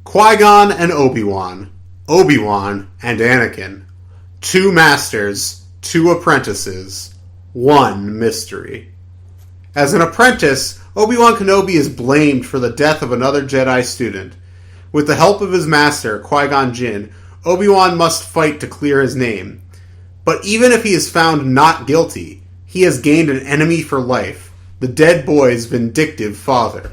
Qui-Gon and Obi-Wan. Obi-Wan and Anakin. 2 masters, 2 apprentices, 1 mystery. As an apprentice, Obi-Wan Kenobi is blamed for the death of another Jedi student. With the help of his master, Qui-Gon Jinn, Obi-Wan must fight to clear his name. But even if he is found not guilty, he has gained an enemy for life, the dead boy's vindictive father.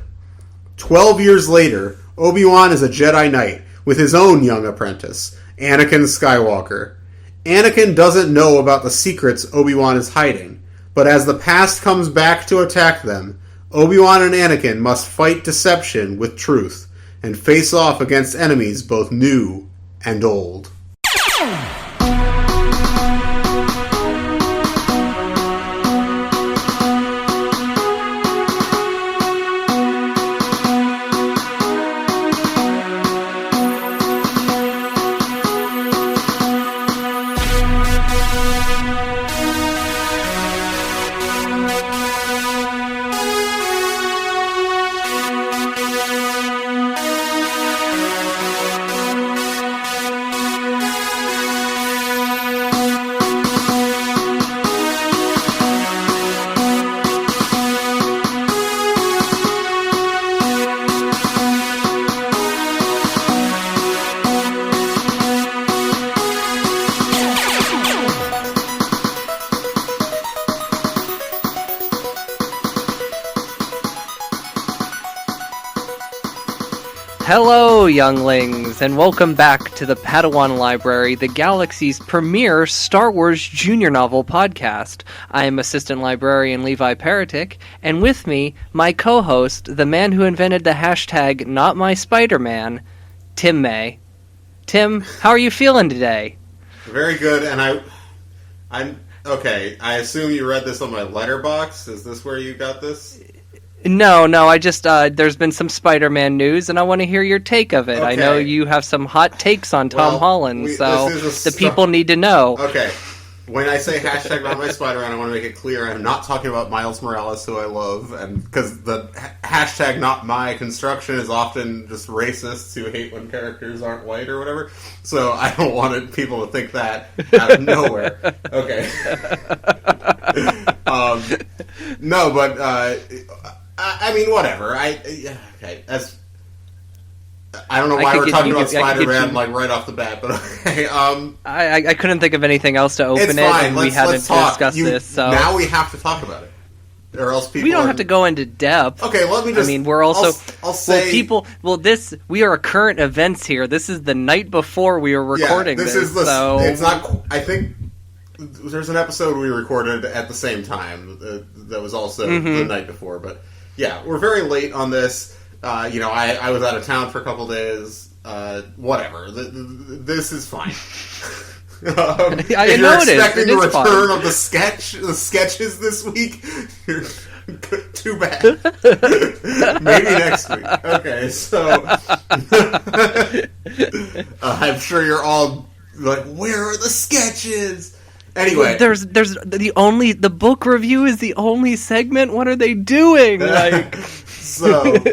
12 years later, Obi-Wan is a Jedi Knight with his own young apprentice, Anakin Skywalker. Anakin doesn't know about the secrets Obi-Wan is hiding, but as the past comes back to attack them, Obi-Wan and Anakin must fight deception with truth and face off against enemies both new and old. Hello, younglings, and welcome back to the Padawan Library, the galaxy's premier Star Wars junior novel podcast. I am Assistant Librarian Levi Paratic, and with me, my co-host, the man who invented the hashtag #NotMySpiderMan, Tim May. Tim, how are you feeling today? Very good, and I'm okay. I assume you read this on my letterbox. Is this where you got this? No, I just, there's been some Spider-Man news, and I want to hear your take of it. Okay. I know you have some hot takes on Tom Holland, so the people need to know. Okay, when I say hashtag not my Spider-Man, I want to make it clear I'm not talking about Miles Morales, who I love, and because the hashtag not my construction is often just racists who hate when characters aren't white or whatever, so I don't want people to think that out of nowhere. Okay. No, but... I mean, whatever. Okay. I don't know why we're talking about Spider-Man right off the bat, but okay. I couldn't think of anything else to open it's fine. And we hadn't discussed this. So now we have to talk about it, or else people. We don't have to go into depth. Okay, let me just. I mean, we're also. I'll say people. Well, we are current events here. This is the night before we were recording. Yeah, this is the. So it's not. I think. There's an episode we recorded at the same time that was also the night before, but. Yeah, we're very late on this. I was out of town for a couple days. Whatever. This is fine. I know it is. If you're expecting the return of the sketches this week, you're too bad. Maybe next week. Okay, so I'm sure you're all like, where are the sketches? Anyway, there's the book review is the only segment. What are they doing? Like, so,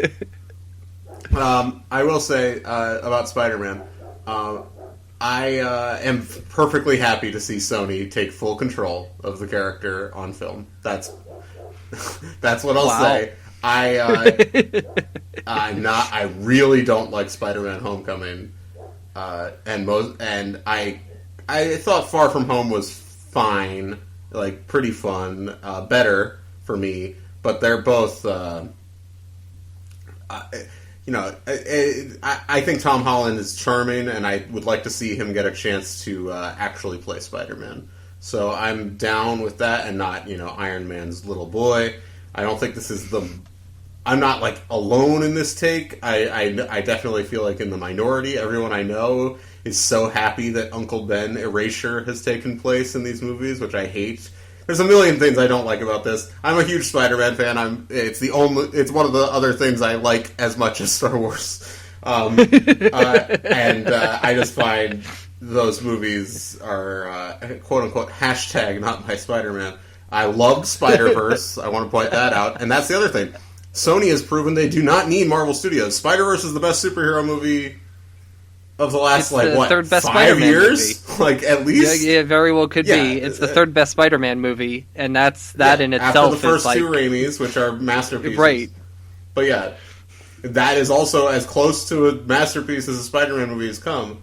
I will say about Spider-Man. I am perfectly happy to see Sony take full control of the character on film. That's what I'll say. I really don't like Spider-Man: Homecoming, and I thought Far From Home was fine, like pretty fun, better for me, but they're both, I think Tom Holland is charming, and I would like to see him get a chance to actually play Spider-Man. So I'm down with that, and not, Iron Man's little boy. I don't think this is I'm not, like, alone in this take. I definitely feel like in the minority. Everyone I know is so happy that Uncle Ben erasure has taken place in these movies, which I hate. There's a million things I don't like about this. I'm a huge Spider-Man fan. It's one of the other things I like as much as Star Wars. I just find those movies are quote unquote hashtag not my Spider-Man. I loved Spider-Verse. I want to point that out. And that's the other thing. Sony has proven they do not need Marvel Studios. Spider-Verse is the best superhero movie of the last It's the third best 5 Spider-Man years, movie. like at least. Yeah, very well could Yeah, be. It's the third best Spider-Man movie, and that in itself after the first is like two Raimis, which are masterpieces, right. But yeah, that is also as close to a masterpiece as a Spider-Man movie has come,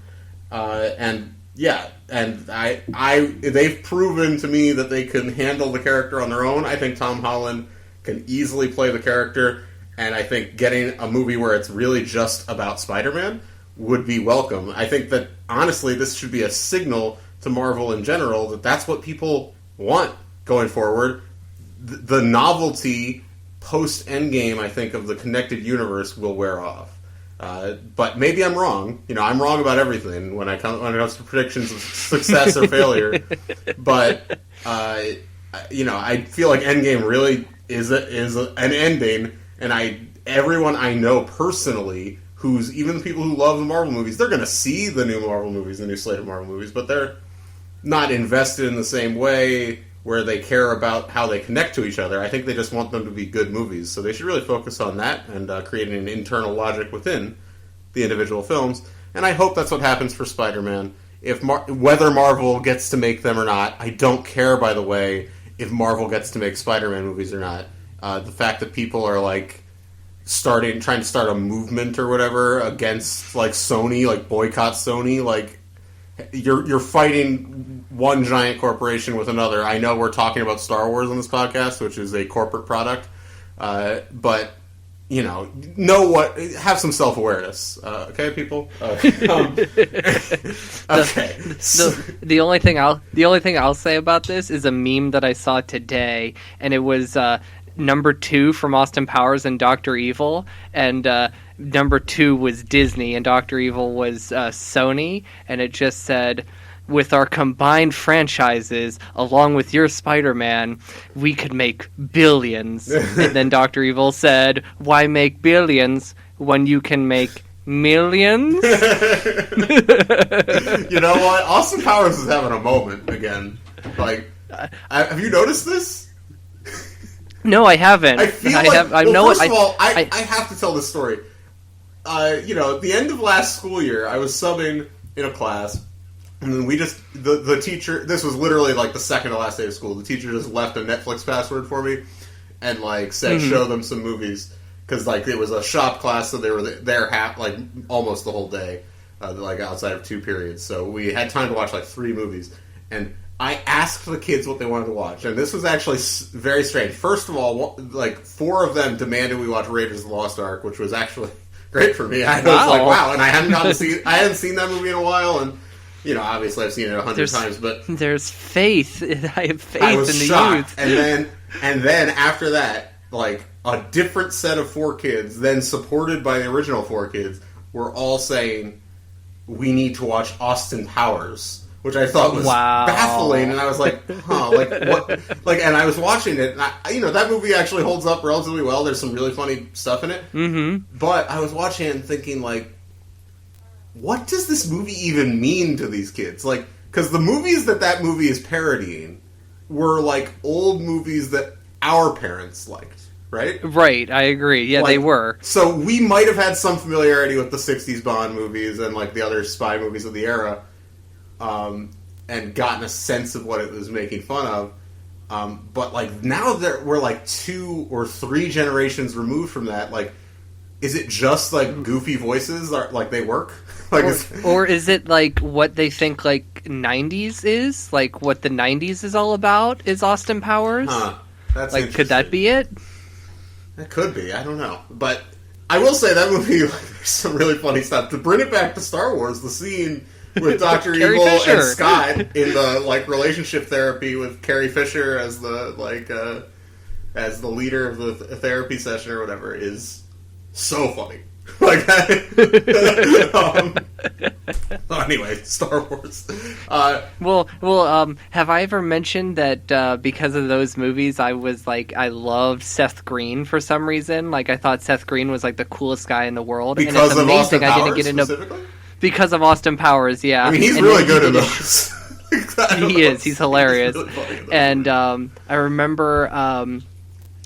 and they've proven to me that they can handle the character on their own. I think Tom Holland can easily play the character, and I think getting a movie where it's really just about Spider-Man would be welcome. I think that, honestly, this should be a signal to Marvel in general that that's what people want going forward. The novelty post-Endgame, I think, of the connected universe will wear off. But maybe I'm wrong. I'm wrong about everything when it comes to predictions of success or failure. But, I feel like Endgame really is an ending, and everyone I know personally, even the people who love the Marvel movies, they're going to see the new Marvel movies, the new slate of Marvel movies, but they're not invested in the same way where they care about how they connect to each other. I think they just want them to be good movies, so they should really focus on that and creating an internal logic within the individual films. And I hope that's what happens for Spider-Man. Whether Marvel gets to make them or not, I don't care, by the way, if Marvel gets to make Spider-Man movies or not. The fact that people are trying to start a movement or whatever against Sony, boycott Sony, you're fighting one giant corporation with another. I know we're talking about Star Wars on this podcast, which is a corporate product, but have some self-awareness, okay, people. Okay. The only thing I'll say about this is a meme that I saw today, and it was number 2 from Austin Powers and Dr. Evil, and number 2 was Disney, and Dr. Evil was Sony, and it just said, with our combined franchises, along with your Spider-Man, we could make billions. And then Dr. Evil said, why make billions when you can make millions? You know what? Austin Powers is having a moment again. Have you noticed this? No, I haven't. I feel first of all, I have to tell this story. At the end of last school year, I was subbing in a class, and then the teacher, this was literally the second to last day of school, the teacher just left a Netflix password for me, and said, show them some movies, because it was a shop class, so they were there almost the whole day, outside of 2 periods, so we had time to watch 3 movies, and I asked the kids what they wanted to watch, and this was actually very strange. First of all, 4 of them demanded we watch Raiders of the Lost Ark, which was actually great for me. I was wow, and I hadn't seen that movie in a while, and obviously I've seen it 100 times, but there's faith. I have faith I was in the shocked. youth. And then after that, a different set of 4 kids, then supported by the original 4 kids, were all saying we need to watch Austin Powers. Which I thought was baffling, and I was like, huh, what? And I was watching it, and that movie actually holds up relatively well. There's some really funny stuff in it. Mm-hmm. But I was watching it and thinking, what does this movie even mean to these kids? Because the movies that movie is parodying were, old movies that our parents liked, right? Right, I agree. Yeah, they were. So we might have had some familiarity with the 60s Bond movies and, the other spy movies of the era, and gotten a sense of what it was making fun of. But now that we're 2 or 3 generations removed from that, is it just goofy voices they work? Or is it what they think 90s is? What the 90s is all about is Austin Powers? Huh. That's could that be it? That could be. I don't know. But I will say that movie, there's some really funny stuff. To bring it back to Star Wars, the scene with Dr. Evil and Scott in the relationship therapy with Carrie Fisher as the as the leader of the therapy session or whatever is so funny. Anyway, Star Wars. Have I ever mentioned that because of those movies, I was I loved Seth Green for some reason? I thought Seth Green was the coolest guy in the world, because and it's amazing of Austin I didn't Powers, get into specifically? Because of Austin Powers, yeah. I mean, he's really good at those. He is. He's hilarious. Really funny, and I remember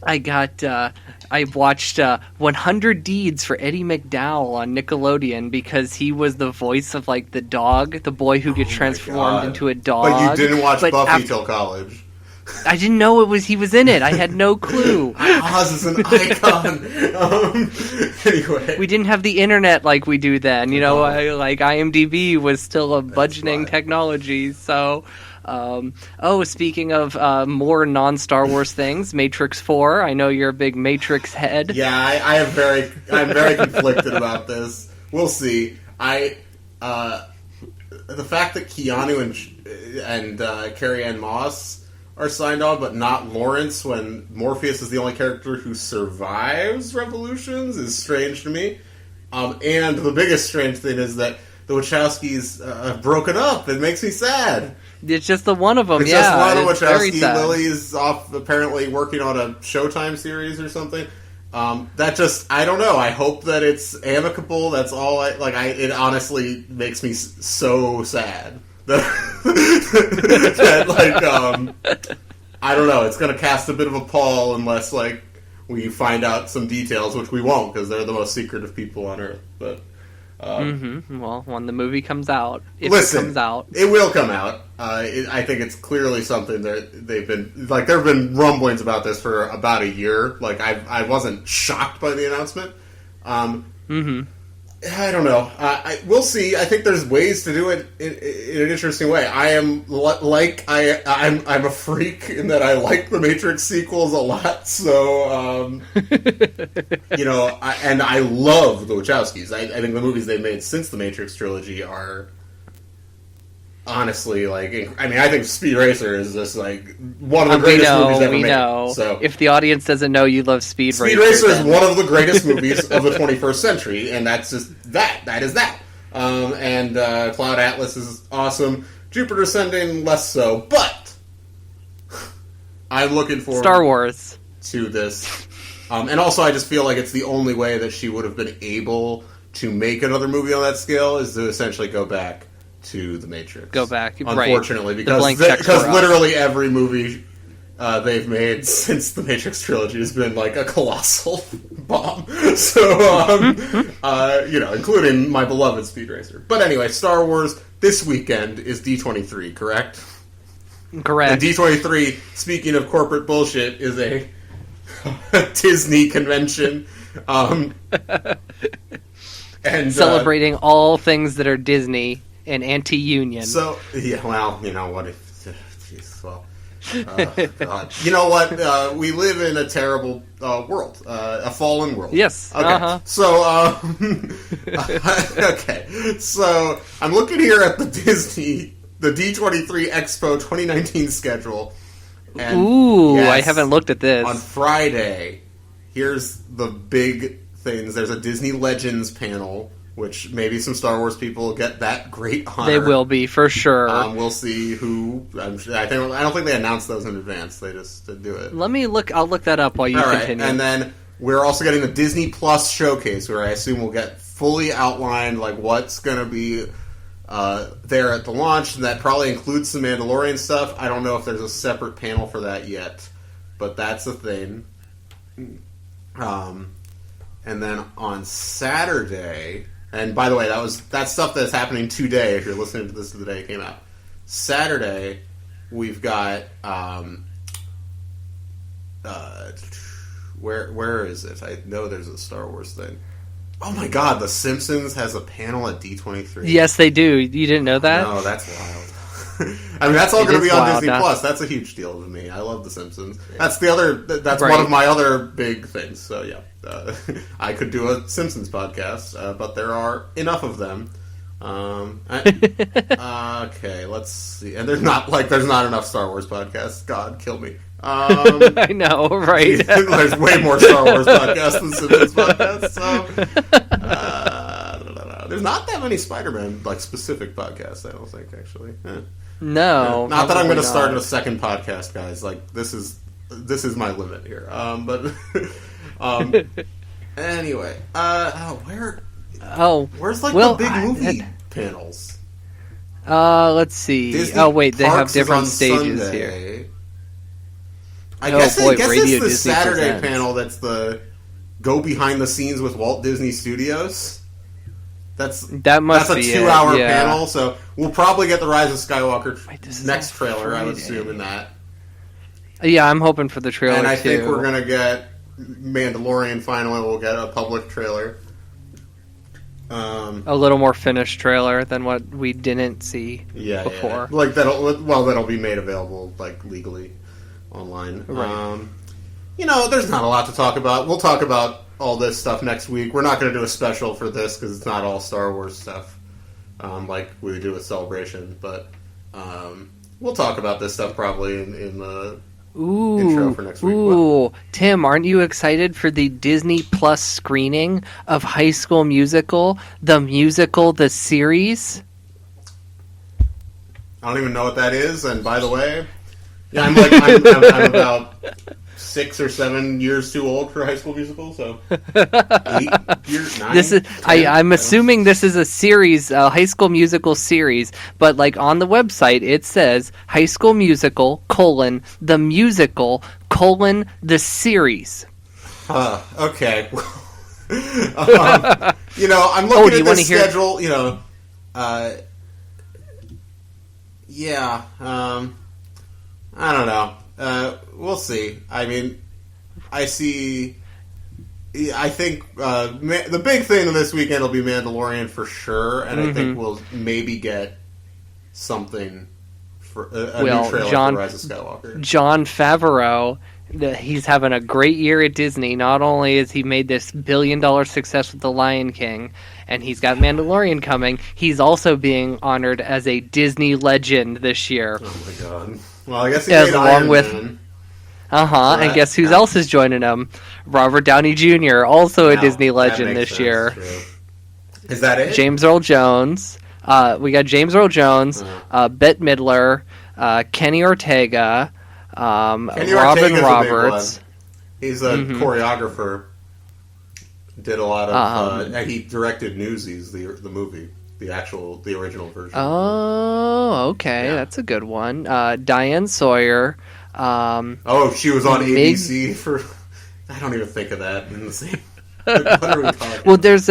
I watched 100 Deeds for Eddie McDowell on Nickelodeon because he was the voice of like the dog, the boy who gets transformed into a dog. But you didn't watch Buffy till college. I didn't know he was in it. I had no clue. Oz is an icon. Anyway, we didn't have the internet like we do then. You know, like IMDb was still a budgeting technology. So, speaking of more non-Star Wars things, Matrix 4. I know you're a big Matrix head. Yeah, I'm very conflicted about this. We'll see. The fact that Keanu and Carrie-Anne Moss are signed on, but not Lawrence, when Morpheus is the only character who survives Revolutions, is strange to me. And the biggest strange thing is that the Wachowskis have broken up. It makes me sad. It's just the one of them, it's just one of the Wachowski. Lily's off apparently working on a Showtime series or something. I don't know. I hope that it's amicable. That's all it honestly makes me so sad. I don't know. It's going to cast a bit of a pall unless we find out some details, which we won't because they're the most secretive people on Earth. But well, when the movie comes out, it comes out, it will come out. I think it's clearly something that they've been there have been rumblings about this for about a year. I wasn't shocked by the announcement. I don't know. We'll see. I think there's ways to do it in an interesting way. I am I'm a freak in that I like the Matrix sequels a lot. So and I love the Wachowskis. I think the movies they've made since the Matrix trilogy are honestly I think Speed Racer is just one of the greatest movies ever made. Know. So if the audience doesn't know you love Speed Racer, Speed Racer is one of the greatest movies of the 21st century, and that's just that. That is that. Cloud Atlas is awesome. Jupiter Ascending less so, but I'm looking forward Star Wars to this. And also, I just feel like it's the only way that she would have been able to make another movie on that scale is to essentially go back to the Matrix. Go back, unfortunately, right. because literally every movie they've made since the Matrix trilogy has been a colossal bomb. So, including my beloved Speed Racer. But anyway, Star Wars this weekend is D23, correct? Correct. And D23, speaking of corporate bullshit, is a Disney convention. And celebrating all things that are Disney and anti-union. So, yeah, well, you know what? Jeez, well, God. You know what? We live in a terrible world, a fallen world. Yes. Okay. So, okay. So, I'm looking here at the D23 Expo 2019 schedule. And ooh, yes, I haven't looked at this. On Friday, here's the big things. There's a Disney Legends panel, which maybe some Star Wars people get that great honor. They will be, for sure. We'll see who. I don't think they announced those in advance. They just do it. Let me look. I'll look that up while you continue. And then we're also getting the Disney Plus showcase, where I assume we'll get fully outlined what's going to be there at the launch, and that probably includes some Mandalorian stuff. I don't know if there's a separate panel for that yet, but that's a thing. And then on Saturday, and by the way, that's stuff that's happening today. If you're listening to this the day it came out, Saturday we've got where is it? I know there's a Star Wars thing. Oh my God, The Simpsons has a panel at D23. Yes, they do. You didn't know that? No, that's wild. I mean, that's all going to be on Disney Plus. That's a huge deal to me. I love The Simpsons. That's the other. That's right. One of my other big things. So yeah, I could do a Simpsons podcast, but there are enough of them. Okay, let's see. And there's not enough Star Wars podcasts. God, kill me. I know, right? There's way more Star Wars podcasts than Simpsons podcasts. So, there's not that many Spider-Man specific podcasts. I don't think actually. No, not that I'm going to start a second podcast, guys. This is my limit here. Anyway, where's the big movie panels? Let's see. Disney wait, they Parks have different is on stages Sunday. here. I guess Radio it's the Disney Saturday Presents. panel that's the go behind the scenes with Walt Disney Studios. That must that's a be 2-hour it, yeah. panel, so we'll probably get the Rise of Skywalker Wait, this is next on trailer, I would Friday. assume, in that. Yeah, I'm hoping for the trailer And I too. think we're going to get Mandalorian finally. We'll get a public trailer. A little more finished trailer than what we didn't see before. Yeah. Like that'll be made available like legally online. Right. There's not a lot to talk about. We'll talk about all this stuff next week. We're not going to do a special for this because it's not all Star Wars stuff, like we do with Celebration. But we'll talk about this stuff probably in the intro for next week. Ooh, Tim, aren't you excited for the Disney Plus screening of High School Musical, the series? I don't even know what that is. And by the way, yeah, I'm about 6 or 7 years too old for High School Musical. So 8 years, 9. This is 10, I'm assuming this is a series, High School Musical series, but like on the website it says High School Musical, the musical, the series. Okay. I'm looking at the schedule. I don't know. We'll see. I mean, I see. I think the big thing this weekend will be Mandalorian for sure, and I think we'll maybe get something for a new trailer for Rise of Skywalker. Jon Favreau, he's having a great year at Disney. Not only has he made this billion-dollar success with The Lion King, and he's got Mandalorian coming, he's also being honored as a Disney legend this year. Oh my god. Well, I guess he made Iron Man. And guess who else is joining him? Robert Downey Jr., also a Disney legend this year. True. Is that it? James Earl Jones. We got James Earl Jones, Bette Midler, Kenny Ortega, Robin Roberts. He's a choreographer. Did a lot of. He directed Newsies, the movie, the original version. Oh, okay, that's a good one. Diane Sawyer. She was on ABC for. I don't even think of that in the same. What are we talking? Well, there's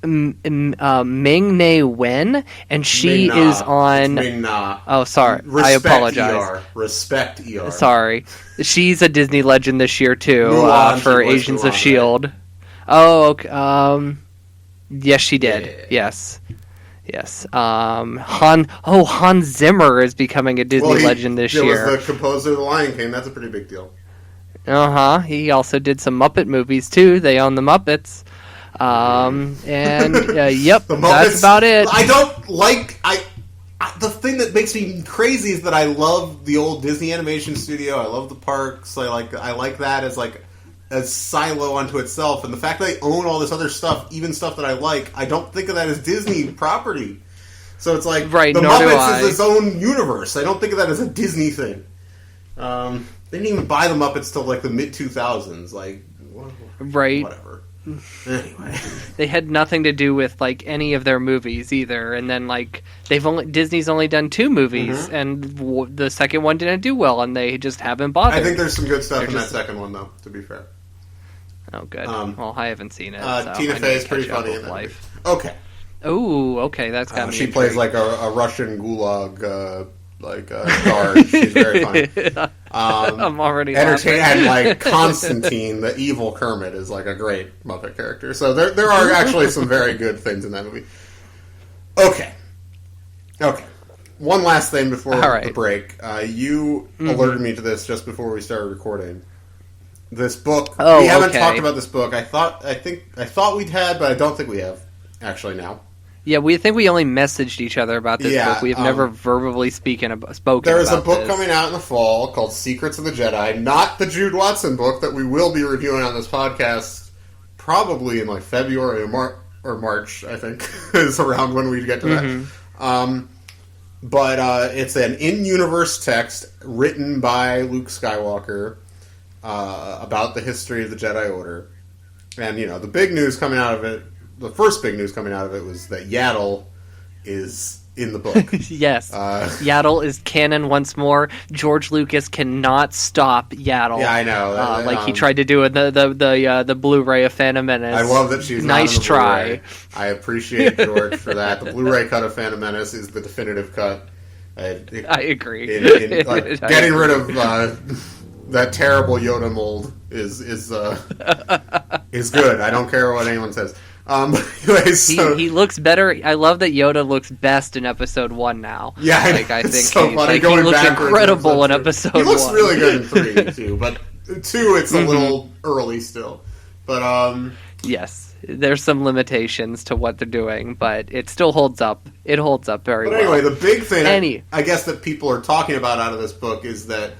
Ming-Na Wen, and she Ming-Na. is on. Ming-Na. Oh, sorry, Respect I apologize. ER. Respect ER. Sorry, she's a Disney legend this year too, Mulan, for she was Agents Mulan, of Shield. Oh, okay. Yes, she did. Yeah. Yes. Hans Zimmer is becoming a Disney legend this year. He was the composer of The Lion King. That's a pretty big deal. He also did some Muppet movies too. They own the Muppets. Yep, The Muppets, that's about it. I don't like. The thing that makes me crazy is that I love the old Disney Animation Studio. I love the parks. I like that as like a silo unto itself. And the fact that they own all this other stuff, even stuff that I like, I don't think of that as Disney property. So it's like the Muppets is its own universe. I don't think of that as a Disney thing. They didn't even buy the Muppets till like the mid 2000s. Like, right. Whatever. Anyway, they had nothing to do with like any of their movies either. And then like Disney's only done 2 movies, and the second one didn't do well, and they just haven't bothered. I think there's some good stuff in that second one, though. To be fair. Oh, good. Well, I haven't seen it. Tina Fey is pretty funny in that movie. Okay. Oh, okay. That's got me. She plays like a Russian gulag guard. She's very funny. I'm already entertaining. And like Constantine, the evil Kermit, is like a great Muppet character. So there are actually some very good things in that movie. Okay. One last thing before the break. You alerted me to this just before we started recording. This book. We haven't talked about this book. I thought we'd had, but I don't think we have actually now. Yeah, we think we only messaged each other about this book. We have never verbally spoken about There's a book coming out in the fall called Secrets of the Jedi, not the Jude Watson book that we will be reviewing on this podcast probably in like February or March, I think, is around when we get to that. But it's an in-universe text written by Luke Skywalker about the history of the Jedi Order. And, the big news coming out of it, the first big news coming out of it was that Yaddle is in the book. Yes. Yaddle is canon once more. George Lucas cannot stop Yaddle. Yeah, I know. Like he tried to do in the Blu-ray of Phantom Menace. I love that she's nice not in the try. Blu-ray. I appreciate George for that. The Blu-ray cut of Phantom Menace is the definitive cut. I agree. Getting rid of that terrible Yoda mold is good. I don't care what anyone says. Anyways, so, he looks better. I love that Yoda looks best in episode 1 now. Yeah, I think so funny. he looks incredible in episode 1. He looks really good in 3 too, but 2 it's a little early still. But yes, there's some limitations to what they're doing, but it still holds up. It holds up very well. But anyway, the big thing I guess that people are talking about out of this book is that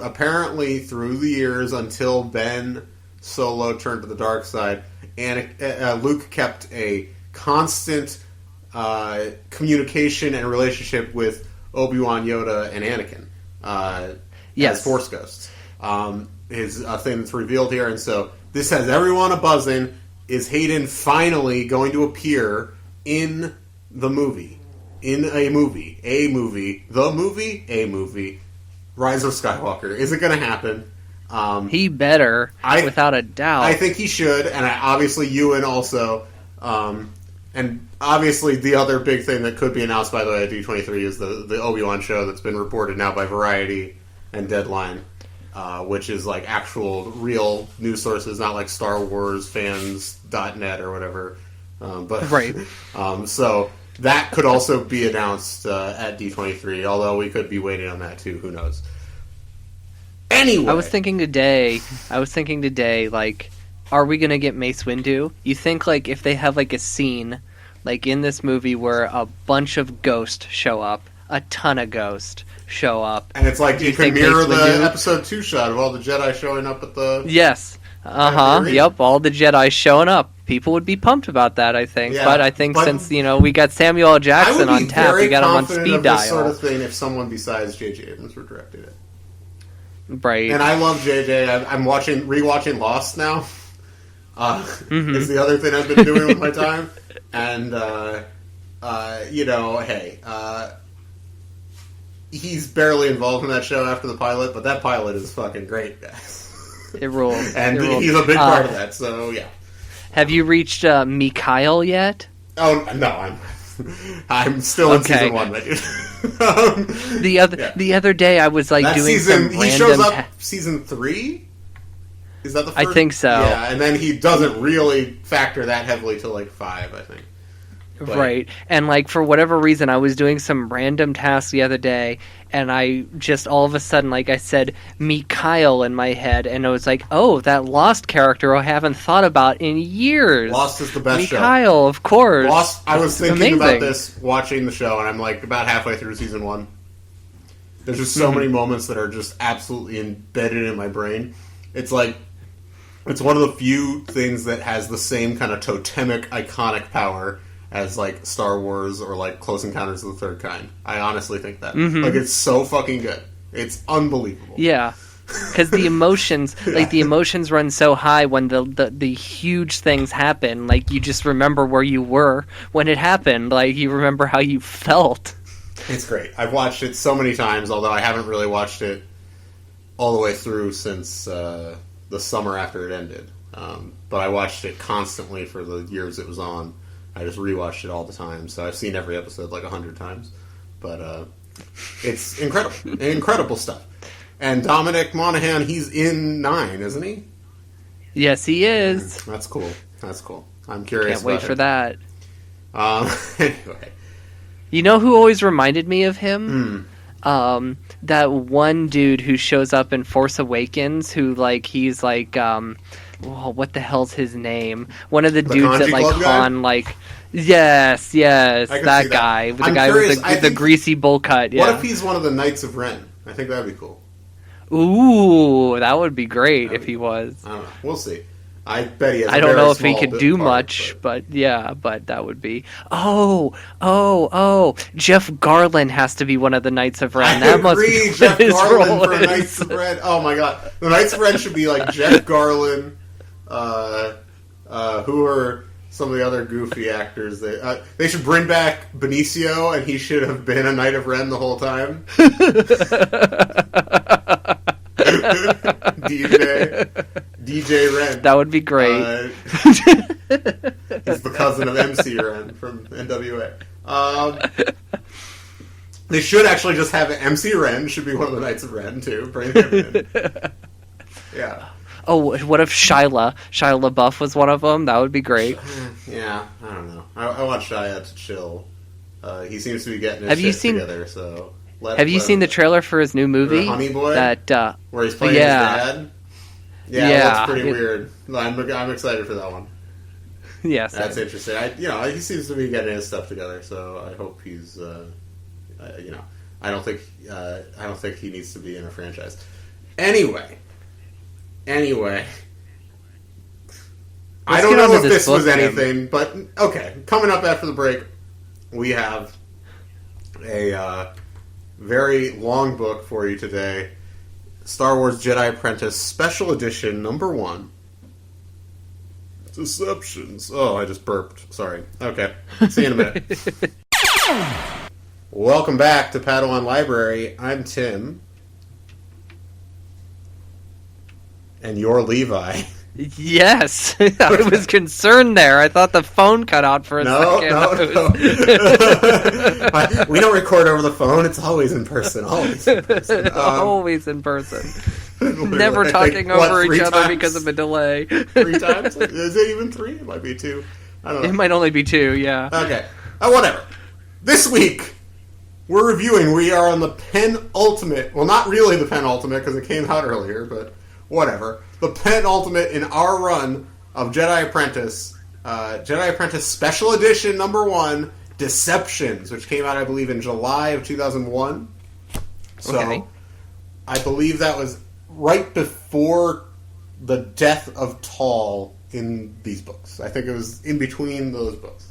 apparently through the years until Ben Solo turned to the dark side, and Luke kept a constant communication and relationship with Obi-Wan, Yoda, and Anakin as Force ghosts. Is a thing that's revealed here, and so this has everyone a buzzing. Is Hayden finally going to appear in the movie? In a movie? Rise of Skywalker. Is it going to happen? He better, without a doubt. I think he should, and obviously Ewan also. And obviously the other big thing that could be announced, by the way, at D23 is the Obi-Wan show that's been reported now by Variety and Deadline, which is like actual, real news sources, not like Star Wars fans.net or whatever. Right. So that could also be announced at D23, although we could be waiting on that too. Who knows? Anyway. I was thinking today, like, are we going to get Mace Windu? You think, like, if they have, like, a scene, like, in this movie where a bunch of ghosts show up, a ton of ghosts show up. And it's like, you can mirror the episode 2 shot of all the Jedi showing up at the... Yes. Yep, all the Jedi showing up. People would be pumped about that, I think. Yeah, but I think since, we got Samuel L. Jackson on tap, we got him on speed dial. This sort of thing if someone besides J.J. Abrams were directing it. Right. And I love JJ. I'm rewatching Lost now. Is the other thing I've been doing with my time. And, he's barely involved in that show after the pilot, but that pilot is fucking great, guys. It rules. And he's a big part of that, so yeah. Have you reached Mikhail yet? Oh, no, I'm still in season 1, my dude. The other day I was like doing some random... He shows up season 3? Is that the first? I think so. Yeah, and then he doesn't really factor that heavily till like 5, I think. But, right. And like for whatever reason I was doing some random task the other day and I just all of a sudden like I said Mikhail in my head and I was like, oh, that Lost character I haven't thought about in years. Lost is the best show. Mikhail, of course. Lost, I was thinking about this watching the show and I'm like about halfway through season 1. There's just so many moments that are just absolutely embedded in my brain. It's like it's one of the few things that has the same kind of totemic iconic power as like Star Wars or like Close Encounters of the Third Kind. I honestly think that. Like it's so fucking good. It's unbelievable. Yeah. Because the emotions, like the emotions run so high when the huge things happen. Like you just remember where you were when it happened. Like you remember how you felt. It's great. I've watched it so many times, although I haven't really watched it all the way through since the summer after it ended. But I watched it constantly for the years it was on. I just rewatched it all the time, so I've seen every episode like 100 times. But it's incredible. Incredible stuff. And Dominic Monaghan, he's in 9, isn't he? Yes, he is. That's cool. That's cool. I'm curious. Can't wait for that. Anyway. You know who always reminded me of him? That one dude who shows up in Force Awakens, who like he's like, what the hell's his name? One of the dudes that like Han like. Yes, that guy, the guy with the greasy bowl cut. Yeah. What if he's one of the Knights of Ren? I think that'd be cool. Ooh, that would be great if he was. I don't know. We'll see. I bet he has. I don't know if he could do much, but that would be. Oh! Jeff Garlin has to be one of the Knights of Ren. I agree. Jeff Garlin for Knights of Ren. Oh my god, the Knights of Ren should be like Jeff Garlin, who are some of the other goofy actors. They should bring back Benicio, and he should have been a Knight of Ren the whole time. DJ Ren. That would be great. He's the cousin of MC Ren from NWA. They should actually just have MC Ren should be one of the Knights of Ren too. Bring him in. Yeah. Oh, what if Shia LaBeouf was one of them? That would be great. Yeah, I don't know. I want Shia to chill. He seems to be getting his shit together. So have you seen the trailer for his new movie? Honey Boy? That where he's playing his dad? Yeah, that's pretty weird. I'm excited for that one. Yes, that's interesting. He seems to be getting his stuff together. So I hope he's. I don't think he needs to be in a franchise. Anyway, I don't know if this was anything, but okay. Coming up after the break, we have a very long book for you today. Star Wars Jedi Apprentice Special Edition #1. Deceptions. Oh, I just burped. Sorry. Okay. See you in a minute. Welcome back to Padawan Library. I'm Tim. And you're Levi. Yes. I was concerned there. I thought the phone cut out for a second. No. We don't record over the phone. It's always in person. Always in person. Always in person. Never talking over each other because of a delay. 3 times? Is it even 3? It might be 2. I don't know. It might only be 2, yeah. Okay. Whatever. This week, we're reviewing. We are on the penultimate. Well, not really the penultimate because it came out earlier, but whatever. The penultimate in our run of Jedi Apprentice. Jedi Apprentice Special Edition #1, Deceptions, which came out, I believe, in July of 2001. So, okay. I believe that was right before the death of Tall in these books. I think it was in between those books.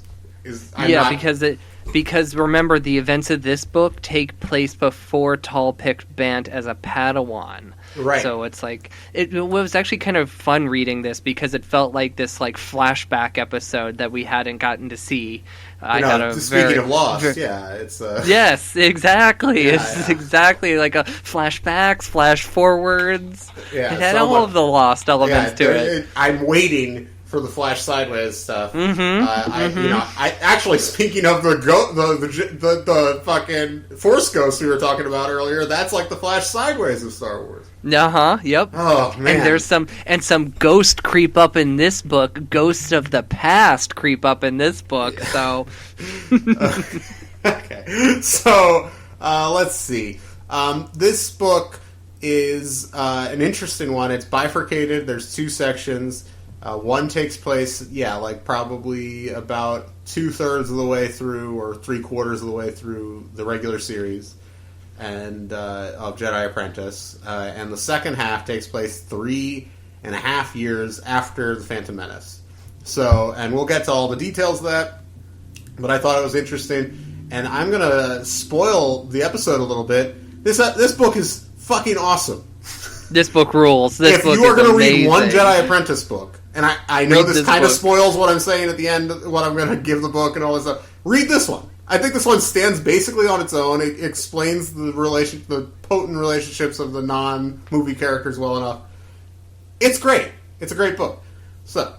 Because remember, the events of this book take place before Tall picked Bant as a Padawan. Right. So it's like it was actually kind of fun reading this because it felt like this flashback episode that we hadn't gotten to see. Speaking of Lost, it's yes, exactly. Yeah, it's exactly like a flashbacks, flash forwards. Yeah, it had all of the Lost elements to it. I'm waiting for the flash sideways stuff. I actually, speaking of the fucking Force Ghost we were talking about earlier, that's like the flash sideways of Star Wars. Yep. Oh man. And there's some ghost creep up in this book. Ghosts of the past creep up in this book. So okay. So let's see. This book is an interesting one. It's bifurcated. There's 2 sections. One takes place, probably about 2/3 of the way through, or 3/4 of the way through the regular series, and of Jedi Apprentice, and the second half takes place 3.5 years after the Phantom Menace. So, and we'll get to all the details of that, but I thought it was interesting, and I'm gonna spoil the episode a little bit. This book is fucking awesome. This book rules. If you are going to read one Jedi Apprentice book, and I know this kind of spoils what I'm saying at the end, what I'm going to give the book and all this stuff, read this one. I think this one stands basically on its own. It explains the potent relationships of the non-movie characters well enough. It's great. It's a great book. So,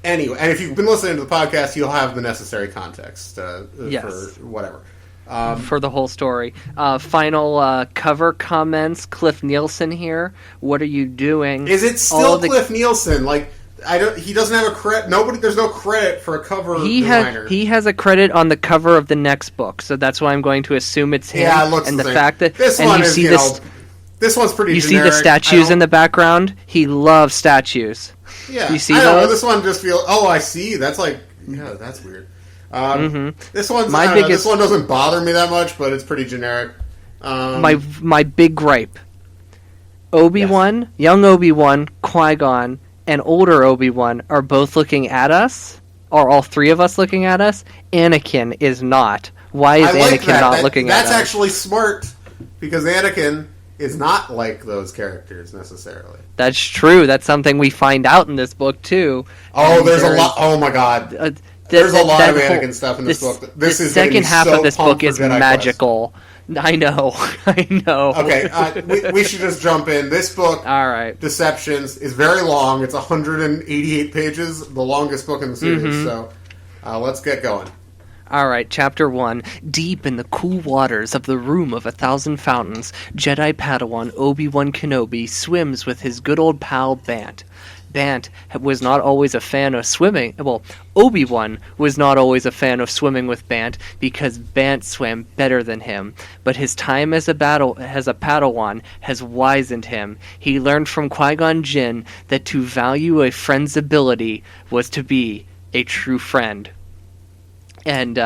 anyway, and if you've been listening to the podcast, you'll have the necessary context for whatever. For the whole story. Final cover comments. Cliff Nielsen here. What are you doing? Is it still Cliff Nielsen? He doesn't have a credit. There's no credit for a cover designer. He has a credit on the cover of the next book, so that's why I'm going to assume it's him. Yeah, it looks and the the same. Fact that this one is, this one's pretty. You generic. see the statues in the background? He loves statues. Yeah, you see I those? know, this one just feels. Oh, I see. That's that's weird. This one doesn't bother me that much, but it's pretty generic. My big gripe: Obi-Wan, young Obi-Wan, Qui-Gon, and older Obi-Wan are both looking at us. Are all 3 of us looking at us? Anakin is not. Why is Anakin not looking at us? That's actually smart, because Anakin is not like those characters necessarily. That's true. That's something we find out in this book too. Oh, And there's a lot. Oh my god. There's a lot of Anakin stuff in this book. This the is gonna be second half so of this book pumped for is Jedi magical. I know. I know. Quest. Okay, we should just jump in. This book, All right. Deceptions, is very long. It's 188 pages, the longest book in the series. So let's get going. All right, Chapter 1. Deep in the cool waters of the Room of 1,000 Fountains, Jedi Padawan Obi-Wan Kenobi swims with his good old pal Bant. Bant was not always a fan of swimming. Well, Obi-Wan was not always a fan of swimming with Bant because Bant swam better than him. But his time as a Padawan has wizened him. He learned from Qui-Gon Jinn that to value a friend's ability was to be a true friend. And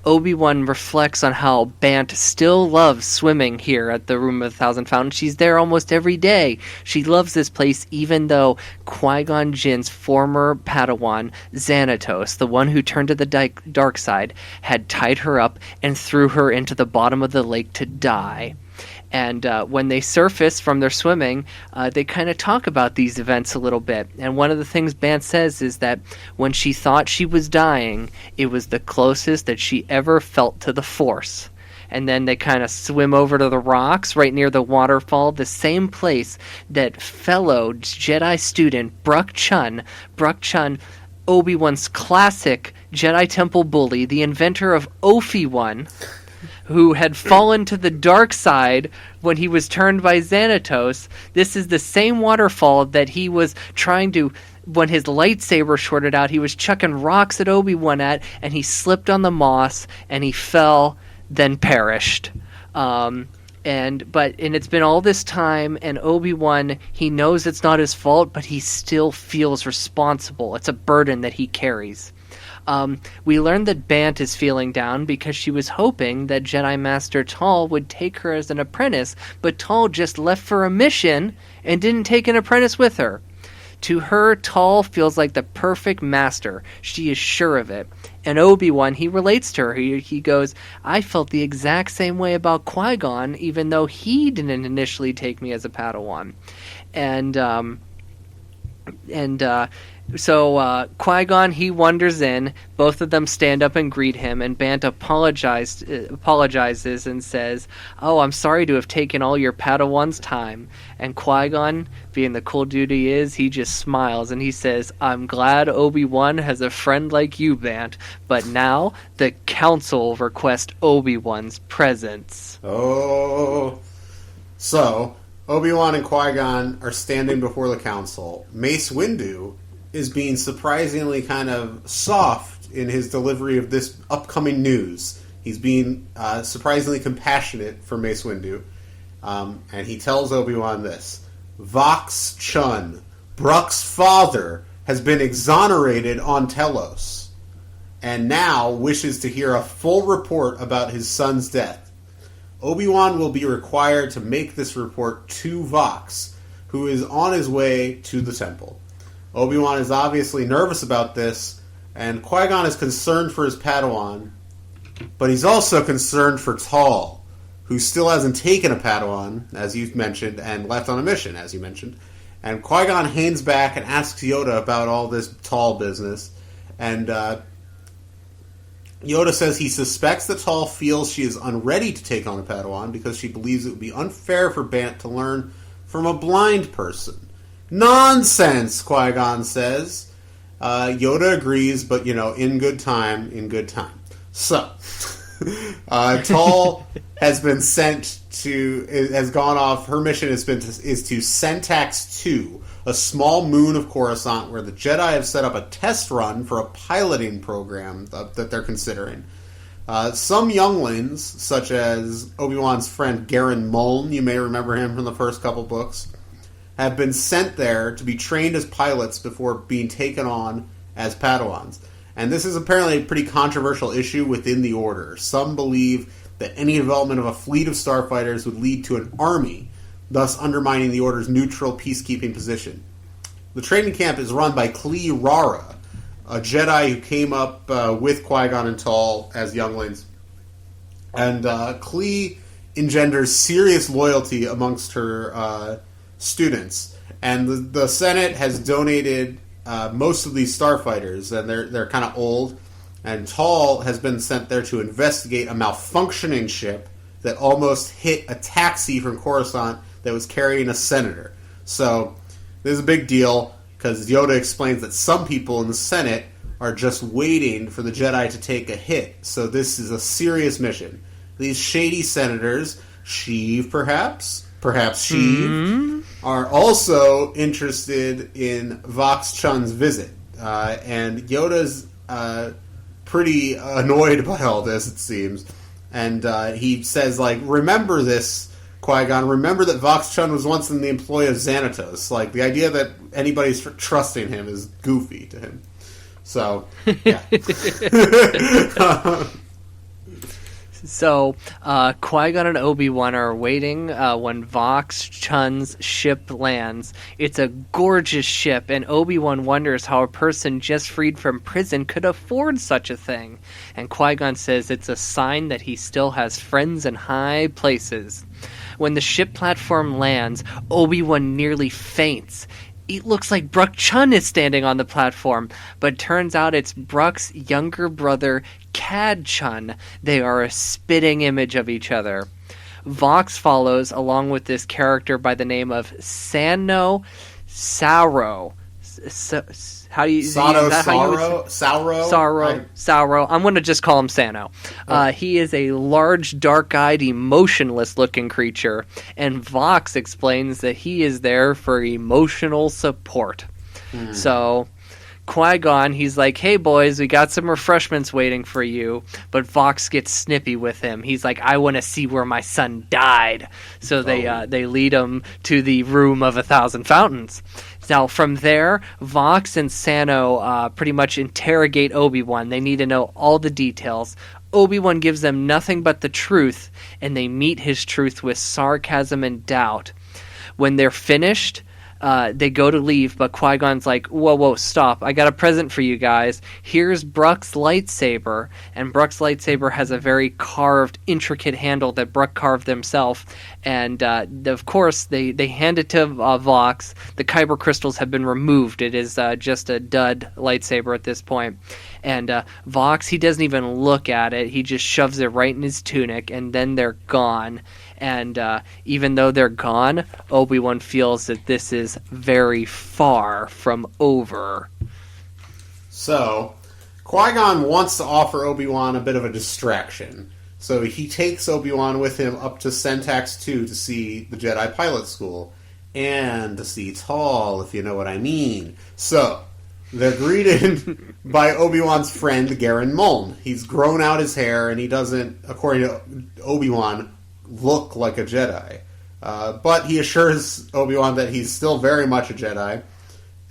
Obi-Wan reflects on how Bant still loves swimming here at the Room of 1,000 Fountains. She's there almost every day. She loves this place even though Qui-Gon Jinn's former Padawan, Xanatos, the one who turned to the dark side, had tied her up and threw her into the bottom of the lake to die. And when they surface from their swimming, they kind of talk about these events a little bit. And one of the things Bant says is that when she thought she was dying, it was the closest that she ever felt to the Force. And then they kind of swim over to the rocks right near the waterfall, the same place that fellow Jedi student Brooke Chun, Obi-Wan's classic Jedi Temple bully, the inventor of Ophi-Wan, who had fallen to the dark side when he was turned by Xanatos. This is the same waterfall that he was trying to, when his lightsaber shorted out, he was chucking rocks at Obi-Wan at, and he slipped on the moss, and he fell, then perished. And it's been all this time, and Obi-Wan, he knows it's not his fault, but he still feels responsible. It's a burden that he carries. We learned that Bant is feeling down because she was hoping that Jedi Master Tal would take her as an apprentice, but Tal just left for a mission and didn't take an apprentice with her. To her, Tal feels like the perfect master. She is sure of it. And Obi-Wan, he relates to her. He goes, I felt the exact same way about Qui-Gon, even though he didn't initially take me as a Padawan. So Qui-Gon, he wanders in. Both of them stand up and greet him, and Bant apologizes and says, "Oh, I'm sorry to have taken all your Padawan's time." And Qui-Gon, being the cool dude he is, he just smiles and he says, "I'm glad Obi-Wan has a friend like you, Bant, but now the Council request Obi-Wan's presence." Oh. So, Obi-Wan and Qui-Gon are standing before the Council. Mace Windu is being surprisingly kind of soft in his delivery of this upcoming news. He's being surprisingly compassionate for Mace Windu. And he tells Obi-Wan this: Vox Chun, Bruck's father, has been exonerated on Telos, and now wishes to hear a full report about his son's death. Obi-Wan will be required to make this report to Vox, who is on his way to the temple. Obi-Wan is obviously nervous about this, and Qui-Gon is concerned for his Padawan, but he's also concerned for Tal, who still hasn't taken a Padawan, as you mentioned, and left on a mission, as you mentioned. And Qui-Gon hangs back and asks Yoda about all this Tal business, and Yoda says he suspects that Tal feels she is unready to take on a Padawan because she believes it would be unfair for Bant to learn from a blind person. Nonsense, Qui-Gon says. Yoda agrees, but, in good time, So, Tal has been has gone off. Her mission is to Centax 2, a small moon of Coruscant where the Jedi have set up a test run for a piloting program that they're considering. Some younglings, such as Obi-Wan's friend Garen Muln, you may remember him from the first couple books, have been sent there to be trained as pilots before being taken on as Padawans. And this is apparently a pretty controversial issue within the Order. Some believe that any development of a fleet of starfighters would lead to an army, thus undermining the Order's neutral peacekeeping position. The training camp is run by Klee Rara, a Jedi who came up with Qui-Gon and Tal as younglings. And Klee engenders serious loyalty amongst her students. And the Senate has donated most of these starfighters, and they're kind of old. And Tal has been sent there to investigate a malfunctioning ship that almost hit a taxi from Coruscant that was carrying a senator. So this is a big deal because Yoda explains that some people in the Senate are just waiting for the Jedi to take a hit. So this is a serious mission. These shady senators, Sheev perhaps Sheev, are also interested in Vox Chun's visit. And Yoda's pretty annoyed by all this, it seems. And he says, like, remember this, Qui-Gon. Remember that Vox Chun was once in the employ of Xanatos. Like, the idea that anybody's trusting him is goofy to him. So, yeah. So, Qui-Gon and Obi-Wan are waiting when Vox Chun's ship lands. It's a gorgeous ship, and Obi-Wan wonders how a person just freed from prison could afford such a thing. And Qui-Gon says it's a sign that he still has friends in high places. When the ship platform lands, Obi-Wan nearly faints. It looks like Brooke Chun is standing on the platform, but turns out it's Brooke's younger brother, Cad Chun. They are a spitting image of each other. Vox follows along with this character by the name of Sano Sauro. How do you Sauro? I'm going to just call him Sano. He is a large, dark-eyed, emotionless-looking creature, and Vox explains that he is there for emotional support. So Qui-Gon, he's like, hey boys, we got some refreshments waiting for you, but Vox gets snippy with him. He's like, I want to see where my son died. So they lead him to the room of 1,000 fountains. Now, from there, Vox and Sano pretty much interrogate Obi-Wan. They need to know all the details. Obi-Wan gives them nothing but the truth, and they meet his truth with sarcasm and doubt. When they're finished, they go to leave, but Qui-Gon's like, whoa, stop. I got a present for you guys. Here's Brooke's lightsaber. And Brooke's lightsaber has a very carved, intricate handle that Brooke carved himself. And, of course, they hand it to Vox. The Kyber crystals have been removed. It is just a dud lightsaber at this point. And Vox, he doesn't even look at it. He just shoves it right in his tunic, and then they're gone. And even though they're gone, Obi-Wan feels that this is very far from over. So, Qui-Gon wants to offer Obi-Wan a bit of a distraction. So he takes Obi-Wan with him up to Syntax 2 to see the Jedi Pilot School. And to see Tal, if you know what I mean. So, they're greeted by Obi-Wan's friend, Garen Muln. He's grown out his hair, and he doesn't, according to Obi-Wan, look like a Jedi. But he assures Obi-Wan that he's still very much a Jedi.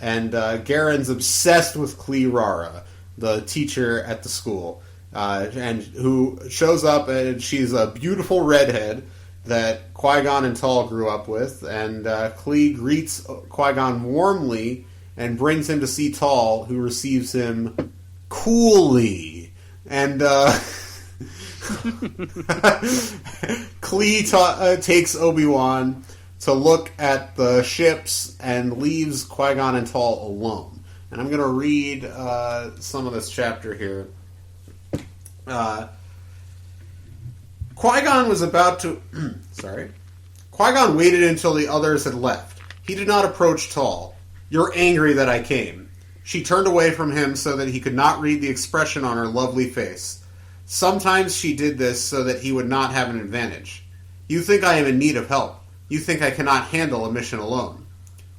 And Garen's obsessed with Klee Rara, the teacher at the school. And who shows up, and she's a beautiful redhead that Qui-Gon and Tal grew up with. And Klee greets Qui-Gon warmly and brings him to see Tal, who receives him coolly. And Klee takes Obi-Wan to look at the ships and leaves Qui-Gon and Tal alone. And I'm going to read some of this chapter here. Qui-Gon was about to... Qui-Gon waited until the others had left. He did not approach Tal. You're angry that I came. She turned away from him so that he could not read the expression on her lovely face. Sometimes she did this so that he would not have an advantage. You think I am in need of help. You think I cannot handle a mission alone.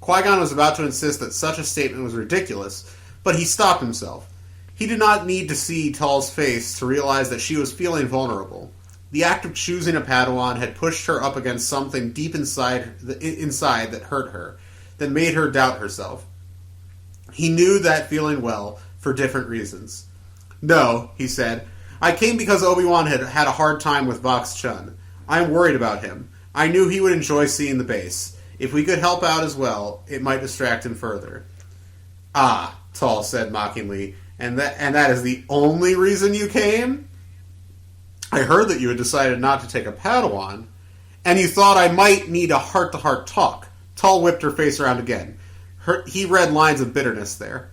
Qui-Gon was about to insist that such a statement was ridiculous, but he stopped himself. He did not need to see Tal's face to realize that she was feeling vulnerable. The act of choosing a Padawan had pushed her up against something deep inside that hurt her, that made her doubt herself. He knew that feeling well, for different reasons. No, he said, I came because Obi-Wan had had a hard time with Vox Chun. I am worried about him. I knew he would enjoy seeing the base. If we could help out as well, it might distract him further. Ah, Tal said mockingly, and that is the only reason you came? I heard that you had decided not to take a Padawan. And you thought I might need a heart-to-heart talk. Tull whipped her face around again. He read lines of bitterness there.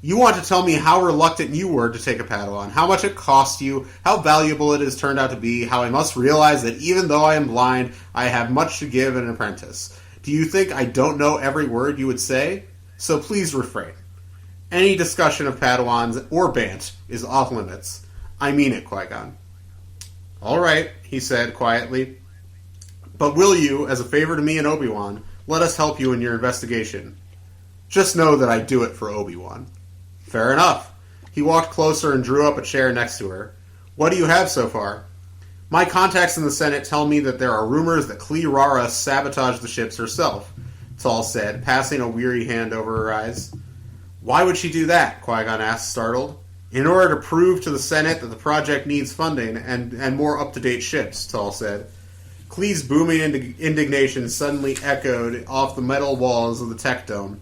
You want to tell me how reluctant you were to take a Padawan, how much it cost you, how valuable it has turned out to be, how I must realize that even though I am blind, I have much to give an apprentice. Do you think I don't know every word you would say? So please refrain. Any discussion of Padawans or Bant is off limits. I mean it, Qui-Gon. All right, he said quietly. But will you, as a favor to me and Obi-Wan, let us help you in your investigation? Just know that I do it for Obi-Wan. Fair enough. He walked closer and drew up a chair next to her. What do you have so far? My contacts in the Senate tell me that there are rumors that Klee Rara sabotaged the ships herself, Tull said, passing a weary hand over her eyes. Why would she do that? Qui-Gon asked, startled. In order to prove to the Senate that the project needs funding and more up-to-date ships, Tull said. Klee's booming indignation suddenly echoed off the metal walls of the tech dome.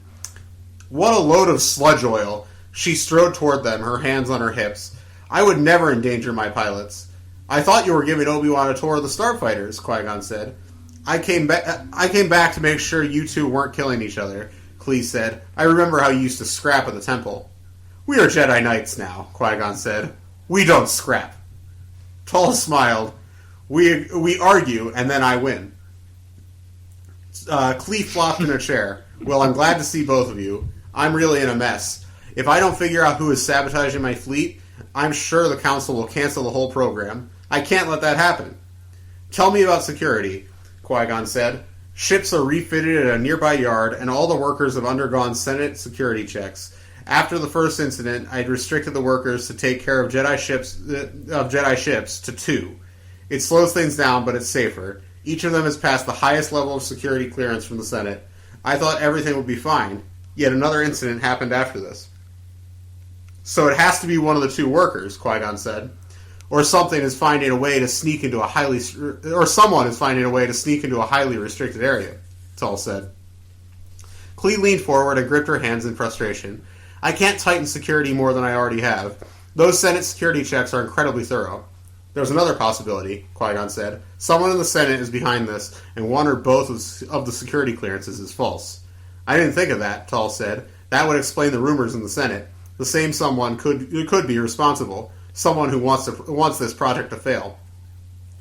What a load of sludge oil! She strode toward them, her hands on her hips. I would never endanger my pilots. I thought you were giving Obi-Wan a tour of the starfighters, Qui-Gon said. I came back to make sure you two weren't killing each other, Klee said. I remember how you used to scrap at the temple. We are Jedi Knights now, Qui-Gon said. We don't scrap. Tull smiled. We argue, and then I win. Klee flopped in a chair. Well, I'm glad to see both of you. I'm really in a mess. If I don't figure out who is sabotaging my fleet, I'm sure the Council will cancel the whole program. I can't let that happen. Tell me about security, Qui-Gon said. Ships are refitted at a nearby yard, and all the workers have undergone Senate security checks. After the first incident, I'd restricted the workers to take care of Jedi ships to 2. It slows things down, but it's safer. Each of them has passed the highest level of security clearance from the Senate. I thought everything would be fine, yet another incident happened after this. So it has to be one of the 2 workers, Qui-Gon said. Or someone is finding a way to sneak into a highly restricted area, Tull said. Klee leaned forward and gripped her hands in frustration. I can't tighten security more than I already have. Those Senate security checks are incredibly thorough. There's another possibility, Qui-Gon said. Someone in the Senate is behind this, and one or both of the security clearances is false. I didn't think of that, Tull said. That would explain the rumors in the Senate. The same someone could be responsible. Someone who wants this project to fail.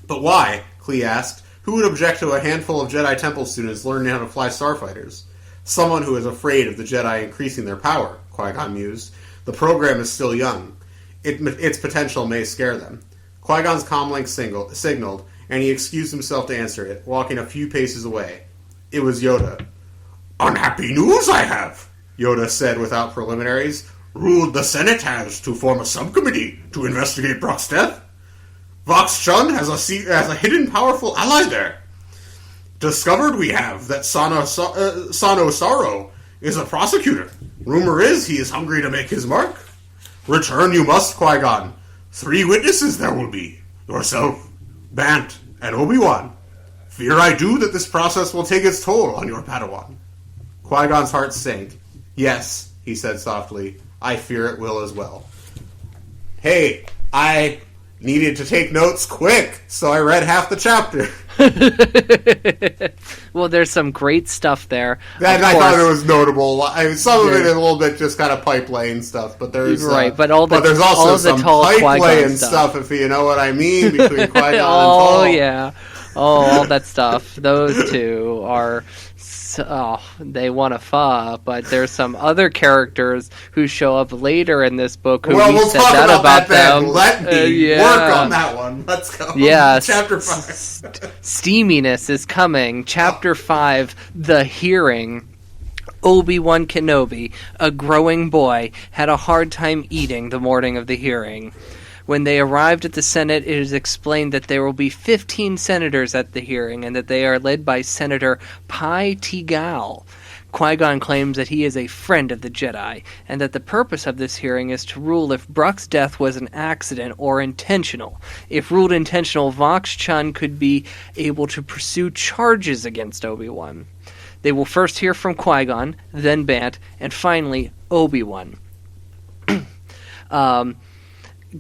But why? Klee asked. Who would object to a handful of Jedi Temple students learning how to fly starfighters? Someone who is afraid of the Jedi increasing their power, Qui-Gon mused. The program is still young. Its potential may scare them. Qui-Gon's comlink signaled, and he excused himself to answer it, walking a few paces away. It was Yoda. Unhappy news I have, Yoda said without preliminaries. Ruled the Senate has to form a subcommittee to investigate Brock's death. Vox Chun has a hidden powerful ally there. Discovered we have that Sano Saro is a prosecutor. Rumor is he is hungry to make his mark. Return you must, Qui-Gon. 3 witnesses there will be. Yourself, Bant, and Obi-Wan. Fear I do that this process will take its toll on your Padawan. Qui-Gon's heart sank. Yes, he said softly. I fear it will as well. Hey, I needed to take notes quick, so I read half the chapter. Well, there's some great stuff there. And I thought it was notable. Some of it is a little bit just kind of pipe laying stuff, but there's right. But there's also some pipe laying stuff, if you know what I mean, between Qui-Gon and Tull. Oh yeah, all that stuff. Those 2 are. They want to fuck, but there's some other characters who show up later in this book who we'll said talk that about them. Let me work on that one. Let's go. Yeah, Chapter 5. Steaminess is coming. Chapter 5, The Hearing. Obi-Wan Kenobi, a growing boy, had a hard time eating the morning of the hearing. When they arrived at the Senate, it is explained that there will be 15 senators at the hearing, and that they are led by Senator Pai Tigal. Qui-Gon claims that he is a friend of the Jedi, and that the purpose of this hearing is to rule if Brock's death was an accident or intentional. If ruled intentional, Vox Chun could be able to pursue charges against Obi-Wan. They will first hear from Qui-Gon, then Bant, and finally Obi-Wan.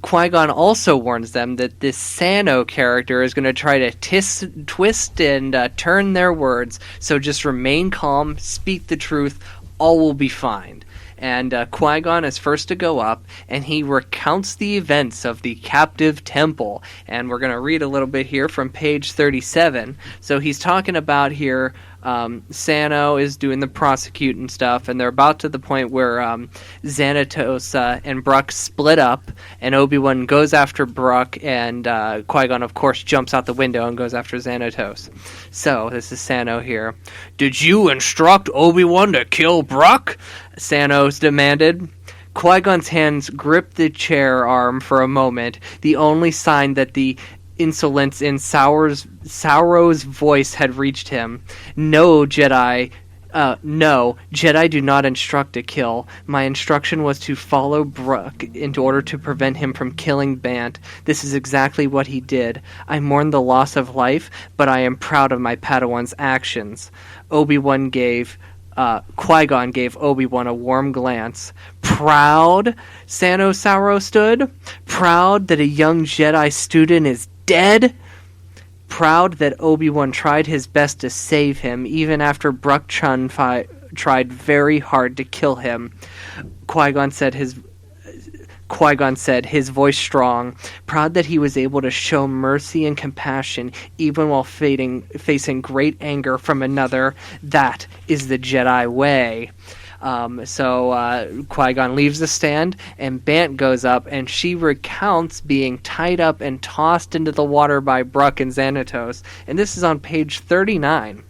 Qui-Gon also warns them that this Sano character is going to try to twist and turn their words, so just remain calm, speak the truth, all will be fine. And Qui-Gon is first to go up, and he recounts the events of the captive temple. And we're going to read a little bit here from page 37. So he's talking about here, Sano is doing the prosecuting stuff, and they're about to the point where Xanatos and Bruck split up, and Obi-Wan goes after Bruck, and Qui-Gon, of course, jumps out the window and goes after Xanatos. So, this is Sano here. "Did you instruct Obi-Wan to kill Bruck?" Sanos demanded. Qui-Gon's hands gripped the chair arm for a moment, the only sign that the insolence in Sauro's voice had reached him. No, Jedi do not instruct to kill. My instruction was to follow Bruck in order to prevent him from killing Bant. This is exactly what he did. I mourn the loss of life, but I am proud of my Padawan's actions. Qui-Gon gave Obi-Wan a warm glance. Proud? Sauro stood. Proud that a young Jedi student is dead? Proud that Obi-Wan tried his best to save him, even after Bruck Chun tried very hard to kill him. Qui-Gon said, his voice strong, proud that he was able to show mercy and compassion even while facing great anger from another. That is the Jedi way. So Qui-Gon leaves the stand, and Bant goes up, and she recounts being tied up and tossed into the water by Bruck and Xanatos. And this is on page 39.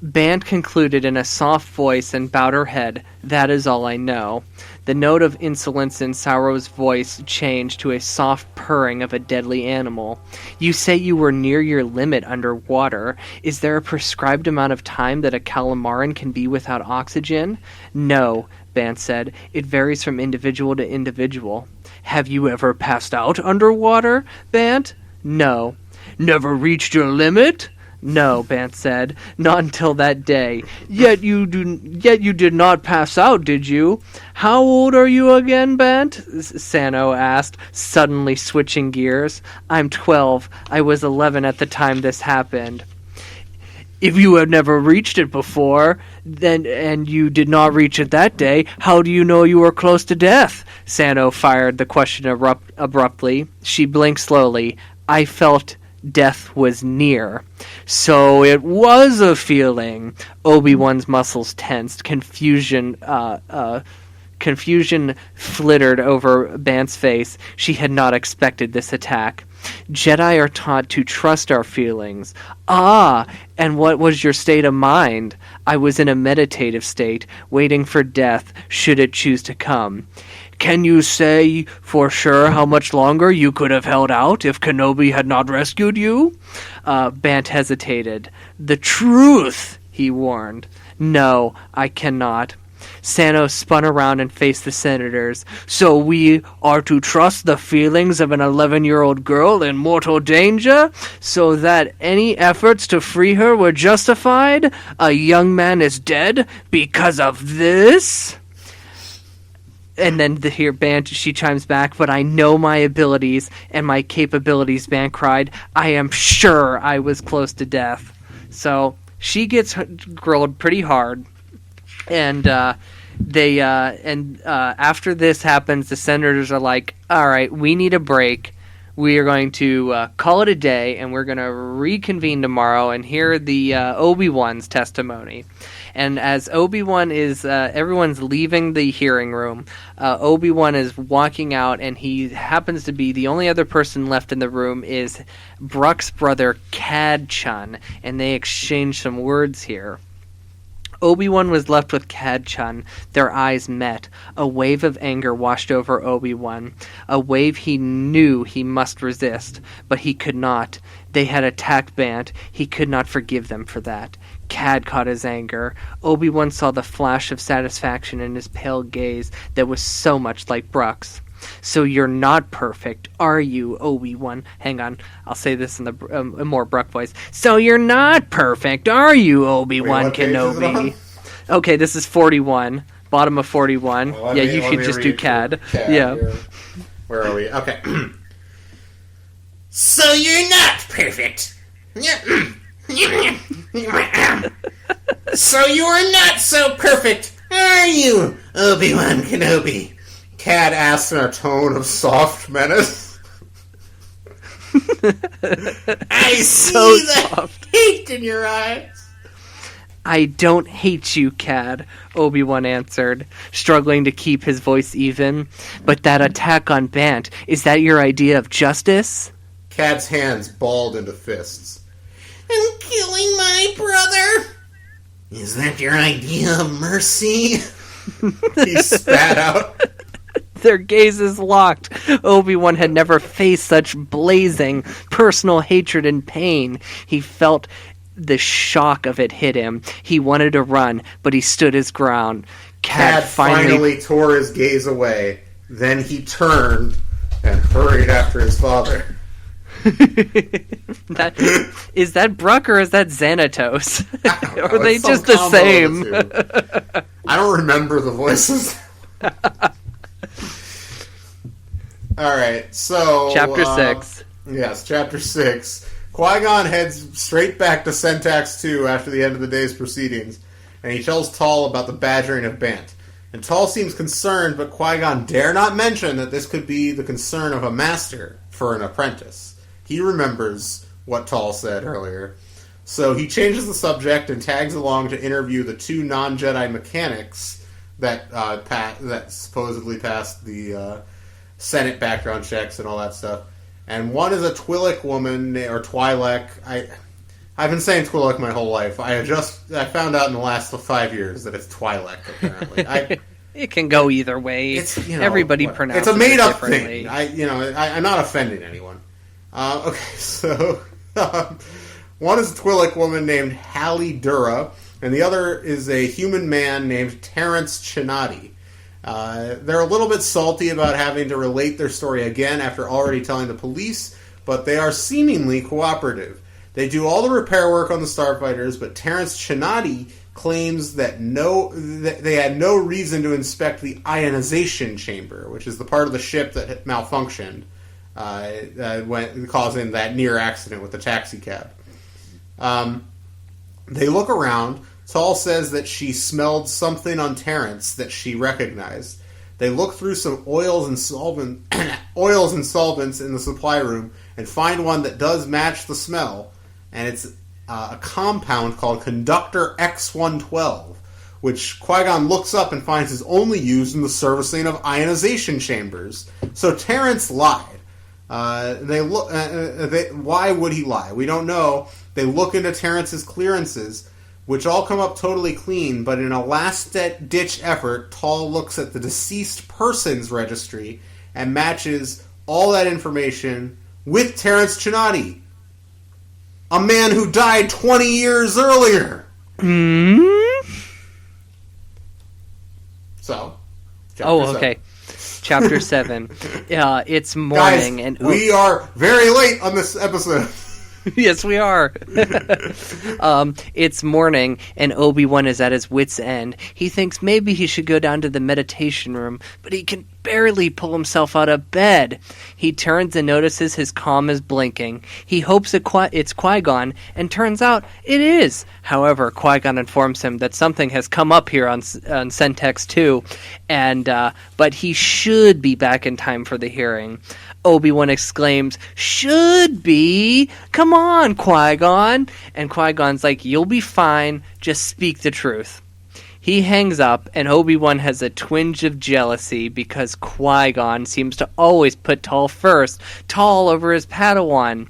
Bant concluded in a soft voice and bowed her head. That is all I know. The note of insolence in Sauro's voice changed to a soft purring of a deadly animal. You say you were near your limit underwater. Is there a prescribed amount of time that a Calamaran can be without oxygen? No, Bant said. It varies from individual to individual. Have you ever passed out underwater, Bant? No. Never reached your limit? No, Bant said, not until that day. Yet you did not pass out, did you? How old are you again, Bant? Sano asked, suddenly switching gears. I'm 12. I was 11 at the time this happened. If you have never reached it before, and you did not reach it that day, how do you know you were close to death? Sano fired the question abruptly. She blinked slowly. I felt death was near. So it was a feeling. Obi-Wan's muscles tensed. Confusion flittered over Bant's face. She had not expected this attack. Jedi are taught to trust our feelings. Ah, and what was your state of mind? I was in a meditative state, waiting for death, should it choose to come. Can you say for sure how much longer you could have held out if Kenobi had not rescued you? Bant hesitated. The truth, he warned. No, I cannot. Sano spun around and faced the senators. So we are to trust the feelings of an 11-year-old girl in mortal danger? So that any efforts to free her were justified? A young man is dead because of this? And then here Bant, she chimes back, but I know my abilities and my capabilities, Bant cried. I am sure I was close to death. So she gets grilled pretty hard. And after this happens, the senators are like, all right, we need a break. We are going to call it a day, and we're going to reconvene tomorrow and hear the Obi-Wan's testimony. And as Obi-Wan is, everyone's leaving the hearing room, Obi-Wan is walking out, and he happens to be the only other person left in the room is Bruck's brother, Cad Chun, and they exchange some words here. Obi-Wan was left with Cad Chun. Their eyes met. A wave of anger washed over Obi-Wan. A wave he knew he must resist, but he could not. They had attacked Bant. He could not forgive them for that. Cad caught his anger. Obi-Wan saw the flash of satisfaction in his pale gaze that was so much like Bruck's. So you're not perfect, are you, Obi-Wan? Hang on, I'll say this in the a more Bruck voice. So you're not perfect, are you, Obi-Wan Kenobi? Okay, this is 41. bottom of 41. Well, yeah, you should just do CAD. Yeah. Here. Where are we? Okay. So you're not perfect. So you are not so perfect, are you, Obi-Wan Kenobi? Cad asked in a tone of soft menace. I see So the soft. hate in your eyes. I don't hate you, Cad, Obi-Wan answered, struggling to keep his voice even. But that attack on Bant, is that your idea of justice? Cad's hands balled into fists. I'm killing my brother. Is that your idea of mercy? He spat out. Their gazes locked. Obi-Wan had never faced such blazing personal hatred and pain. He felt the shock of it hit him. He wanted to run, but he stood his ground. Cad finally tore his gaze away. Then he turned and hurried after his father. Is that Bruck or is that Xanatos? Or are they It's just some the combo same? of the two. I don't remember the voices. Alright, so... Chapter 6. Yes, Chapter 6. Qui-Gon heads straight back to Syntax 2 after the end of the day's proceedings, and he tells Tall about the badgering of Bant. And Tall seems concerned, but Qui-Gon dare not mention that this could be the concern of a master for an apprentice. He remembers what Tall said earlier. So he changes the subject and tags along to interview the two non-Jedi mechanics that that supposedly passed the Senate background checks and all that stuff. And one is a Twi'lek woman, or Twi'lek. I've been saying Twi'lek my whole life. I found out in the last 5 years that it's Twi'lek, apparently. It can go either way. Everybody pronounces it's a made-up it differently. thing. I'm not offending anyone. Okay, so one is a Twi'lek woman named Hallie Dura, and the other is a human man named Terrence Chinati. They're a little bit salty about having to relate their story again after already telling the police, but they are seemingly cooperative. They do all the repair work on the starfighters, but Terrence Chinati claims that they had no reason to inspect the ionization chamber, which is the part of the ship that had malfunctioned, causing that near accident with the taxi cab. They look around. Tall says that she smelled something on Terrence that she recognized. They look through some oils and solvents in the supply room and find one that does match the smell, and it's a compound called Conductor X-112, which Qui-Gon looks up and finds is only used in the servicing of ionization chambers. So Terrence lied. Why would he lie? We don't know. They look into Terrence's clearances, which all come up totally clean, but in a last-ditch effort, Tall looks at the deceased persons registry and matches all that information with Terrence Chinati, a man who died 20 years earlier. So, okay. Chapter 7. It's morning. Guys, and we are very late on this episode. Yes, we are. It's morning, and Obi-Wan is at his wit's end. He thinks maybe he should go down to the meditation room, but he can barely pull himself out of bed. He turns and notices his comm is blinking. He hopes it's Qui-Gon, and turns out it is. However, Qui-Gon informs him that something has come up here on Sentex 2, but he should be back in time for the hearing. Obi-Wan exclaims, "Should be? Come on, Qui-Gon." And Qui-Gon's like, "You'll be fine. Just speak the truth." He hangs up, and Obi-Wan has a twinge of jealousy because Qui-Gon seems to always put Tall first, Tall over his Padawan,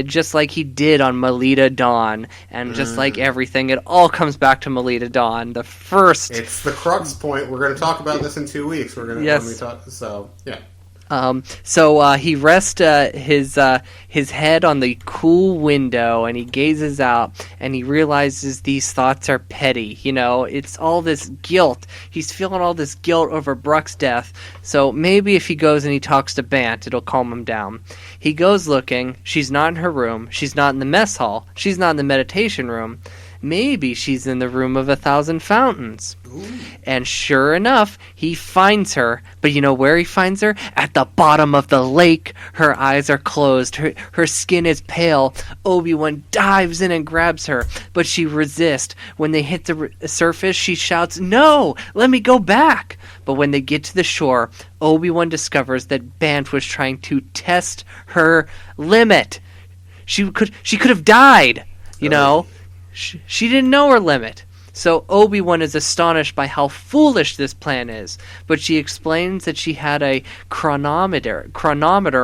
just like he did on Melita Dawn. And just like everything, it all comes back to Melita Dawn. It's the crux point. We're going to talk about this in 2 weeks. When we talk. So, yeah. So he rests his head on the cool window, and he gazes out, and he realizes these thoughts are petty. It's all this guilt. He's feeling all this guilt over Bruck's death. So maybe if he goes and he talks to Bant, it'll calm him down. He goes looking. She's not in her room. She's not in the mess hall. She's not in the meditation room. maybe she's in the room of 1,000 fountains. And sure enough, he finds her. But you know where he finds her? At the bottom of the lake. Her eyes are closed. Her skin is pale. Obi-Wan dives in and grabs her, but she resists. When they hit the surface, she shouts, "No! Let me go back!" But when they get to the shore, Obi-Wan discovers that Bant was trying to test her limit. She could have died, you know. She didn't know her limit. So Obi-Wan is astonished by how foolish this plan is, but she explains that she had a chronometer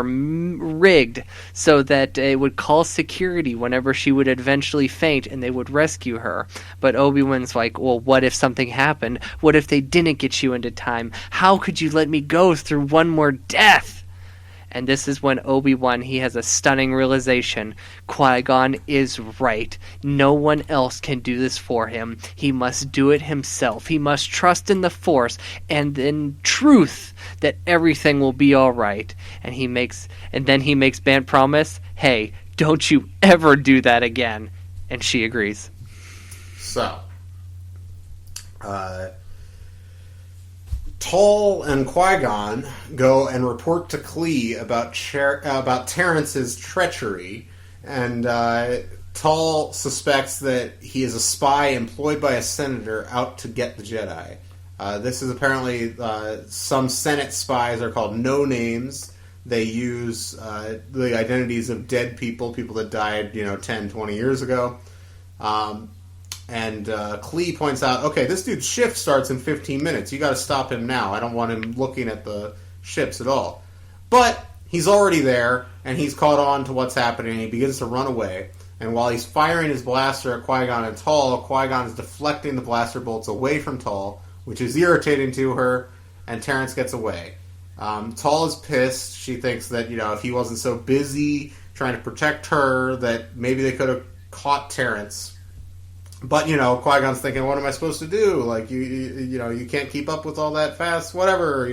rigged so that it would call security whenever she would eventually faint and they would rescue her. But Obi-Wan's like, well, what if something happened? What if they didn't get you into time? How could you let me go through one more death? And this is when Obi-Wan, he has a stunning realization. Qui-Gon is right. No one else can do this for him. He must do it himself. He must trust in the Force and in truth that everything will be all right. And then he makes Bant promise, hey, don't you ever do that again. And she agrees. So, Tall and Qui-Gon go and report to Klee about Terrence's treachery, and Tall suspects that he is a spy employed by a senator out to get the Jedi. This is apparently some Senate spies are called no-names. They use the identities of dead people that died, 10, 20 years ago. And Klee points out, okay, this dude's shift starts in 15 minutes. You got to stop him now. I don't want him looking at the ships at all. But he's already there, and he's caught on to what's happening, and he begins to run away. And while he's firing his blaster at Qui-Gon and Tall, Qui-Gon is deflecting the blaster bolts away from Tall, which is irritating to her, and Terrence gets away. Tall is pissed. She thinks that, if he wasn't so busy trying to protect her, that maybe they could have caught Terrence. But, Qui-Gon's thinking, what am I supposed to do? Like, you can't keep up with all that fast, whatever,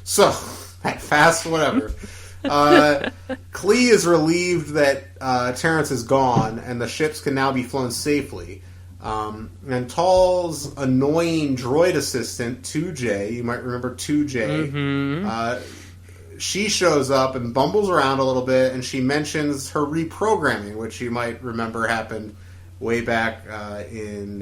So, that fast, whatever. Klee is relieved that Terrence is gone, and the ships can now be flown safely. And Tall's annoying droid assistant, 2J, you might remember 2J, she shows up and bumbles around a little bit, and she mentions her reprogramming, which you might remember happened way back in,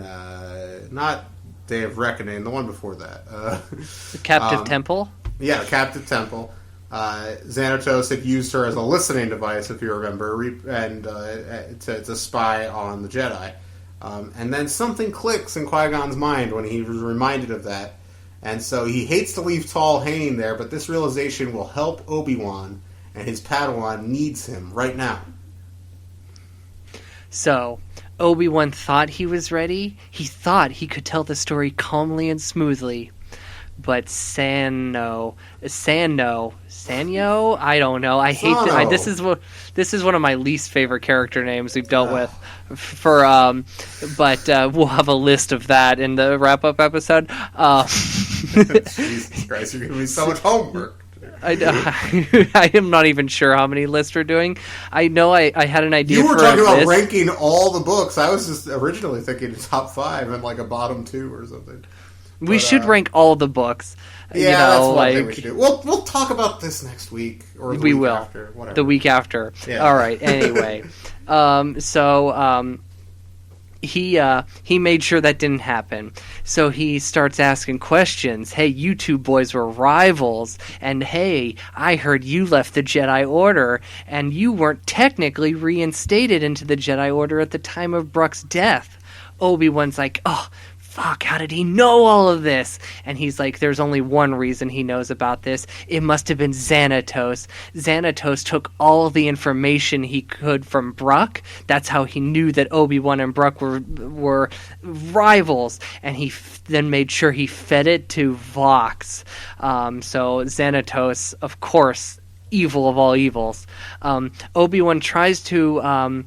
not Day of Reckoning, the one before that. The Captive Temple? Yeah, the Captive Temple. Xanatos had used her as a listening device, if you remember, and to spy on the Jedi. And then something clicks in Qui-Gon's mind when he was reminded of that. And so he hates to leave Tall hanging there, but this realization will help Obi-Wan, and his Padawan needs him right now. So, Obi-Wan thought he was ready. He thought he could tell the story calmly and smoothly. But Sanyo, I don't know. I hate this is one of my least favorite character names we've dealt with. But we'll have a list of that in the wrap-up episode. Jesus Christ, you're giving me so much homework. I am not even sure how many lists we're doing. I know I had an idea. You were for talking about list. ranking all the books. I was just originally thinking top 5 and like a bottom 2 or something. We should rank all the books. Yeah, that's one thing we should do. We'll talk about this next week or the week after. Whatever. The week after. Yeah. All right. Anyway, he made sure that didn't happen. So he starts asking questions. Hey, you two boys were rivals, and hey, I heard you left the Jedi Order, and you weren't technically reinstated into the Jedi Order at the time of Bruck's death. Obi-Wan's like, oh, fuck, how did he know all of this? And he's like, there's only one reason he knows about this. It must have been Xanatos. Xanatos took all the information he could from Bruck. That's how he knew that Obi-Wan and Bruck were rivals. And he then made sure he fed it to Vox. So Xanatos, of course, evil of all evils. Obi-Wan tries to...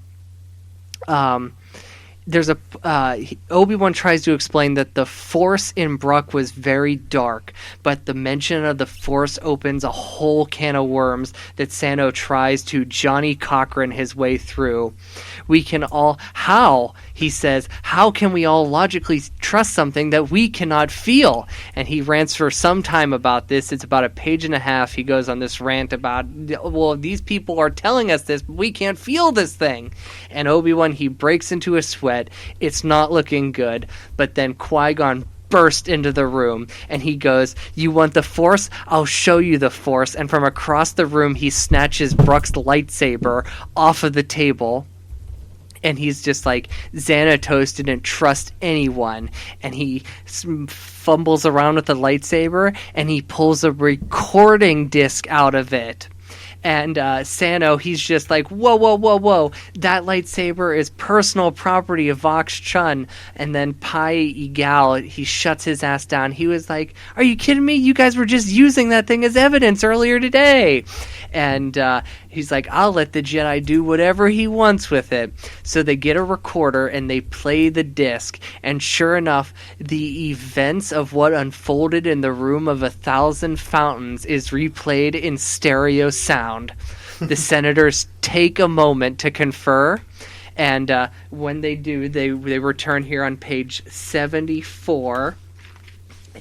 Obi-Wan tries to explain that the Force in Bruck was very dark, but the mention of the Force opens a whole can of worms that Sano tries to Johnny Cochran his way through. How he says, how can we all logically trust something that we cannot feel? And he rants for some time about this. It's about a page and a half. He goes on this rant about, well, these people are telling us this, but we can't feel this thing. And Obi-Wan, he breaks into a sweat. It's not looking good. But then Qui-Gon burst into the room, and he goes, you want the Force? I'll show you the Force. And from across the room, he snatches Brooke's lightsaber off of the table, and he's just like, Xanatos didn't trust anyone. And he fumbles around with the lightsaber, and he pulls a recording disc out of it. And Sano, he's just like, whoa, whoa, whoa, whoa. That lightsaber is personal property of Vox Chun. And then Pai Egal, he shuts his ass down. He was like, are you kidding me? You guys were just using that thing as evidence earlier today. And he's like, I'll let the Jedi do whatever he wants with it. So they get a recorder and they play the disc. And sure enough, the events of what unfolded in the Room of 1,000 Fountains is replayed in stereo sound. The senators take a moment to confer. And when they do, they return here on page 74.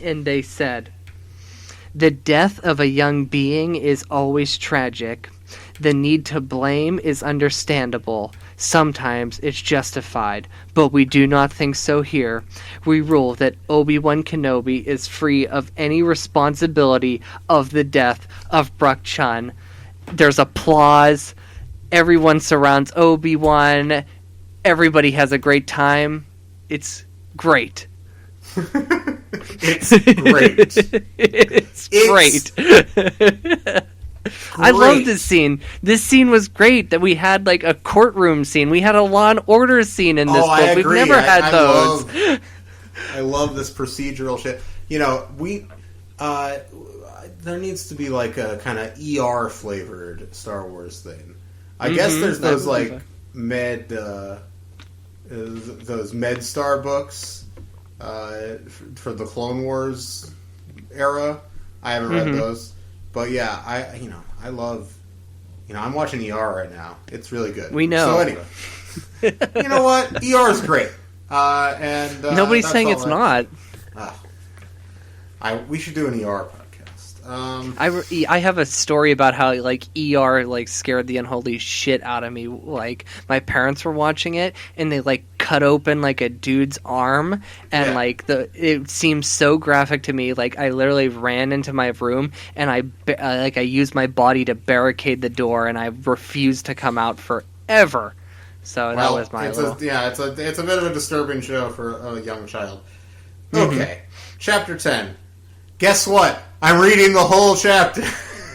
And they said, the death of a young being is always tragic. The need to blame is understandable. Sometimes it's justified, but we do not think so here. We rule that Obi-Wan Kenobi is free of any responsibility of the death of Brooke Chun. There's applause. Everyone surrounds Obi-Wan. Everybody has a great time. It's great. It's great. It's great. I love this scene. This scene was great. That we had like a courtroom scene. We had a Law and Order scene in this book. I agree. We've never had those. I love this procedural shit. You know, there needs to be like a kind of ER flavored Star Wars thing. I guess there's those like those MedStar books for the Clone Wars era. I haven't read those, but yeah, I love. I'm watching ER right now. It's really good. We know. So anyway, you know what? ER is great, and nobody's saying it's not. We should do an ER podcast. I have a story about how like ER like scared the unholy shit out of me. Like my parents were watching it and they like cut open like a dude's arm and like it seemed so graphic to me. Like I literally ran into my room and I used my body to barricade the door and I refused to come out forever. So that was my it's a bit of a disturbing show for a young child. Okay, Chapter 10. Guess what? I'm reading the whole chapter.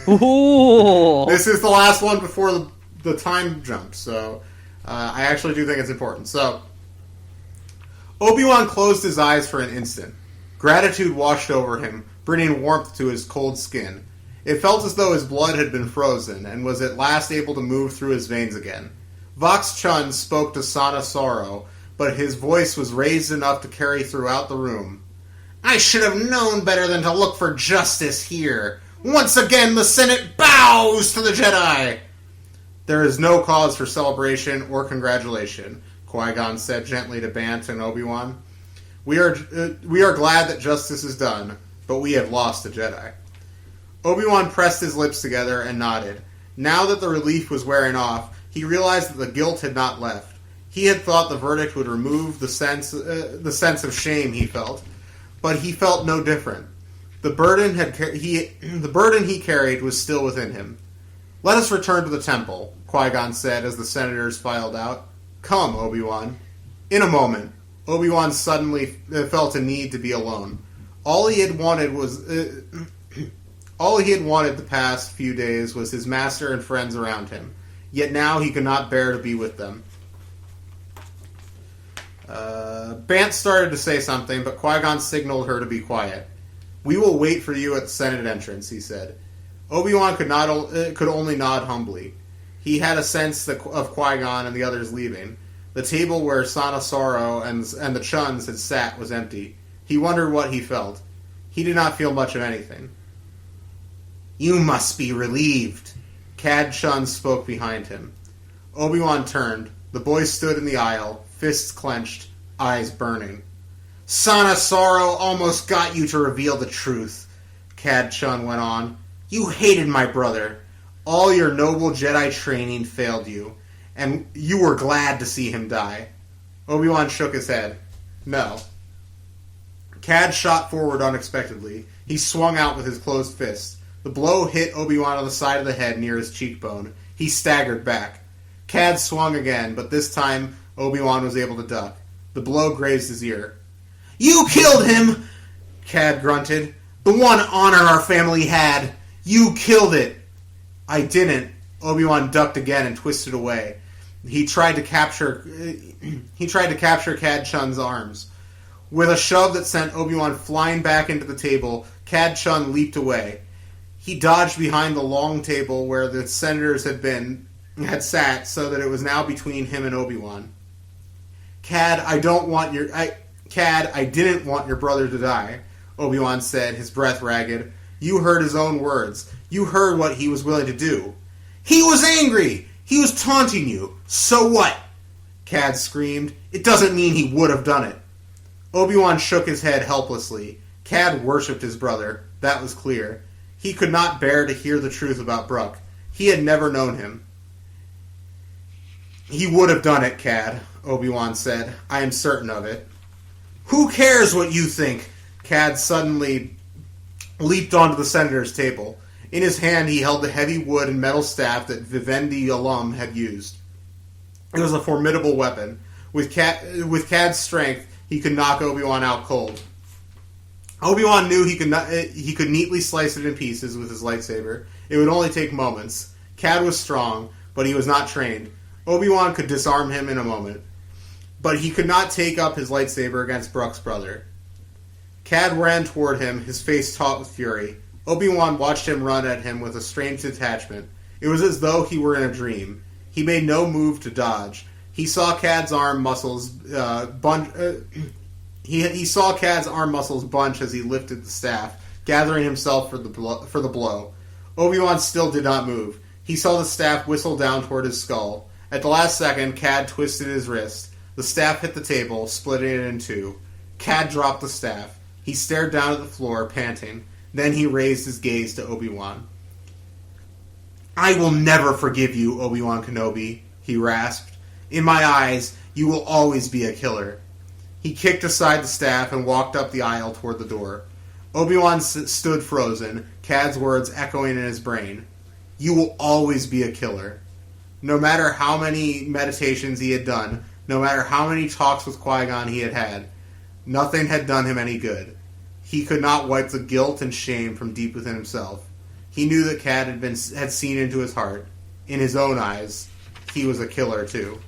Ooh. This is the last one before the time jump, so I actually do think it's important. So, Obi-Wan closed his eyes for an instant. Gratitude washed over him, bringing warmth to his cold skin. It felt as though his blood had been frozen, and was at last able to move through his veins again. Vox Chun spoke to Sana Sorrow, but his voice was raised enough to carry throughout the room. I should have known better than to look for justice here. Once again, the Senate bows to the Jedi. There is no cause for celebration or congratulation, Qui-Gon said gently to Bant and Obi-Wan. We are glad that justice is done, but we have lost a Jedi. Obi-Wan pressed his lips together and nodded. Now that the relief was wearing off, he realized that the guilt had not left. He had thought the verdict would remove the sense of shame he felt. But he felt no different. The burden he carried was still within him. Let us return to the temple, Qui-Gon said as the senators filed out. Come, Obi-Wan. In a moment, Obi-Wan suddenly felt a need to be alone. All he had wanted the past few days was his master and friends around him. Yet now he could not bear to be with them. Bant started to say something, but Qui-Gon signaled her to be quiet. We will wait for you at the Senate entrance, he said. Obi-Wan could only nod humbly. He had a sense of Qui-Gon and the others leaving. The table where Sana Sorrow and the Chuns had sat was empty. He wondered what he felt. He did not feel much of anything. You must be relieved, Cad Chun spoke behind him. Obi-Wan turned. The boy stood in the aisle, fists clenched, eyes burning. Son of Sorrow almost got you to reveal the truth, Cad Chun went on. You hated my brother. All your noble Jedi training failed you, and you were glad to see him die. Obi-Wan shook his head. No. Cad shot forward unexpectedly. He swung out with his closed fist. The blow hit Obi-Wan on the side of the head near his cheekbone. He staggered back. Cad swung again, but this time Obi-Wan was able to duck. The blow grazed his ear. You killed him! Cad grunted. The one honor our family had. You killed it. I didn't. Obi-Wan ducked again and twisted away. He tried to capture Cad Chun's arms. With a shove that sent Obi-Wan flying back into the table, Cad Chun leaped away. He dodged behind the long table where the senators had sat, so that it was now between him and Obi-Wan. Cad, I didn't want your brother to die, Obi-Wan said, his breath ragged. You heard his own words. You heard what he was willing to do. He was angry! He was taunting you. So what? Cad screamed. It doesn't mean he would have done it. Obi-Wan shook his head helplessly. Cad worshipped his brother. That was clear. He could not bear to hear the truth about Brooke. He had never known him. He would have done it, Cad, Obi-Wan said. I am certain of it. Who cares what you think? Cad suddenly leaped onto the senator's table. In his hand he held the heavy wood and metal staff that Vivendi alum had used. It was a formidable weapon. With Cad's strength, he could knock Obi-Wan out cold. Obi-Wan knew he could neatly slice it in pieces with his lightsaber. It would only take moments. Cad was strong, but he was not trained. Obi-Wan could disarm him in a moment. But he could not take up his lightsaber against Brooke's brother. Cad ran toward him, his face taut with fury. Obi-Wan watched him run at him with a strange detachment. It was as though he were in a dream. He made no move to dodge. He saw Cad's arm muscles bunch. He saw Cad's arm muscles bunch as he lifted the staff, gathering himself for the blow. Obi-Wan still did not move. He saw the staff whistle down toward his skull. At the last second, Cad twisted his wrist. The staff hit the table, splitting it in two. Cad dropped the staff. He stared down at the floor, panting. Then he raised his gaze to Obi-Wan. I will never forgive you, Obi-Wan Kenobi, he rasped. In my eyes, you will always be a killer. He kicked aside the staff and walked up the aisle toward the door. Obi-Wan stood frozen, Cad's words echoing in his brain. You will always be a killer. No matter how many meditations he had done, no matter how many talks with Qui-Gon he had had, nothing had done him any good. He could not wipe the guilt and shame from deep within himself. He knew that Cad had seen into his heart. In his own eyes, he was a killer too.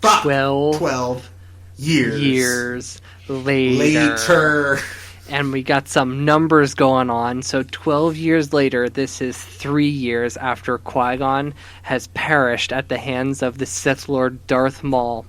But 12 years later. And we got some numbers going on. So 12 years later, this is 3 years after Qui-Gon has perished at the hands of the Sith Lord Darth Maul.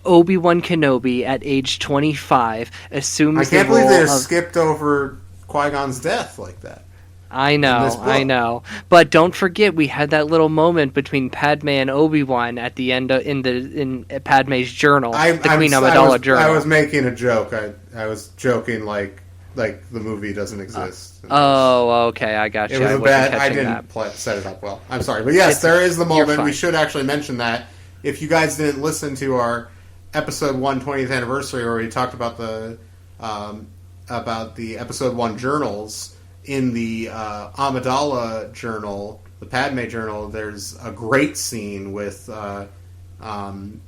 Obi-Wan Kenobi, at age 25, assumes the role of... I can't believe they skipped over Qui-Gon's death like that. I know. But don't forget, we had that little moment between Padme and Obi-Wan at the end in Padme's journal, the Queen Amidala journal. I was making a joke. I was joking like the movie doesn't exist. Oh, okay, I got you. It was I didn't set it up well. I'm sorry, but yes, there is the moment. We should actually mention that. If you guys didn't listen to our episode 1 20th anniversary, where we talked about the episode 1 journals. In the Amidala journal, the Padme journal, there's a great scene with Obi-Wan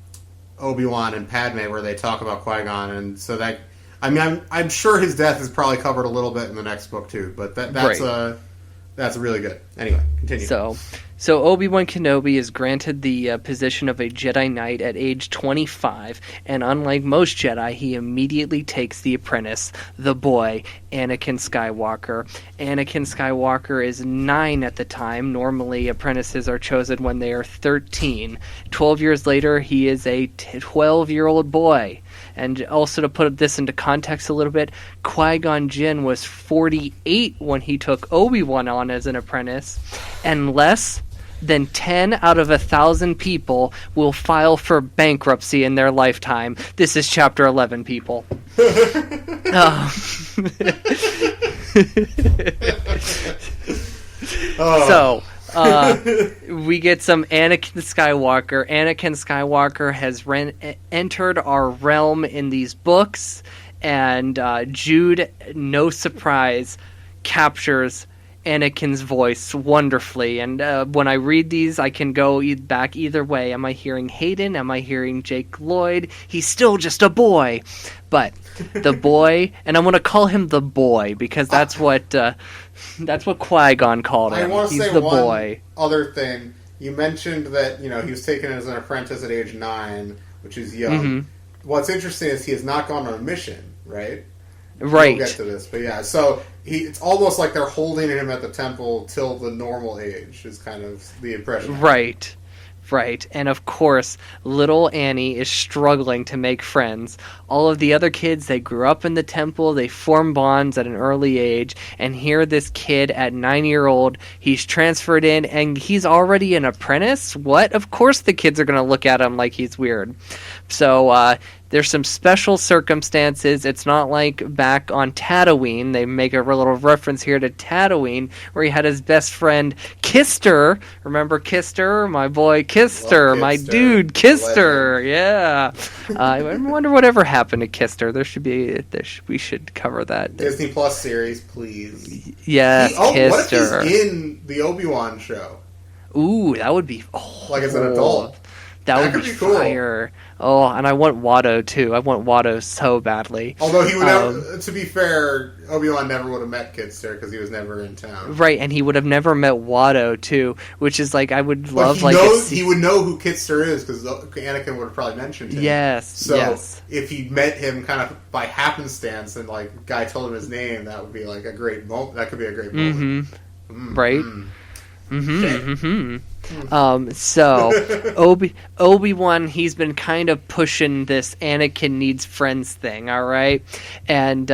and Padme where they talk about Qui-Gon, and so that I'm sure his death is probably covered a little bit in the next book too, but that's really good. Anyway, continue. So Obi-Wan Kenobi is granted the position of a Jedi Knight at age 25, and unlike most Jedi, he immediately takes the apprentice, the boy, Anakin Skywalker. Anakin Skywalker is 9 at the time. Normally, apprentices are chosen when they are 13. 12 years later, he is a 12-year-old boy. And also to put this into context a little bit, Qui-Gon Jinn was 48 when he took Obi-Wan on as an apprentice, and less then 10 out of 1,000 people will file for bankruptcy in their lifetime. This is chapter 11, people. So, we get some Anakin Skywalker. Anakin Skywalker has entered our realm in these books, and Jude, no surprise, captures Anakin's voice wonderfully. And when I read these, I can go back either way. Am I hearing Hayden? Am I hearing Jake Lloyd? He's still just a boy. But the boy, and I'm going to call him the boy, because that's what Qui-Gon called him. I want to He's say the one boy. other thing. You mentioned that, he was taken as an apprentice at age 9, which is young. Mm-hmm. What's interesting is he has not gone on a mission, right? Right. We'll get to this, but yeah. So it's almost like they're holding him at the temple till the normal age, is kind of the impression. Right. Right. And of course, little Annie is struggling to make friends. All of the other kids, they grew up in the temple, they form bonds at an early age, and here this kid at 9-year-old, he's transferred in, and he's already an apprentice? What? Of course the kids are going to look at him like he's weird. So, there's some special circumstances. It's not like back on Tatooine. They make a little reference here to Tatooine, where he had his best friend Kister. Remember Kister? My boy Kister. My dude Kister. Yeah. I wonder whatever happened to Kister. We should cover that. Disney Plus series, please. Yes, Kister. What if he's in the Obi-Wan show? Ooh, that would be... like as an adult. That would be fire. Cool. Oh, and I want Watto, too. I want Watto so badly. Although he would never, to be fair, Obi-Wan never would have met Kitster because he was never in town. Right, and he would have never met Watto, too, which is like, I would love... he would know who Kitster is because Anakin would have probably mentioned him. Yes, So if he met him kind of by happenstance and like guy told him his name, that would be like a great moment. That could be a great moment. Right? So Obi-Wan, he's been kind of pushing this Anakin needs friends thing, all right? And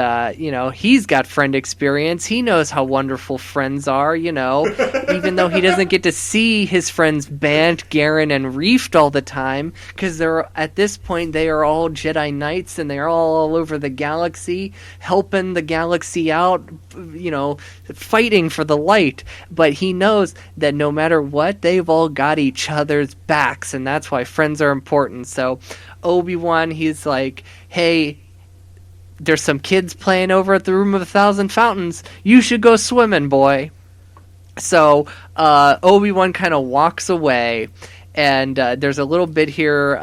he's got friend experience. He knows how wonderful friends are, even though he doesn't get to see his friends Bant, Garen, and Reeft all the time, because they're at this point they are all Jedi Knights and they're all over the galaxy, helping the galaxy out, fighting for the light. But he knows that no matter what, they've all got each other's backs, and that's why friends are important. So Obi-Wan, he's like, hey, there's some kids playing over at the Room of 1,000 Fountains. You should go swimming, boy. So Obi-Wan kind of walks away, and there's a little bit here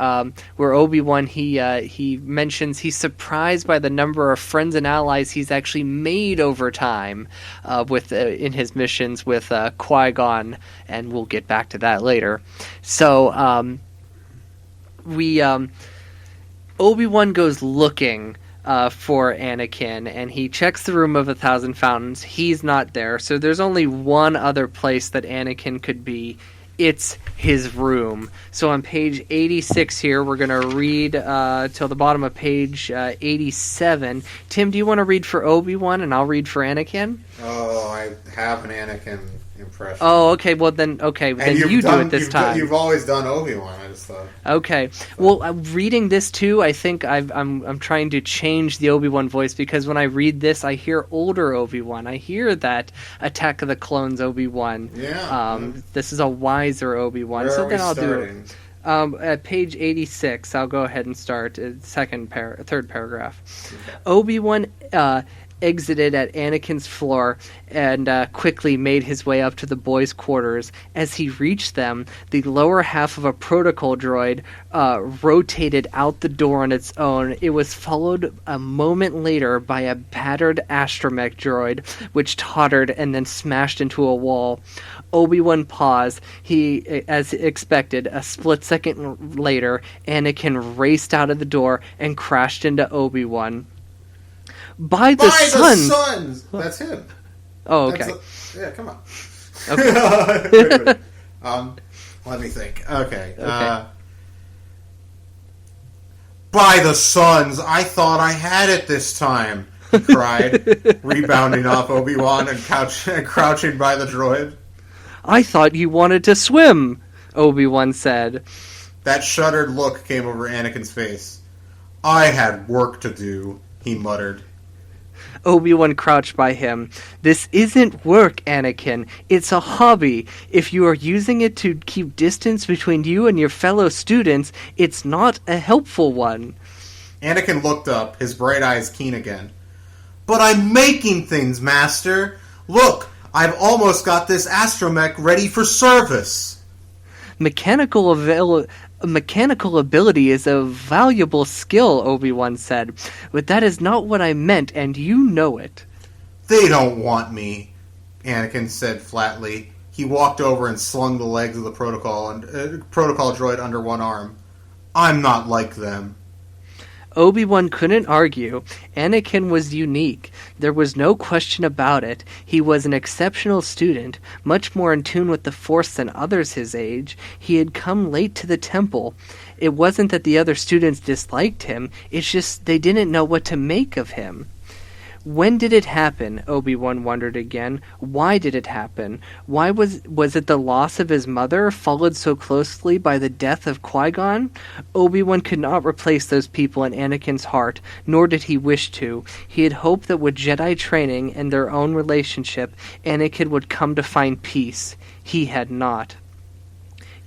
where Obi-Wan, he mentions he's surprised by the number of friends and allies he's actually made over time in his missions with Qui-Gon, and we'll get back to that later. So Obi-Wan goes looking for Anakin, and he checks the Room of 1,000 Fountains. He's not there, so there's only one other place that Anakin could be. It's his room. So on page 86 here, we're going to read till the bottom of page 87. Tim, do you want to read for Obi-Wan, and I'll read for Anakin? Oh, I have an Anakin impression. Oh, okay. Well, then you do it this time. You've always done Obi-Wan, I just thought. Okay. Well, reading this too, I think I'm trying to change the Obi-Wan voice, because when I read this, I hear older Obi-Wan. I hear that Attack of the Clones Obi-Wan. Yeah. This is a wiser Obi-Wan. Where so are then we I'll starting? do it. At page 86, I'll go ahead and start. Third paragraph. Okay. Obi-Wan exited at Anakin's floor and quickly made his way up to the boys' quarters. As he reached them, the lower half of a protocol droid rotated out the door on its own. It was followed a moment later by a battered astromech droid, which tottered and then smashed into a wall. Obi-Wan paused. He, as expected, a split second later, Anakin raced out of the door and crashed into Obi-Wan. By the Suns! That's him. Oh, okay. Yeah, come on. Okay. Wait. Let me think. Okay. By the Suns! I thought I had it this time, he cried, rebounding off Obi-Wan and crouching by the droid. I thought you wanted to swim, Obi-Wan said. That shuddered look came over Anakin's face. I had work to do, he muttered. Obi-Wan crouched by him. This isn't work, Anakin. It's a hobby. If you are using it to keep distance between you and your fellow students, it's not a helpful one. Anakin looked up, his bright eyes keen again. But I'm making things, Master. Look, I've almost got this astromech ready for service. Mechanical ability is a valuable skill, Obi-Wan said, but that is not what I meant, and you know it. They don't want me, Anakin said flatly. He walked over and slung the legs of the protocol droid under one arm. I'm not like them. Obi-Wan couldn't argue. Anakin was unique. There was no question about it. He was an exceptional student, much more in tune with the Force than others his age. He had come late to the temple. It wasn't that the other students disliked him, it's just they didn't know what to make of him. When did it happen? Obi-Wan wondered again. Why did it happen? Why was it the loss of his mother, followed so closely by the death of Qui-Gon? Obi-Wan could not replace those people in Anakin's heart, nor did he wish to. He had hoped that with Jedi training and their own relationship, Anakin would come to find peace. He had not.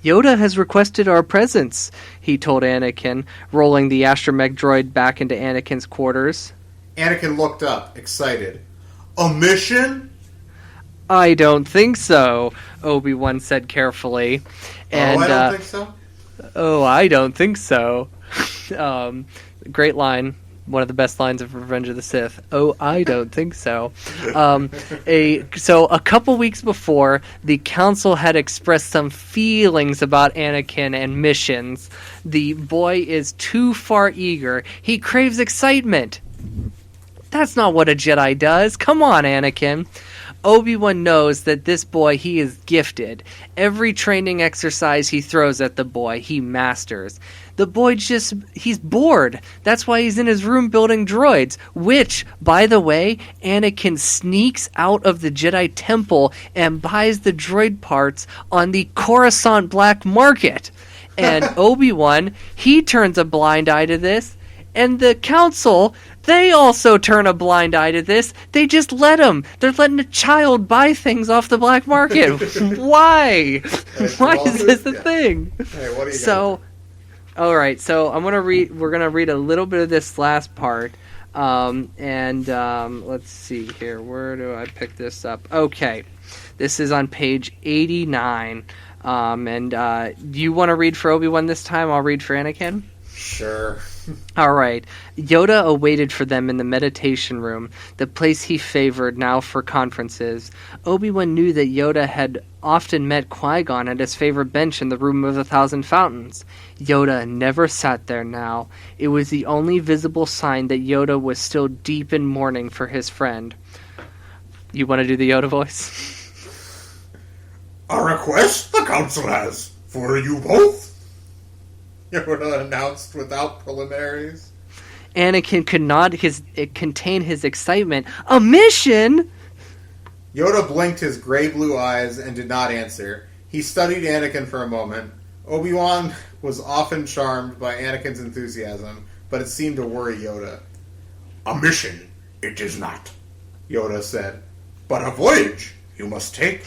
Yoda has requested our presence, he told Anakin, rolling the astromech droid back into Anakin's quarters. Anakin looked up, excited. A mission? I don't think so, Obi-Wan said carefully. And, I don't think so? Oh, I don't think so. Great line. One of the best lines of Revenge of the Sith. Oh, I don't think so. So a couple weeks before, the council had expressed some feelings about Anakin and missions. The boy is too far eager. He craves excitement. That's not what a Jedi does. Come on, Anakin. Obi-Wan knows that this boy, he is gifted. Every training exercise he throws at the boy, he masters. The boy he's bored. That's why he's in his room building droids, which, by the way, Anakin sneaks out of the Jedi Temple and buys the droid parts on the Coruscant black market. And Obi-Wan, he turns a blind eye to this, and the council, they also turn a blind eye to this. They just let him. They're letting a child buy things off the black market. Why? Why is this a thing? Hey, what are you So, all right. So we're gonna read a little bit of this last part. Let's see here. Where do I pick this up? Okay, this is on page 89. Do you want to read for Obi-Wan this time? I'll read for Anakin. Sure. All right. Yoda awaited for them in the meditation room, the place he favored now for conferences. Obi-Wan knew that Yoda had often met Qui-Gon at his favorite bench in the Room of 1,000 Fountains. Yoda never sat there now. It was the only visible sign that Yoda was still deep in mourning for his friend. You want to do the Yoda voice? A request the council has for you both? Yoda announced without preliminaries. Anakin could not contain his excitement. A mission? Yoda blinked his gray blue eyes and did not answer. He studied Anakin for a moment. Obi-Wan was often charmed by Anakin's enthusiasm, but it seemed to worry Yoda. A mission, it is not, Yoda said. But a voyage you must take.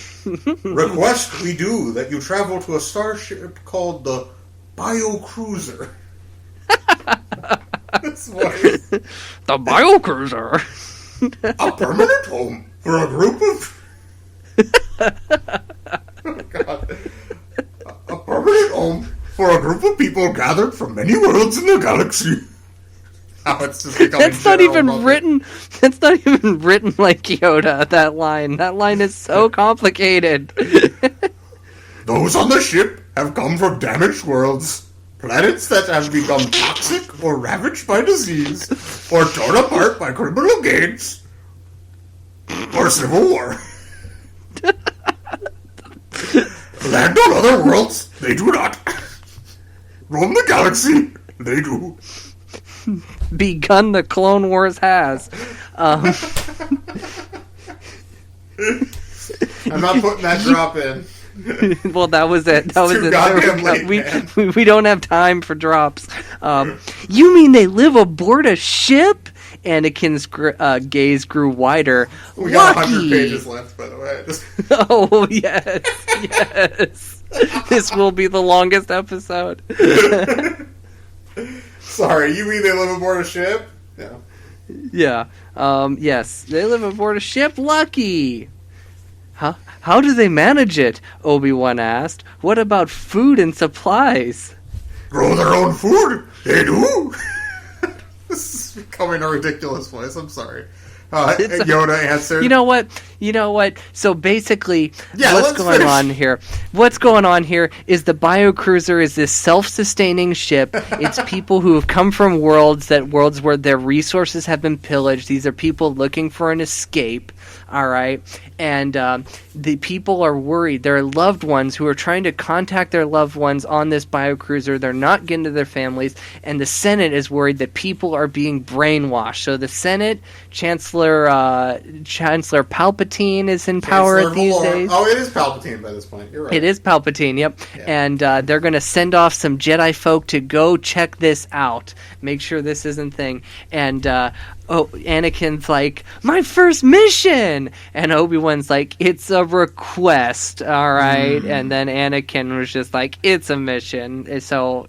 Request we do that you travel to a starship called the Biocruiser. This voice. The Biocruiser. A permanent home for a group of... Oh, God. A permanent home for a group of people gathered from many worlds in the galaxy. Now it's just becoming That's not even written. That's not even written like Yoda. That line. That line is so complicated. Those on the ship have come from damaged worlds, planets that have become toxic or ravaged by disease, or torn apart by criminal gangs, or civil war. Land on other worlds, they do not. Roam the galaxy, they do. Begun the Clone Wars has. I'm not putting that drop in. Well, that was it. That was too it. goddamn There we late, go. We don't have time for drops. You mean they live aboard a ship? Anakin's gaze grew wider. We got 100 Lucky! pages left, by the way. Oh, yes. Yes. This will be the longest episode. Sorry, you mean they live aboard a ship? No. Yeah. Yes. They live aboard a ship. Lucky! How do they manage it? Obi-Wan asked. What about food and supplies? Grow their own food? They do? This is becoming a ridiculous voice. I'm sorry. Yoda answered. You know what? So basically, Yeah, what's let's going finish. on here? What's going on here is the biocruiser is this self-sustaining ship. It's people who have come from worlds where their resources have been pillaged. These are people looking for an escape. All right, and the people are worried. There are loved ones who are trying to contact their loved ones on this biocruiser. They're not getting to their families, and the Senate is worried that people are being brainwashed. So the Senate, Chancellor Palpatine is in power Chancellor these Valor. days. Oh, it is Palpatine by this point. You're right. It is Palpatine, yep. Yeah. And they're going to send off some Jedi folk to go check this out, make sure this isn't thing. And Anakin's like, my first mission! And Obi-Wan's like, it's a request, all right? And then Anakin was just like, it's a mission. And so,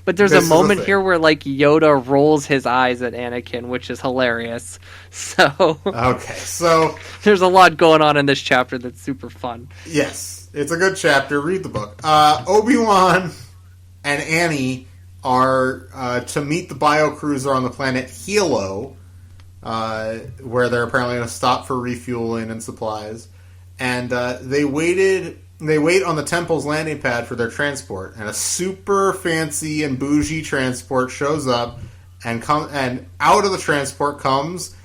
but there's This a is the moment thing. here where, like, Yoda rolls his eyes at Anakin, which is hilarious. So, Okay, so, there's a lot going on in this chapter that's super fun. yes, it's a good chapter. Read the book. Obi-Wan and Annie are to meet the biocruiser on the planet Hilo, where they're apparently going to stop for refueling and supplies. And they wait on the temple's landing pad for their transport, and a super fancy and bougie transport shows up, and out of the transport comes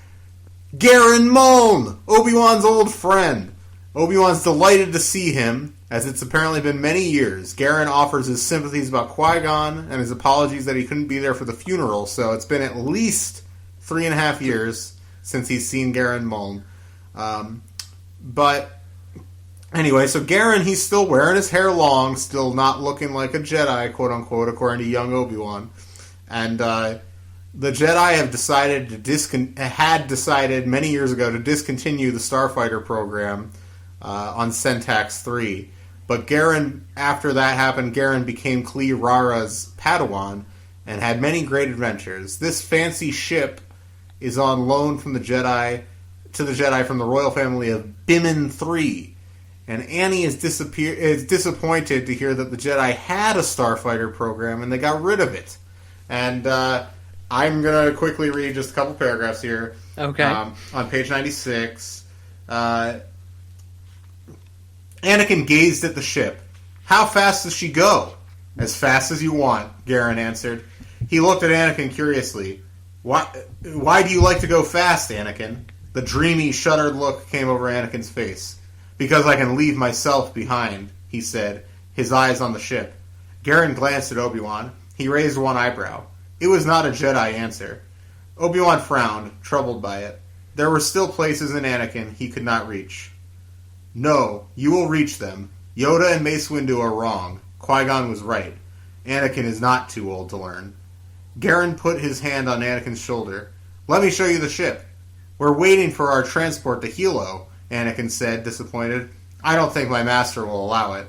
Garen Muln, Obi-Wan's old friend. Obi-Wan's delighted to see him, as it's apparently been many years. Garen offers his sympathies about Qui-Gon and his apologies that he couldn't be there for the funeral, so it's been at least 3.5 years since he's seen Garen Muln. But anyway, so Garen, he's still wearing his hair long, still not looking like a Jedi, quote-unquote, according to young Obi-Wan. And the Jedi have decided many years ago to discontinue the Starfighter program on Centax 3. But Garen, after that happened, Garen became Kli Rara's Padawan and had many great adventures. This fancy ship is on loan from the Jedi from the royal family of Bimin 3. And Annie is disappointed to hear that the Jedi had a Starfighter program and they got rid of it. And I'm going to quickly read just a couple paragraphs here. Okay. On page 96, Anakin gazed at the ship. How fast does she go? As fast as you want, Garen answered. He looked at Anakin curiously. Why do you like to go fast, Anakin? The dreamy, shuttered look came over Anakin's face. Because I can leave myself behind, he said, his eyes on the ship. Garen glanced at Obi-Wan. He raised one eyebrow. It was not a Jedi answer. Obi-Wan frowned, troubled by it. There were still places in Anakin he could not reach. No, you will reach them. Yoda and Mace Windu are wrong. Qui-Gon was right. Anakin is not too old to learn. Garen put his hand on Anakin's shoulder. Let me show you the ship. We're waiting for our transport to Hilo, Anakin said, disappointed. I don't think my master will allow it.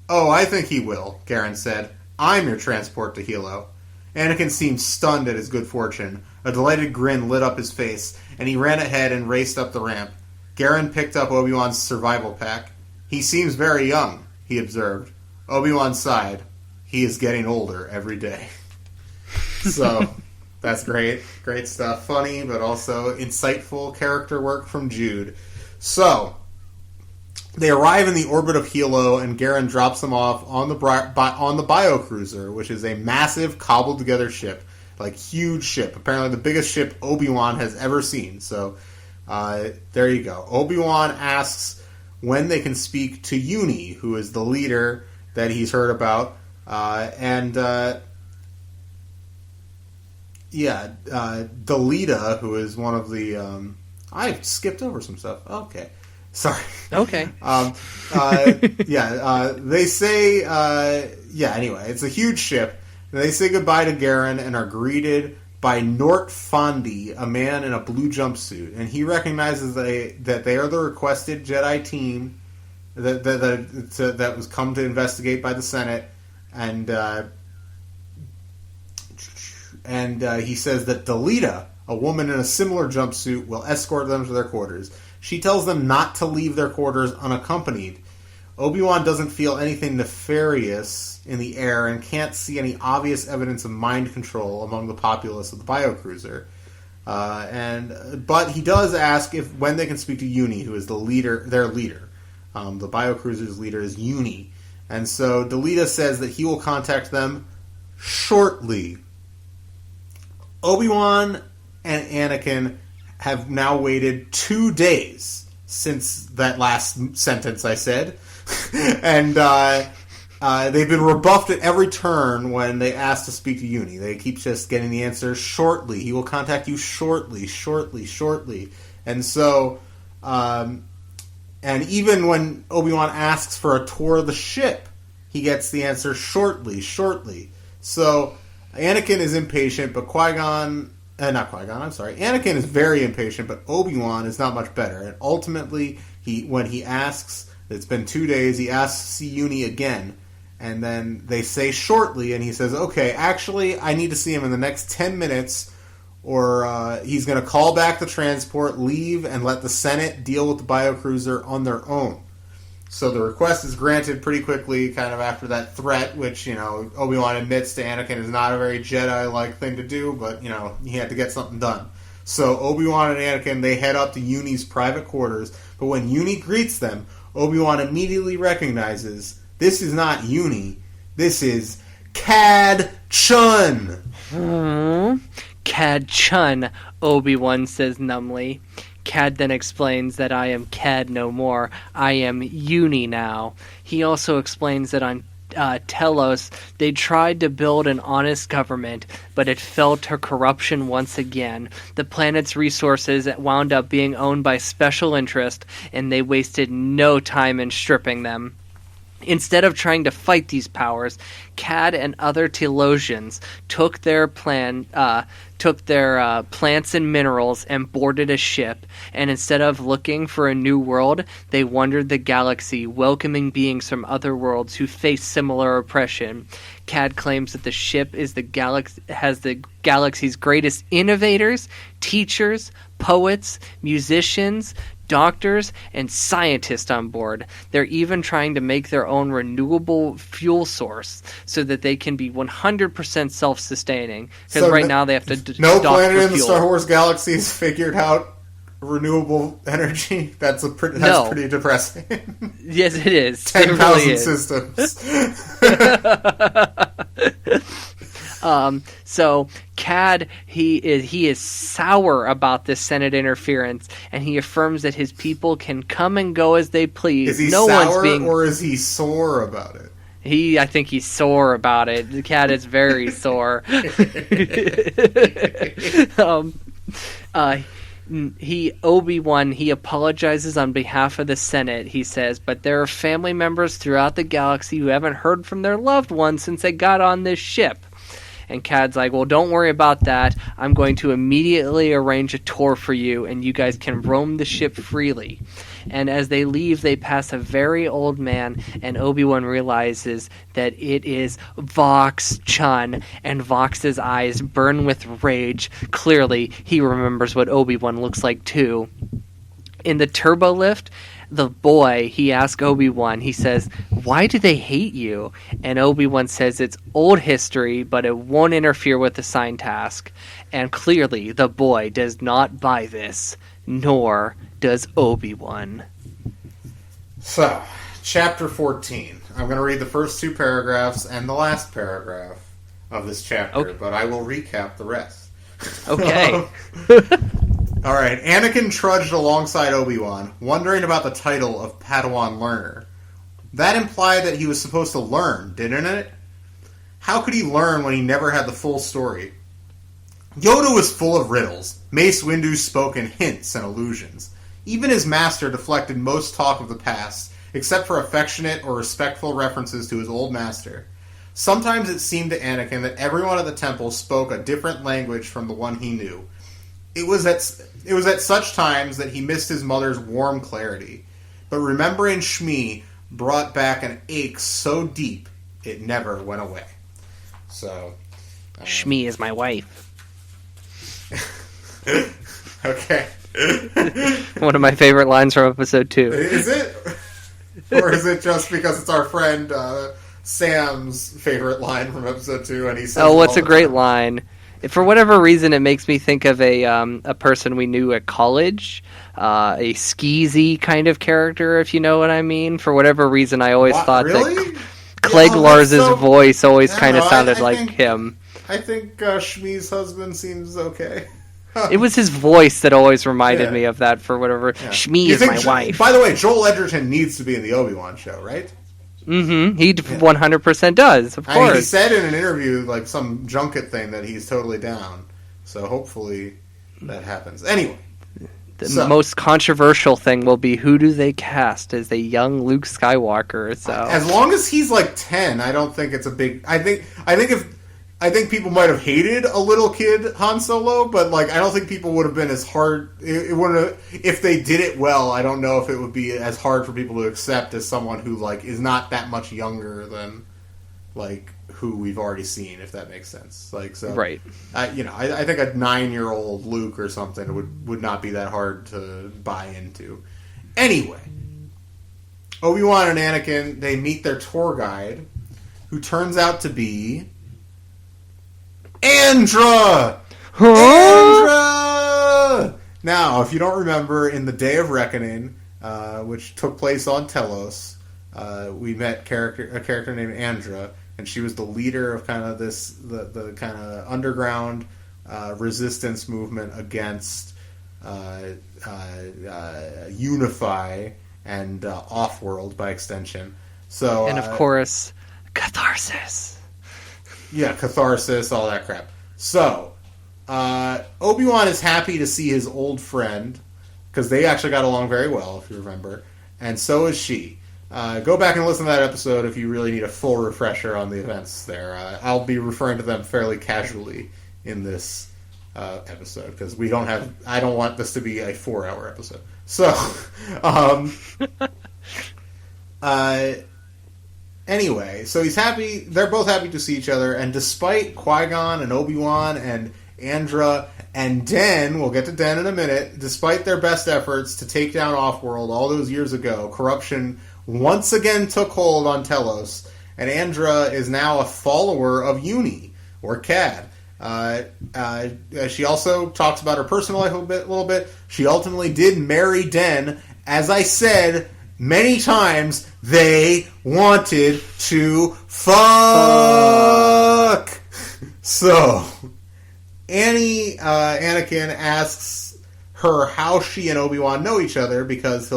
Oh, I think he will, Garen said. I'm your transport to Hilo. Anakin seemed stunned at his good fortune. A delighted grin lit up his face, and he ran ahead and raced up the ramp. Garen picked up Obi-Wan's survival pack. He seems very young, he observed. Obi-Wan sighed. He is getting older every day. So, that's great. Great stuff. Funny, but also insightful character work from Jude. So, they arrive in the orbit of Hilo, and Garen drops them off on the biocruiser, which is a massive, cobbled-together ship. Like, huge ship. Apparently the biggest ship Obi-Wan has ever seen. So, there you go. Obi-Wan asks when they can speak to Uni, who is the leader that he's heard about. Delita, who is one of the... I skipped over some stuff. Okay. Sorry. Okay. They say, anyway, it's a huge ship. They say goodbye to Garen and are greeted by Nort Fondi, a man in a blue jumpsuit. And he recognizes that they are the requested Jedi team that was come to investigate by the Senate. And he says that Delita, a woman in a similar jumpsuit, will escort them to their quarters. She tells them not to leave their quarters unaccompanied. Obi-Wan doesn't feel anything nefarious in the air and can't see any obvious evidence of mind control among the populace of the biocruiser. But he does ask when they can speak to Uni, who is their leader. The biocruiser's leader is Uni. And so Delita says that he will contact them shortly. Obi-Wan and Anakin have now waited 2 days since that last sentence I said. And they've been rebuffed at every turn when they ask to speak to Uni. They keep just getting the answer shortly. He will contact you shortly. And so, and even when Obi-Wan asks for a tour of the ship, he gets the answer shortly. So Anakin is impatient, but Anakin is very impatient, but Obi-Wan is not much better. And ultimately, when he asks, it's been 2 days, he asks to see Uni again. And then they say shortly, and he says, okay, actually, I need to see him in the next 10 minutes, or he's going to call back the transport, leave, and let the Senate deal with the biocruiser on their own. So the request is granted pretty quickly, kind of after that threat, which, Obi-Wan admits to Anakin is not a very Jedi-like thing to do, but, he had to get something done. So Obi-Wan and Anakin, they head up to Uni's private quarters, but when Uni greets them, Obi-Wan immediately recognizes this is not Uni, this is Cad Chun. Cad Chun, Obi-Wan says numbly. Cad then explains that I am Cad no more. I am Uni now. He also explains that on Telos, they tried to build an honest government, but it fell to corruption once again. The planet's resources wound up being owned by special interest, and they wasted no time in stripping them. Instead of trying to fight these powers, Cad and other Telosians took their plants and minerals and boarded a ship, and instead of looking for a new world, they wandered the galaxy, welcoming beings from other worlds who face similar oppression. Cad claims that the ship has the galaxy's greatest innovators, teachers, poets, musicians, doctors, and scientists on board. They're even trying to make their own renewable fuel source so that they can be 100% self-sustaining. Because now they have to no dock planet for in the fuel. Star Wars galaxy has figured out renewable energy. That's pretty depressing. Yes, it is. 10,000 really systems. So Cad, he is sour about this Senate interference, and he affirms that his people can come and go as they please. Is he sour or is he sore about it? I think he's sore about it. The Cad is very sore. Obi-Wan, he apologizes on behalf of the Senate, he says, but there are family members throughout the galaxy who haven't heard from their loved ones since they got on this ship. And Cad's like, well, don't worry about that. I'm going to immediately arrange a tour for you, and you guys can roam the ship freely. And as they leave, they pass a very old man, and Obi-Wan realizes that it is Vox Chun, and Vox's eyes burn with rage. Clearly, he remembers what Obi-Wan looks like, too. In the turbo lift, the boy, he asks Obi-Wan, he says, why do they hate you? And Obi-Wan says it's old history, but it won't interfere with the assigned task. And clearly, the boy does not buy this, nor does Obi-Wan. So, chapter 14. I'm going to read the first 2 paragraphs and the last paragraph of this chapter, but I will recap the rest. Okay. All right, Anakin trudged alongside Obi-Wan, wondering about the title of Padawan Learner. That implied that he was supposed to learn, didn't it? How could he learn when he never had the full story? Yoda was full of riddles. Mace Windu spoke in hints and allusions. Even his master deflected most talk of the past, except for affectionate or respectful references to his old master. Sometimes it seemed to Anakin that everyone at the temple spoke a different language from the one he knew. It was at such times that he missed his mother's warm clarity. But remembering Shmi brought back an ache so deep it never went away. So, Shmi is my wife. Okay. One of my favorite lines from episode 2. Is it? Or is it just because it's our friend Sam's favorite line from episode 2 and he says, "Oh, what's a great line?" For whatever reason, it makes me think of a person we knew at college, a skeezy kind of character, if you know what I mean. For whatever reason, I always thought really? that Clegg Lars's voice always kind of sounded like think, him. I think Shmi's husband seems okay. It was his voice that always reminded me of that for whatever. Yeah. Shmi is my wife. By the way, Joel Edgerton needs to be in the Obi-Wan show, right? Mm-hmm. He 100% does, of course. He said in an interview, like some junket thing, that he's totally down. So hopefully that happens. Anyway. The most controversial thing will be who do they cast as a young Luke Skywalker. So as long as he's like 10, I don't think it's a big... I think people might have hated a little kid Han Solo, but like I don't think people would have been as hard. It wouldn't have, if they did it well. I don't know if it would be as hard for people to accept as someone who like is not that much younger than like who we've already seen. If that makes sense. Like so, right? I think a 9-year-old Luke or something would not be that hard to buy into. Anyway, Obi-Wan and Anakin, they meet their tour guide, who turns out to be Andra! Andra! Now, if you don't remember, in the Day of Reckoning, which took place on Telos, we met a character named Andra, and she was the leader of kind of the kind of underground resistance movement against Unify and Offworld by extension. So, and of course, catharsis. Yeah, catharsis, all that crap. So, Obi-Wan is happy to see his old friend, because they actually got along very well, if you remember, and so is she. Go back and listen to that episode if you really need a full refresher on the events there. I'll be referring to them fairly casually in this episode, because I don't want this to be a 4-hour episode. So, anyway, so he's happy. They're both happy to see each other, and despite Qui-Gon and Obi-Wan and Andra and Den, we'll get to Den in a minute, despite their best efforts to take down Offworld all those years ago, corruption once again took hold on Telos, and Andra is now a follower of Uni, or Cad. She also talks about her personal life a little bit. She ultimately did marry Den. As I said many times, they wanted to fuck. So, Anakin asks her how she and Obi-Wan know each other, because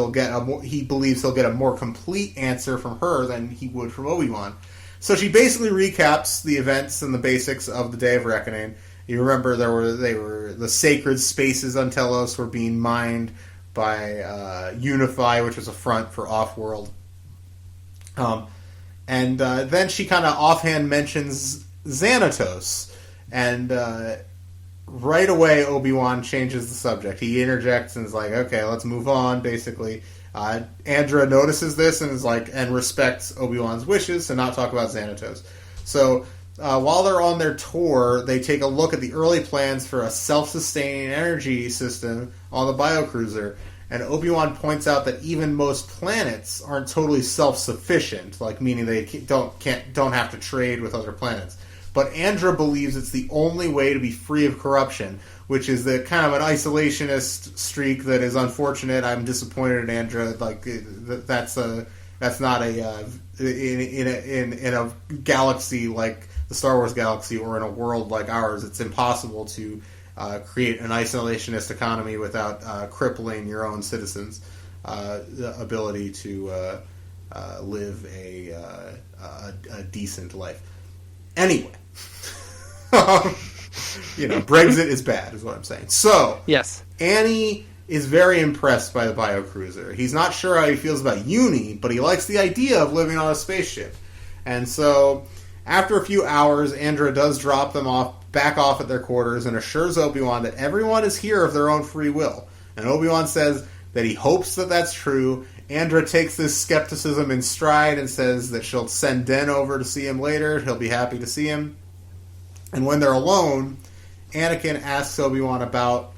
he believes he'll get a more complete answer from her than he would from Obi-Wan. So she basically recaps the events and the basics of the Day of Reckoning. You remember the sacred spaces on Telos were being mined by Unify, which was a front for Offworld. And then she kind of offhand mentions Xanatos, and right away Obi-Wan changes the subject. He interjects and is like, "Okay, let's move on." Basically, Andra notices this and is like, and respects Obi-Wan's wishes to not talk about Xanatos. So while they're on their tour, they take a look at the early plans for a self-sustaining energy system on the biocruiser. And Obi-Wan points out that even most planets aren't totally self-sufficient, like meaning they don't have to trade with other planets. But Andra believes it's the only way to be free of corruption, which is the kind of an isolationist streak that is unfortunate. I'm disappointed in Andra. Like that's not in a galaxy like the Star Wars galaxy, or in a world like ours. It's impossible to create an isolationist economy without crippling your own citizens' the ability to live a decent life. Anyway, Brexit is bad, is what I'm saying. So, yes, Annie is very impressed by the biocruiser. He's not sure how he feels about Uni, but he likes the idea of living on a spaceship. And so, after a few hours, Andra does drop them back off at their quarters and assures Obi-Wan that everyone is here of their own free will. And Obi-Wan says that he hopes that that's true. Andra takes this skepticism in stride and says that she'll send Den over to see him later. He'll be happy to see him. And when they're alone, Anakin asks Obi-Wan about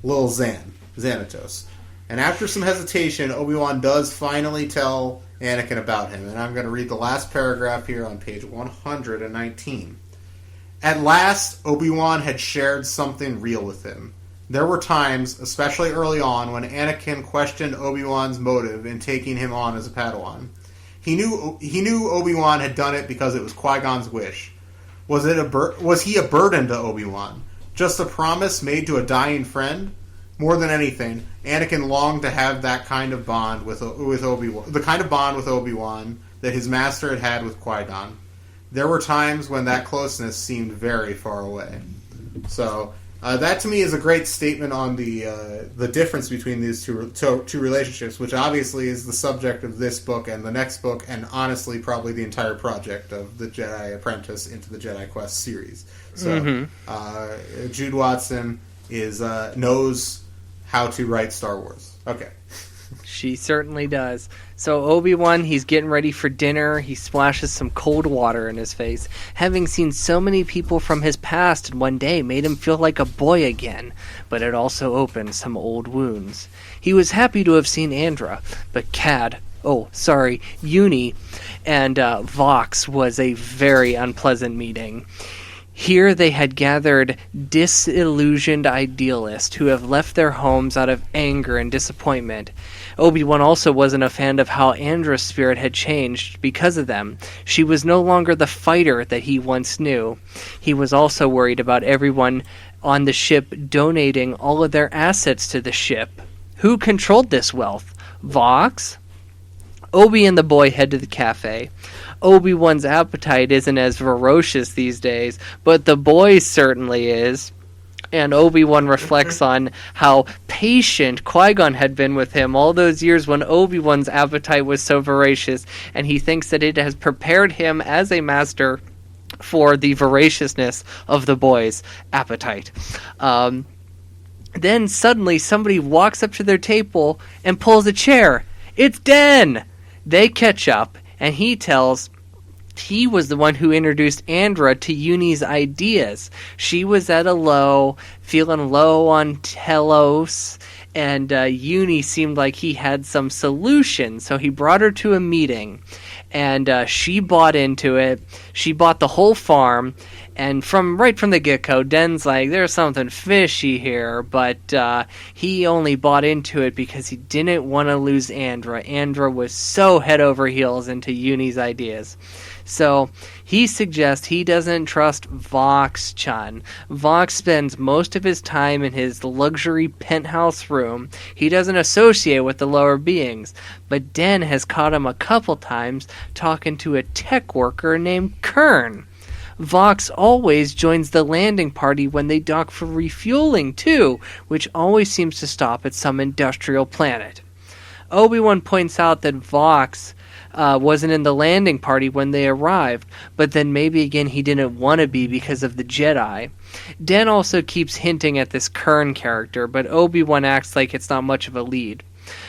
Lil Xanatos. And after some hesitation, Obi-Wan does finally tell Anakin about him. And I'm going to read the last paragraph here on page 119. At last, Obi-Wan had shared something real with him. There were times, especially early on, when Anakin questioned Obi-Wan's motive in taking him on as a Padawan. He knew Obi-Wan had done it because it was Qui-Gon's wish. Was he a burden to Obi-Wan? Just a promise made to a dying friend? More than anything, Anakin longed to have that kind of bond with Obi-Wan, the kind of bond with Obi-Wan that his master had had with Qui-Gon. There were times when that closeness seemed very far away. So that to me is a great statement on the difference between these two relationships, which obviously is the subject of this book and the next book, and honestly probably the entire project of the Jedi Apprentice into the Jedi Quest series. So Jude Watson knows how to write Star Wars. Okay. She certainly does. So Obi-Wan, he's getting ready for dinner. He splashes some cold water in his face. Having seen so many people from his past in one day made him feel like a boy again, but it also opened some old wounds. He was happy to have seen Andra, but Uni and Vox was a very unpleasant meeting. Here they had gathered disillusioned idealists who have left their homes out of anger and disappointment. Obi-Wan also wasn't a fan of how Andra's spirit had changed because of them. She was no longer the fighter that he once knew. He was also worried about everyone on the ship donating all of their assets to the ship. Who controlled this wealth? Vox? Obi and the boy head to the cafe. Obi-Wan's appetite isn't as ferocious these days, but the boy's certainly is. And Obi-Wan reflects on how patient Qui-Gon had been with him all those years when Obi-Wan's appetite was so voracious, and he thinks that it has prepared him as a master for the voraciousness of the boy's appetite. Then suddenly somebody walks up to their table and pulls a chair. It's Den! They catch up, and he tells he was the one who introduced Andra to Uni's ideas. She was at a low, feeling low on Telos, and Uni seemed like he had some solution, so he brought her to a meeting, and she bought into it. She bought the whole farm, and right from the get-go, Den's like, there's something fishy here, but he only bought into it because he didn't want to lose Andra. Andra was so head over heels into Uni's ideas. So he suggests he doesn't trust Vox-chan. Vox spends most of his time in his luxury penthouse room. He doesn't associate with the lower beings, but Den has caught him a couple times talking to a tech worker named Kern. Vox always joins the landing party when they dock for refueling too, which always seems to stop at some industrial planet. Obi-Wan points out that Vox wasn't in the landing party when they arrived, but then maybe again he didn't want to be because of the Jedi. Den also keeps hinting at this Kern character, but Obi-Wan acts like it's not much of a lead.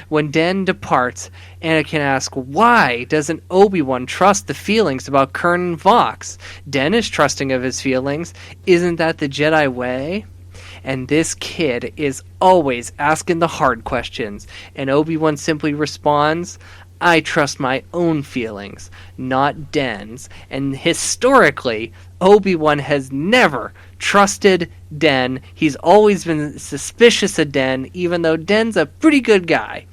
When Den departs, Anakin asks, why doesn't Obi-Wan trust the feelings about Kern and Vox? Den is trusting of his feelings. Isn't that the Jedi way? And this kid is always asking the hard questions, and Obi-Wan simply responds, I trust my own feelings, not Den's. And historically, Obi-Wan has never trusted Den. He's always been suspicious of Den, even though Den's a pretty good guy.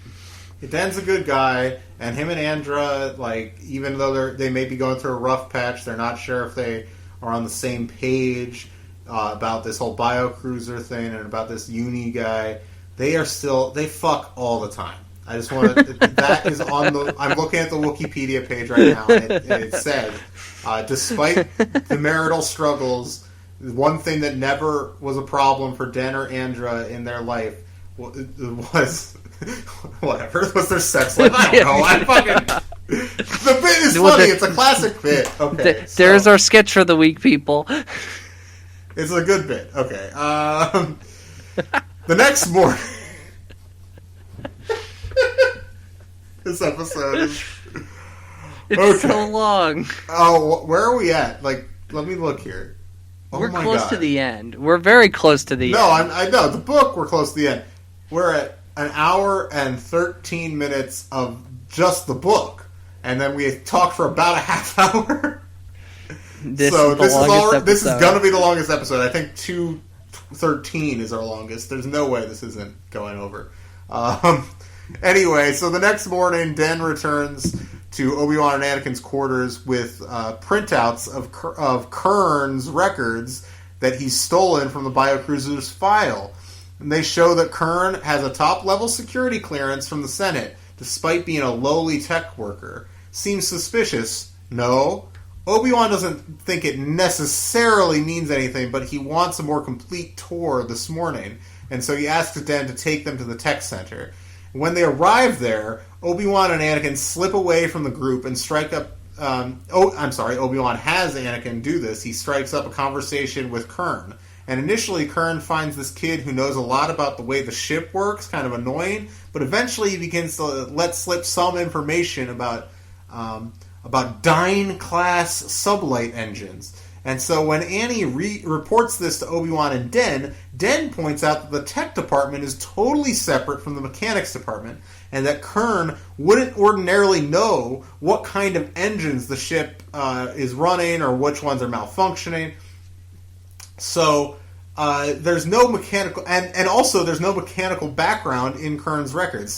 Den's a good guy, and him and Andra, even though they may be going through a rough patch, they're not sure if they are on the same page about this whole biocruiser thing and about this Uni guy. They fuck all the time. I just want to. That is on the. I'm looking at the Wikipedia page right now, and it said, despite the marital struggles, one thing that never was a problem for Den or Andra in their life it was whatever. Was there sex life? I don't know. I fucking the bit is funny. It's a classic bit. Okay, there's our sketch for the week, people. It's a good bit. Okay. The next morning, this episode is. It's so long. Oh, where are we at? Like, let me look here. Oh we're my close God. to the end. We're very close to the end. I know. The book, we're close to the end. We're at an hour and 13 minutes of just the book. And then we talked for about a half hour. This is going to be the longest episode. I think 2:13 is our longest. There's no way this isn't going over. Anyway, so the next morning, Den returns to Obi-Wan and Anakin's quarters with printouts of Kern's records that he's stolen from the biocruiser's file. And they show that Kern has a top-level security clearance from the Senate, despite being a lowly tech worker. Seems suspicious? No. Obi-Wan doesn't think it necessarily means anything, but he wants a more complete tour this morning. And so he asks Den to take them to the tech center. When they arrive there, Obi-Wan and Anakin slip away from the group and strike up... Obi-Wan has Anakin do this. He strikes up a conversation with Kern. And initially, Kern finds this kid who knows a lot about the way the ship works, kind of annoying, but eventually he begins to let slip some information about Dyne-class sublight engines. And so when Annie reports this to Obi-Wan and Den points out that the tech department is totally separate from the mechanics department, and that Kern wouldn't ordinarily know what kind of engines the ship is running or which ones are malfunctioning. So there's no mechanical, and also there's no mechanical background in Kern's records.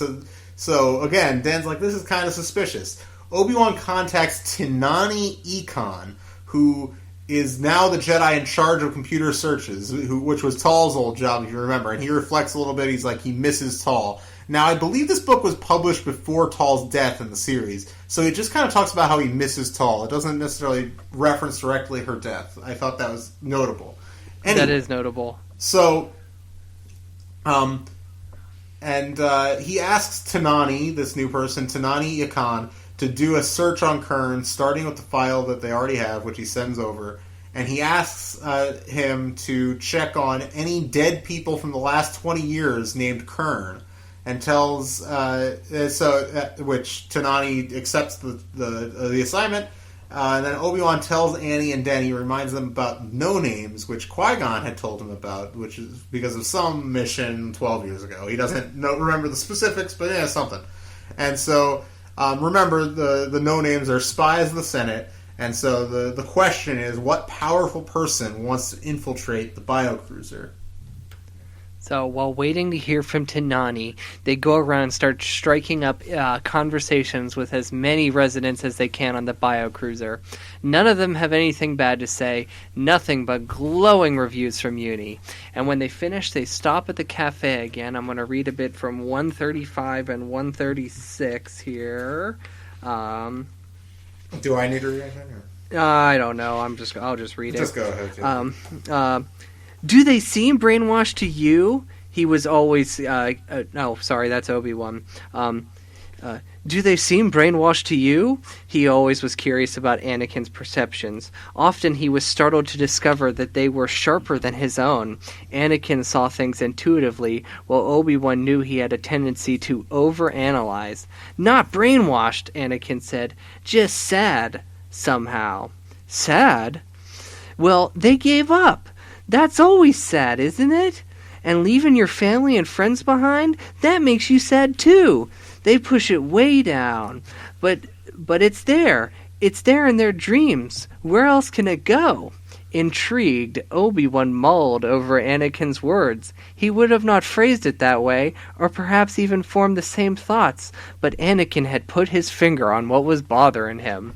So again, Den's like, this is kind of suspicious. Obi-Wan contacts Tinani Econ, who is now the Jedi in charge of computer searches, which was Tall's old job, if you remember. And he reflects a little bit. He's like, he misses Tall. Now, I believe this book was published before Tall's death in the series, so it just kind of talks about how he misses Tall. It doesn't necessarily reference directly her death. I thought that was notable. Anyway, that is notable. So, he asks Tinani, this new person, Tinani Econ, to do a search on Kern, starting with the file that they already have, which he sends over. And he asks him to check on any dead people from the last 20 years named Kern, and tells which Tinani accepts the assignment. And then Obi-Wan tells Annie and Den, he reminds them about no names, which Qui-Gon had told him about, which is because of some mission 12 years ago. He doesn't remember the specifics, but yeah, something. And so. Remember, the no-names are spies of the Senate, and so the question is, what powerful person wants to infiltrate the biocruiser? So while waiting to hear from Tinani, they go around and start striking up conversations with as many residents as they can on the biocruiser. None of them have anything bad to say, nothing but glowing reviews from Uni. And when they finish, they stop at the cafe again. I'm going to read a bit from 135 and 136 here. Do I need to read anything? I don't know. I'll just read it. Just go ahead. Yeah. Do they seem brainwashed to you? He was always... no, sorry, that's Obi-Wan. Do they seem brainwashed to you? He always was curious about Anakin's perceptions. Often he was startled to discover that they were sharper than his own. Anakin saw things intuitively, while Obi-Wan knew he had a tendency to overanalyze. Not brainwashed, Anakin said. Just sad, somehow. Sad? Well, they gave up. That's always sad, isn't it? And leaving your family and friends behind, that makes you sad too. They push it way down. But it's there. It's there in their dreams. Where else can it go? Intrigued, Obi-Wan mulled over Anakin's words. He would have not phrased it that way, or perhaps even formed the same thoughts, but Anakin had put his finger on what was bothering him.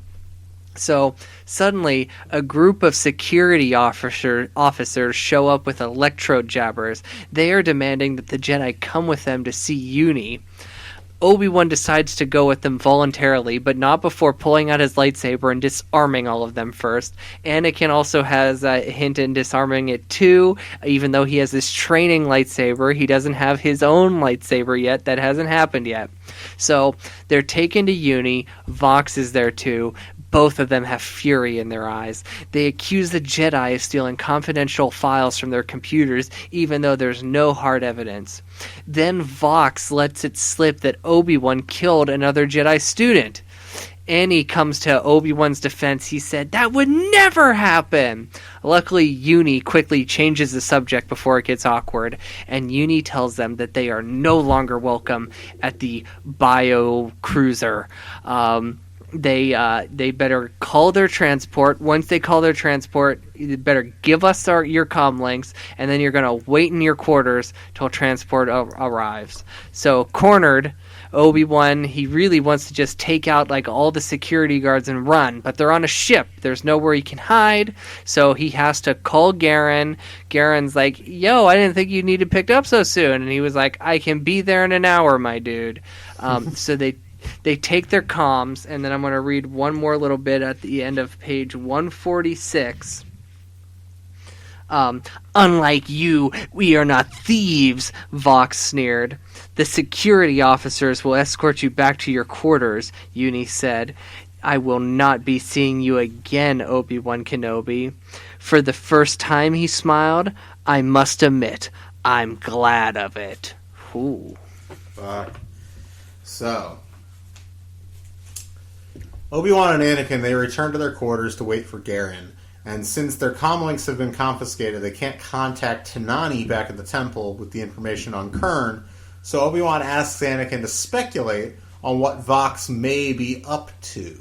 So, suddenly, a group of security officers show up with electrode jabbers. They are demanding that the Jedi come with them to see Uni. Obi-Wan decides to go with them voluntarily, but not before pulling out his lightsaber and disarming all of them first. Anakin also has a hint in disarming it too, even though he has this training lightsaber. He doesn't have his own lightsaber yet. That hasn't happened yet. So they're taken to Uni. Vox is there too. Both of them have fury in their eyes. They accuse the Jedi of stealing confidential files from their computers, even though there's no hard evidence. Then Vox lets it slip that Obi-Wan killed another Jedi student. Annie comes to Obi-Wan's defense. He said, "That would never happen!" Luckily, Uni quickly changes the subject before it gets awkward, and Uni tells them that they are no longer welcome at the bio cruiser. They better call their transport. Once they call their transport, you better give us your comm links, and then you're going to wait in your quarters till transport arrives. So, cornered, Obi-Wan, he really wants to just take out like all the security guards and run, but they're on a ship. There's nowhere he can hide, so he has to call Garen. Garen's like, "Yo, I didn't think you needed picked up so soon." And he was like, "I can be there in an hour, my dude." So they take their comms, and then I'm going to read one more little bit at the end of page 146. "Unlike you, we are not thieves," Vox sneered. "The security officers will escort you back to your quarters," Uni said. "I will not be seeing you again, Obi-Wan Kenobi." For the first time, he smiled. "I must admit, I'm glad of it." Ooh. Fuck. So, Obi-Wan and Anakin, they return to their quarters to wait for Garen. And since their comlinks have been confiscated, they can't contact Tanani back at the temple with the information on Kern. So Obi-Wan asks Anakin to speculate on what Vox may be up to.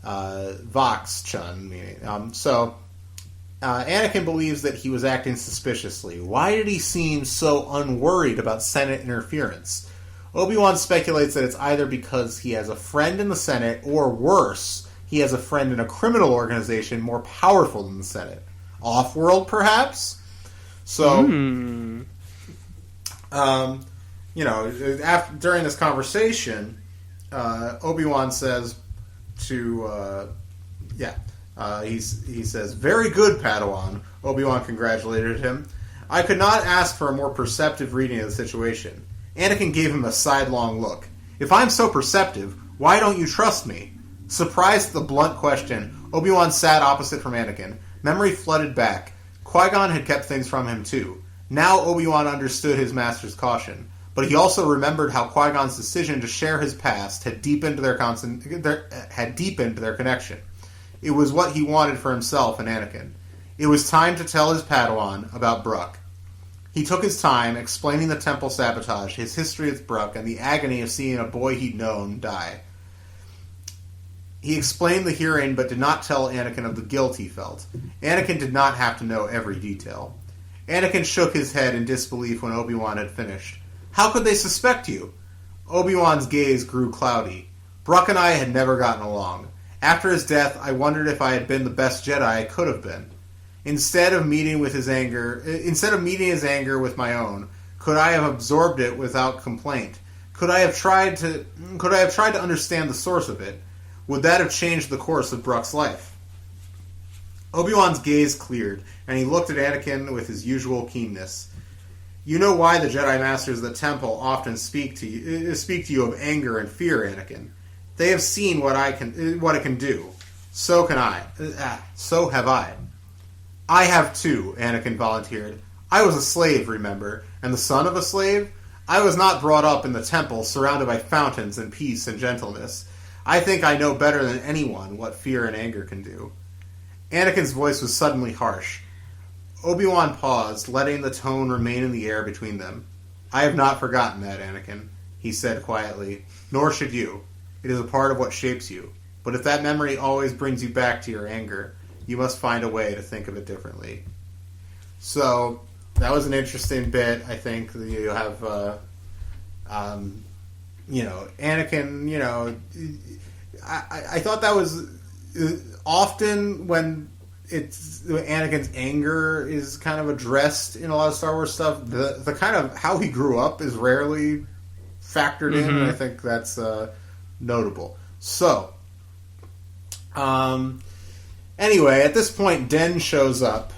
Vox-chun, meaning. Anakin believes that he was acting suspiciously. Why did he seem so unworried about Senate interference? Obi-Wan speculates that it's either because he has a friend in the Senate, or worse, he has a friend in a criminal organization more powerful than the Senate. Off-world, perhaps? So, during this conversation, Obi-Wan says to, he says, "Very good, Padawan." Obi-Wan congratulated him. "I could not ask for a more perceptive reading of the situation." Anakin gave him a sidelong look. "If I'm so perceptive, why don't you trust me?" Surprised at the blunt question, Obi-Wan sat opposite from Anakin. Memory flooded back. Qui-Gon had kept things from him too. Now Obi-Wan understood his master's caution, but he also remembered how Qui-Gon's decision to share his past had deepened their connection. It was what he wanted for himself and Anakin. It was time to tell his Padawan about Brooke. He took his time, explaining the temple sabotage, his history with Brooke, and the agony of seeing a boy he'd known die. He explained the hearing, but did not tell Anakin of the guilt he felt. Anakin did not have to know every detail. Anakin shook his head in disbelief when Obi-Wan had finished. "How could they suspect you?" Obi-Wan's gaze grew cloudy. "Brooke and I had never gotten along. After his death, I wondered if I had been the best Jedi I could have been. Instead of meeting his anger with my own, could I have absorbed it without complaint? Could I have tried to understand the source of it? Would that have changed the course of Brooke's life?" Obi-Wan's gaze cleared, and he looked at Anakin with his usual keenness. "You know why the Jedi Masters of the Temple often speak to you of anger and fear, Anakin. They have seen what it can do. So can I. So have I." "I have too," Anakin volunteered. "I was a slave, remember, and the son of a slave? I was not brought up in the temple surrounded by fountains and peace and gentleness. I think I know better than anyone what fear and anger can do." Anakin's voice was suddenly harsh. Obi-Wan paused, letting the tone remain in the air between them. "I have not forgotten that, Anakin," he said quietly. "Nor should you. It is a part of what shapes you. But if that memory always brings you back to your anger, you must find a way to think of it differently." So, that was an interesting bit. I think you have, Anakin, I thought that was often when Anakin's anger is kind of addressed in a lot of Star Wars stuff, the kind of how he grew up is rarely factored in, and I think that's notable. So, anyway, at this point, Den shows up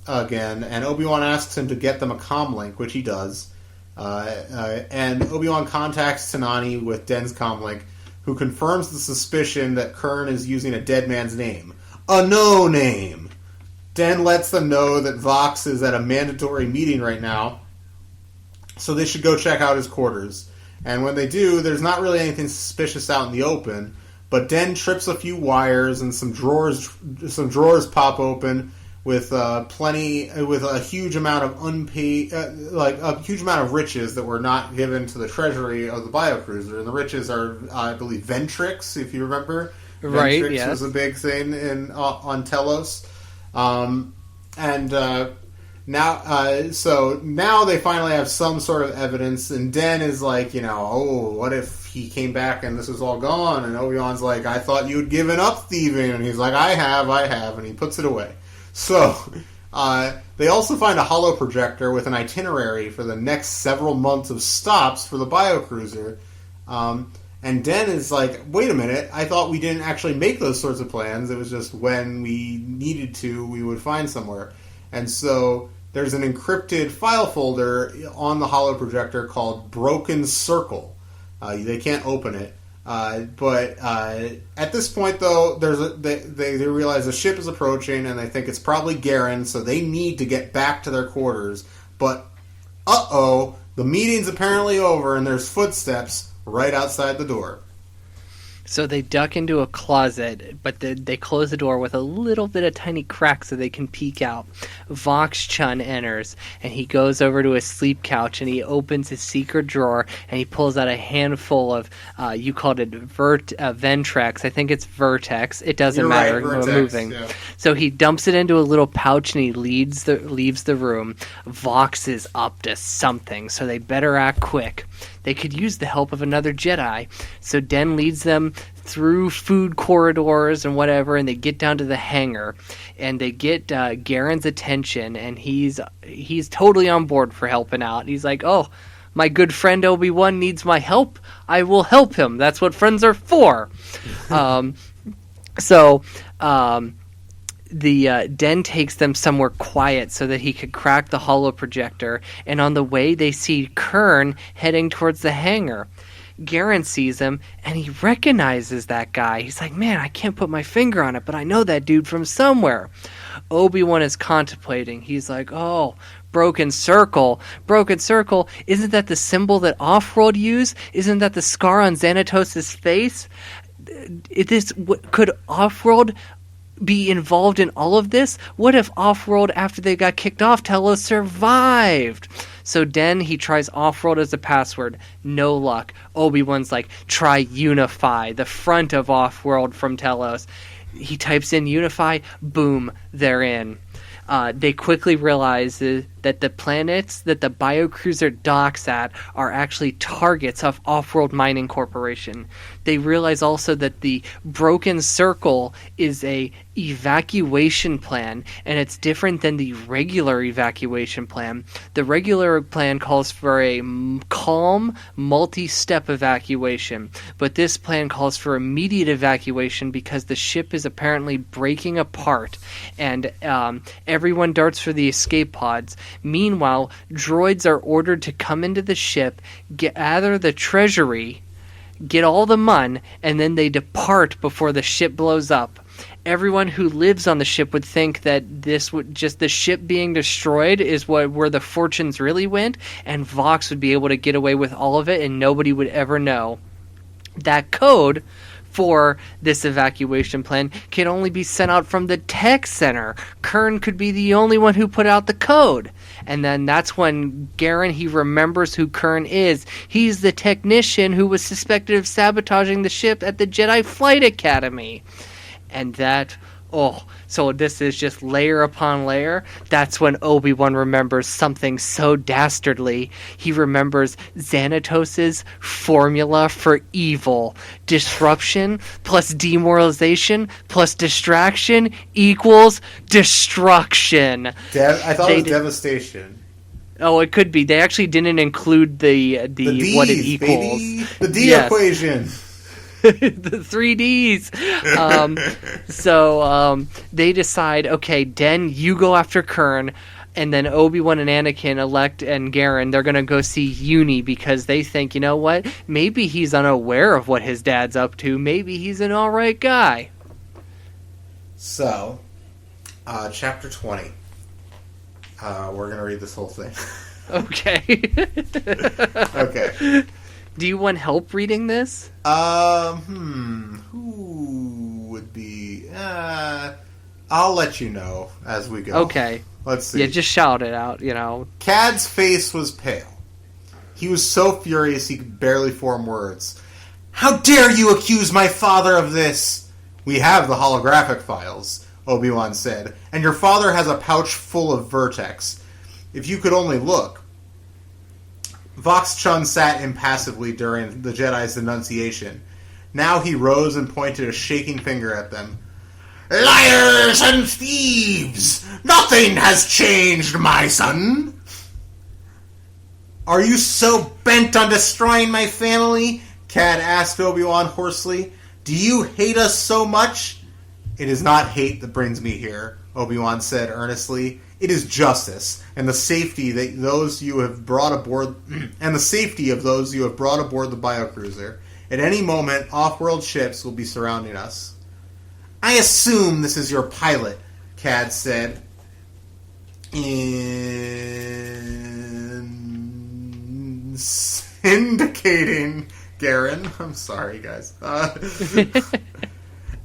again, and Obi-Wan asks him to get them a comm link, which he does. And Obi-Wan contacts Tanani with Den's comm link, who confirms the suspicion that Kern is using a dead man's name. A no name! Den lets them know that Vox is at a mandatory meeting right now, so they should go check out his quarters. And when they do, there's not really anything suspicious out in the open, but Den trips a few wires and some drawers pop open with a huge amount of unpaid, a huge amount of riches that were not given to the treasury of the biocruiser. And the riches are, I believe, Ventrix, if you remember. Right, Ventrix yes. was a big thing on Telos. Now they finally have some sort of evidence, and Den is like, what if he came back and this is all gone? And Obi-Wan's like, I thought you had given up thieving. And he's like, I have, and he puts it away. So, they also find a holo projector with an itinerary for the next several months of stops for the biocruiser. And Den is like, wait a minute, I thought we didn't actually make those sorts of plans. It was just when we needed to, we would find somewhere. And so there's an encrypted file folder on the holo projector called Broken Circle. They can't open it. But at this point, though, they realize a ship is approaching, and they think it's probably Garen, so they need to get back to their quarters. But, the meeting's apparently over, and there's footsteps right outside the door. So they duck into a closet, but they close the door with a little bit of tiny crack so they can peek out. Vox Chun enters, and he goes over to his sleep couch, and he opens his secret drawer, and he pulls out a handful of, you called it Ventrex. I think it's Vertex. It doesn't matter. Right, Vertex, moving. Yeah. So he dumps it into a little pouch, and he leaves the room. Vox is up to something, so they better act quick. They could use the help of another Jedi. So Den leads them through food corridors and whatever, and they get down to the hangar, and they get Garen's attention, and he's totally on board for helping out. He's like, oh, my good friend Obi-Wan needs my help. I will help him. That's what friends are for. The Den takes them somewhere quiet so that he could crack the holo projector, and on the way they see Kern heading towards the hangar. Garen sees him, and he recognizes that guy. He's like, man, I can't put my finger on it, but I know that dude from somewhere. Obi-Wan is contemplating. He's like, oh, Broken Circle. Broken Circle, isn't that the symbol that Offworld used? Isn't that the scar on Xanatos' face? Could Offworld be involved in all of this? What if Offworld, after they got kicked off Telos, survived? So Den, he tries Offworld as a password. No luck. Obi-Wan's like, try Unify, the front of Offworld from Telos. He types in Unify, boom, they're in. They quickly realize that the planets that the biocruiser docks at are actually targets of Offworld Mining Corporation. They realize also that the Broken Circle is a evacuation plan, and it's different than the regular evacuation plan. The regular plan calls for a calm, multi-step evacuation, but this plan calls for immediate evacuation because the ship is apparently breaking apart, and everyone darts for the escape pods. Meanwhile, droids are ordered to come into the ship, gather the treasury, get all the mun, and then they depart before the ship blows up. Everyone who lives on the ship would think that this would just the ship being destroyed is where the fortunes really went, and Vox would be able to get away with all of it and nobody would ever know. That code for this evacuation plan can only be sent out from the tech center. Kern could be the only one who put out the code. And then that's when Garen, he remembers who Kern is. He's the technician who was suspected of sabotaging the ship at the Jedi Flight Academy. And that, so this is just layer upon layer. That's when Obi-Wan remembers something so dastardly. He remembers Xanatos' formula for evil. Disruption plus demoralization plus distraction equals destruction. I thought it was devastation. Oh, it could be. They actually didn't include the D's, what it equals. baby. The D Yes. equation. The 3Ds. So they decide, okay, Den, you go after Kern, and then Obi-Wan and Anakin elect and Garen, they're going to go see Uni because they think, you know what? Maybe he's unaware of what his dad's up to. Maybe he's an alright guy. So, chapter 20. We're going to read this whole thing. Okay. Okay. Do you want help reading this? Who would be... I'll let you know as we go. Okay. Let's see. Yeah, just shout it out, you know. Cad's face was pale. He was so furious he could barely form words. How dare you accuse my father of this? We have the holographic files, Obi-Wan said, and your father has a pouch full of vertex. If you could only look. Vox Chun sat impassively during the Jedi's denunciation. Now he rose and pointed a shaking finger at them. Liars and thieves! Nothing has changed, my son! Are you so bent on destroying my family? Cad asked Obi-Wan hoarsely. Do you hate us so much? It is not hate that brings me here, Obi-Wan said earnestly. It is justice, and the safety that those you have brought aboard and the safety of those you have brought aboard the biocruiser. At any moment, off-world ships will be surrounding us. I assume this is your pilot, Cad said. Indicating Garen. I'm sorry, guys. I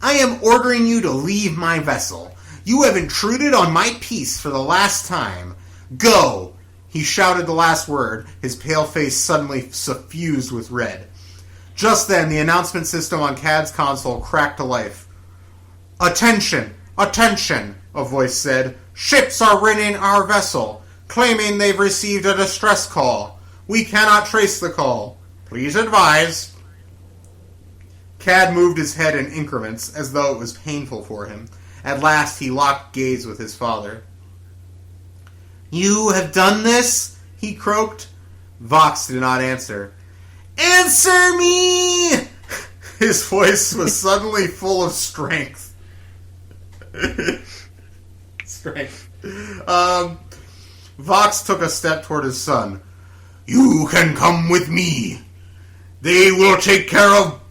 am ordering you to leave my vessel. You have intruded on my peace for the last time. Go! He shouted the last word, his pale face suddenly suffused with red. Just then, the announcement system on Cad's console cracked to life. Attention! Attention! A voice said. Ships are ridding our vessel, claiming they've received a distress call. We cannot trace the call. Please advise. Cad moved his head in increments, as though it was painful for him. At last, he locked gaze with his father. You have done this? He croaked. Vox did not answer. Answer me! His voice was suddenly full of strength. Vox took a step toward his son. You can come with me. They will take care of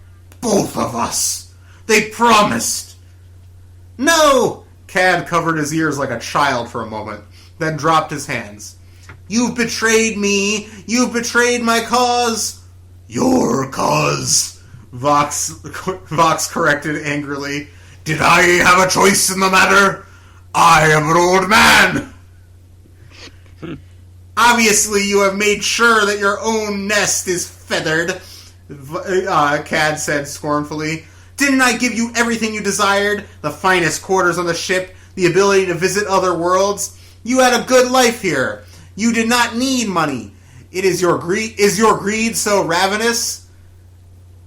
both of us. They promised. No! Cad covered his ears like a child for a moment, then dropped his hands. You've betrayed me. You've betrayed my cause. Your cause, Vox corrected angrily. Did I have a choice in the matter? I am an old man. Obviously, you have made sure that your own nest is feathered, Cad said scornfully. Didn't I give you everything you desired? The finest quarters on the ship, the ability to visit other worlds? You had a good life here. You did not need money. Is your greed so ravenous?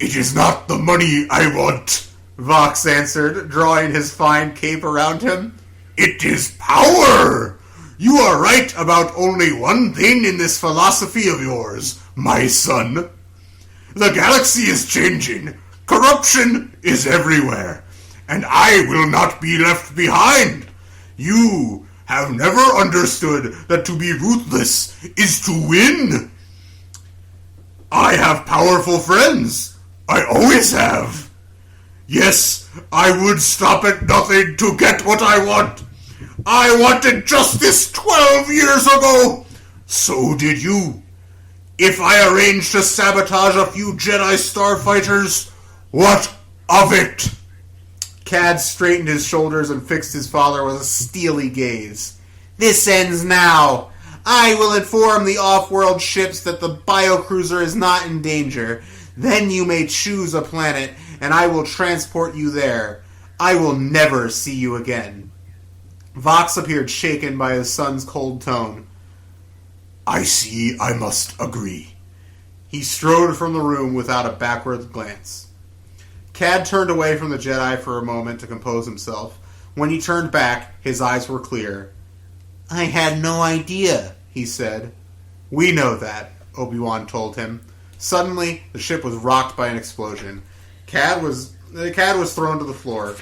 It is not the money I want, Vox answered, drawing his fine cape around him. It is power! You are right about only one thing in this philosophy of yours, my son. The galaxy is changing. Corruption is everywhere. And I will not be left behind. You have never understood that to be ruthless is to win. I have powerful friends. I always have. Yes, I would stop at nothing to get what I want. I wanted justice 12 years ago. So did you. If I arranged to sabotage a few Jedi starfighters, what of it? Cad straightened his shoulders and fixed his father with a steely gaze. This ends now. I will inform the off-world ships that the biocruiser is not in danger. Then you may choose a planet, and I will transport you there. I will never see you again. Vox appeared shaken by his son's cold tone. I see I must agree. He strode from the room without a backward glance. Cad turned away from the Jedi for a moment to compose himself. When he turned back, his eyes were clear. I had no idea, he said. "We know that," Obi-Wan told him. Suddenly, the ship was rocked by an explosion. Cad was thrown to the floor.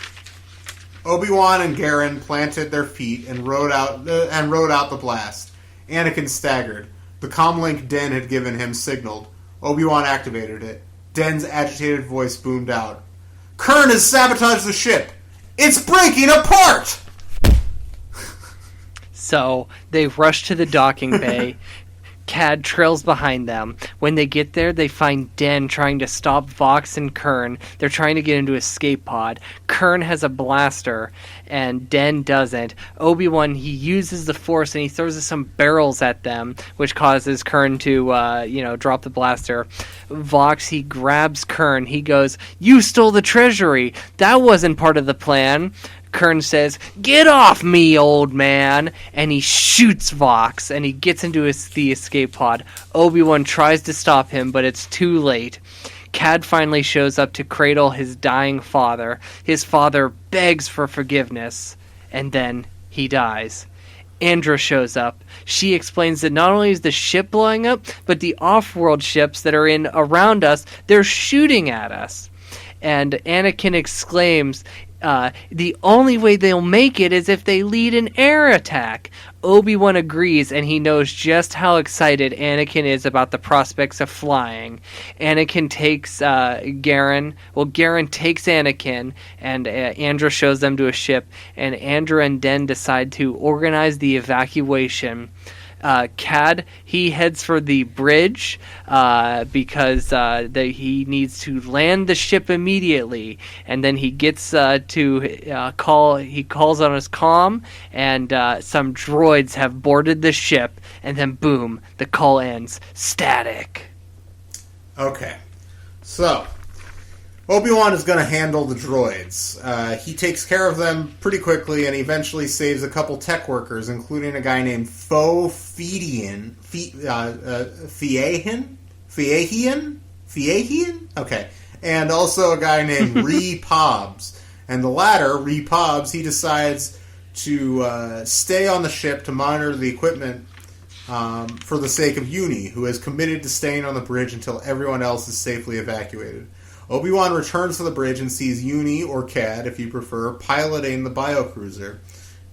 Obi-Wan and Garen planted their feet and rode out the blast. Anakin staggered. The comlink Den had given him signaled. Obi-Wan activated it. Den's agitated voice boomed out. "Kurn has sabotaged the ship! It's breaking apart!" So, they rush to the docking bay. Cad trails behind them. When they get there, they find Den trying to stop Vox and Kurn. They're trying to get into escape pod. Kurn has a blaster, and Den doesn't. Obi-Wan, he uses the Force, and he throws some barrels at them, which causes Kurn to, drop the blaster. Vox, he grabs Kurn. He goes, "You stole the treasury. That wasn't part of the plan." Kurn says, "Get off me, old man!" And he shoots Vox, and he gets into the escape pod. Obi-Wan tries to stop him, but it's too late. Cad finally shows up to cradle his dying father. His father begs for forgiveness, and then he dies. Andra shows up. She explains that not only is the ship blowing up, but the off-world ships that are around us, they're shooting at us. And Anakin exclaims, the only way they'll make it is if they lead an air attack. Obi-Wan agrees, and he knows just how excited Anakin is about the prospects of flying. Anakin takes Garen. Well, Garen takes Anakin, and Andra shows them to a ship, and Andra and Den decide to organize the evacuation. Cad, he heads for the bridge because he needs to land the ship immediately, and then he gets to call. He calls on his comm, and some droids have boarded the ship, and then boom, the call ends. Static. Okay, so Obi-Wan is going to handle the droids. He takes care of them pretty quickly and eventually saves a couple tech workers, including a guy named Fiehian? Okay. And also a guy named Ree Pobbs. And the latter, Ree Pobbs, he decides to stay on the ship to monitor the equipment for the sake of Uni, who is committed to staying on the bridge until everyone else is safely evacuated. Obi-Wan returns to the bridge and sees Uni, or Cad, if you prefer, piloting the biocruiser.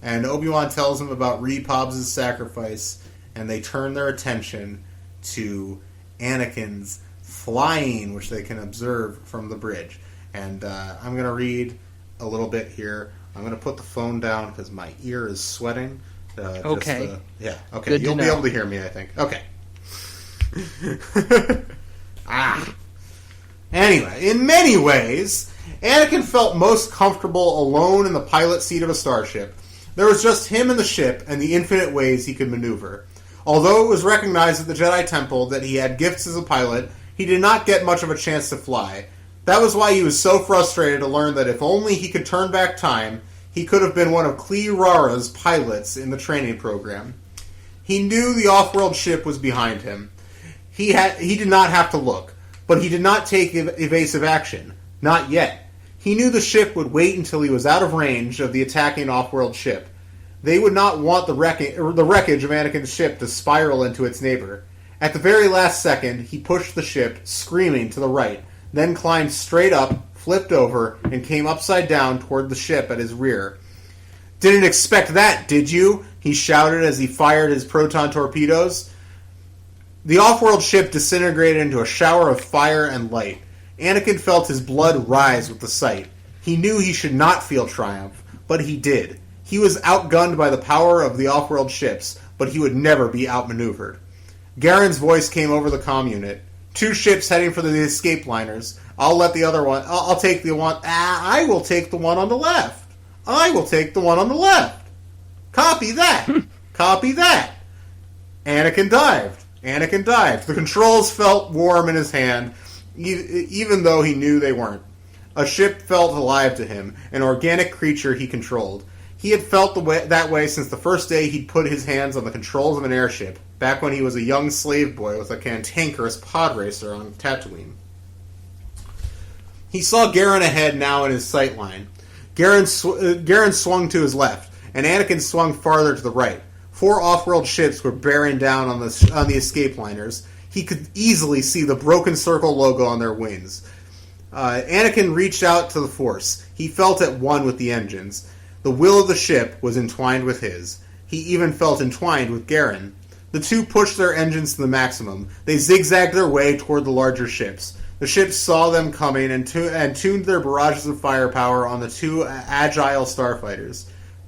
And Obi-Wan tells him about Ree Pobbs' sacrifice, and they turn their attention to Anakin's flying, which they can observe from the bridge. And I'm going to read a little bit here. I'm going to put the phone down because my ear is sweating. Okay. Okay. Good You'll to be know. able to hear me, I think. Okay. Anyway, in many ways, Anakin felt most comfortable alone in the pilot seat of a starship. There was just him and the ship and the infinite ways he could maneuver. Although it was recognized at the Jedi Temple that he had gifts as a pilot, he did not get much of a chance to fly. That was why he was so frustrated to learn that if only he could turn back time, he could have been one of Klee Rara's pilots in the training program. He knew the off-world ship was behind him. He did not have to look. But he did not take evasive action. Not yet. He knew the ship would wait until he was out of range of the attacking off-world ship. They would not want the wreckage of Anakin's ship to spiral into its neighbor. At the very last second, he pushed the ship, screaming, to the right, then climbed straight up, flipped over, and came upside down toward the ship at his rear. "Didn't expect that, did you?" he shouted as he fired his proton torpedoes. The off-world ship disintegrated into a shower of fire and light. Anakin felt his blood rise with the sight. He knew he should not feel triumph, but he did. He was outgunned by the power of the off-world ships, but he would never be outmaneuvered. Garen's voice came over the comm unit. "Two ships heading for the escape liners. I'll take the one. I will take the one on the left. I will take the one on the left. Copy that. Copy that." Anakin dived. The controls felt warm in his hand, even though he knew they weren't. A ship felt alive to him, an organic creature he controlled. He had felt that way since the first day he'd put his hands on the controls of an airship, back when he was a young slave boy with a cantankerous pod racer on Tatooine. He saw Garen ahead now in his sight line. Garen swung to his left, and Anakin swung farther to the right. 4 off-world ships were bearing down on the escape liners. He could easily see the Broken Circle logo on their wings. Anakin reached out to the Force. He felt at one with the engines. The will of the ship was entwined with his. He even felt entwined with Garen. The two pushed their engines to the maximum. They zigzagged their way toward the larger ships. The ships saw them coming and tuned their barrages of firepower on the 2 agile starfighters.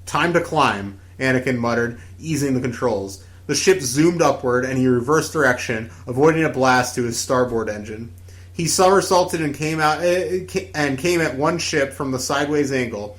"Time to climb," Anakin muttered, easing the controls. The ship zoomed upward, and he reversed direction, avoiding a blast to his starboard engine. He somersaulted and came at one ship from the sideways angle,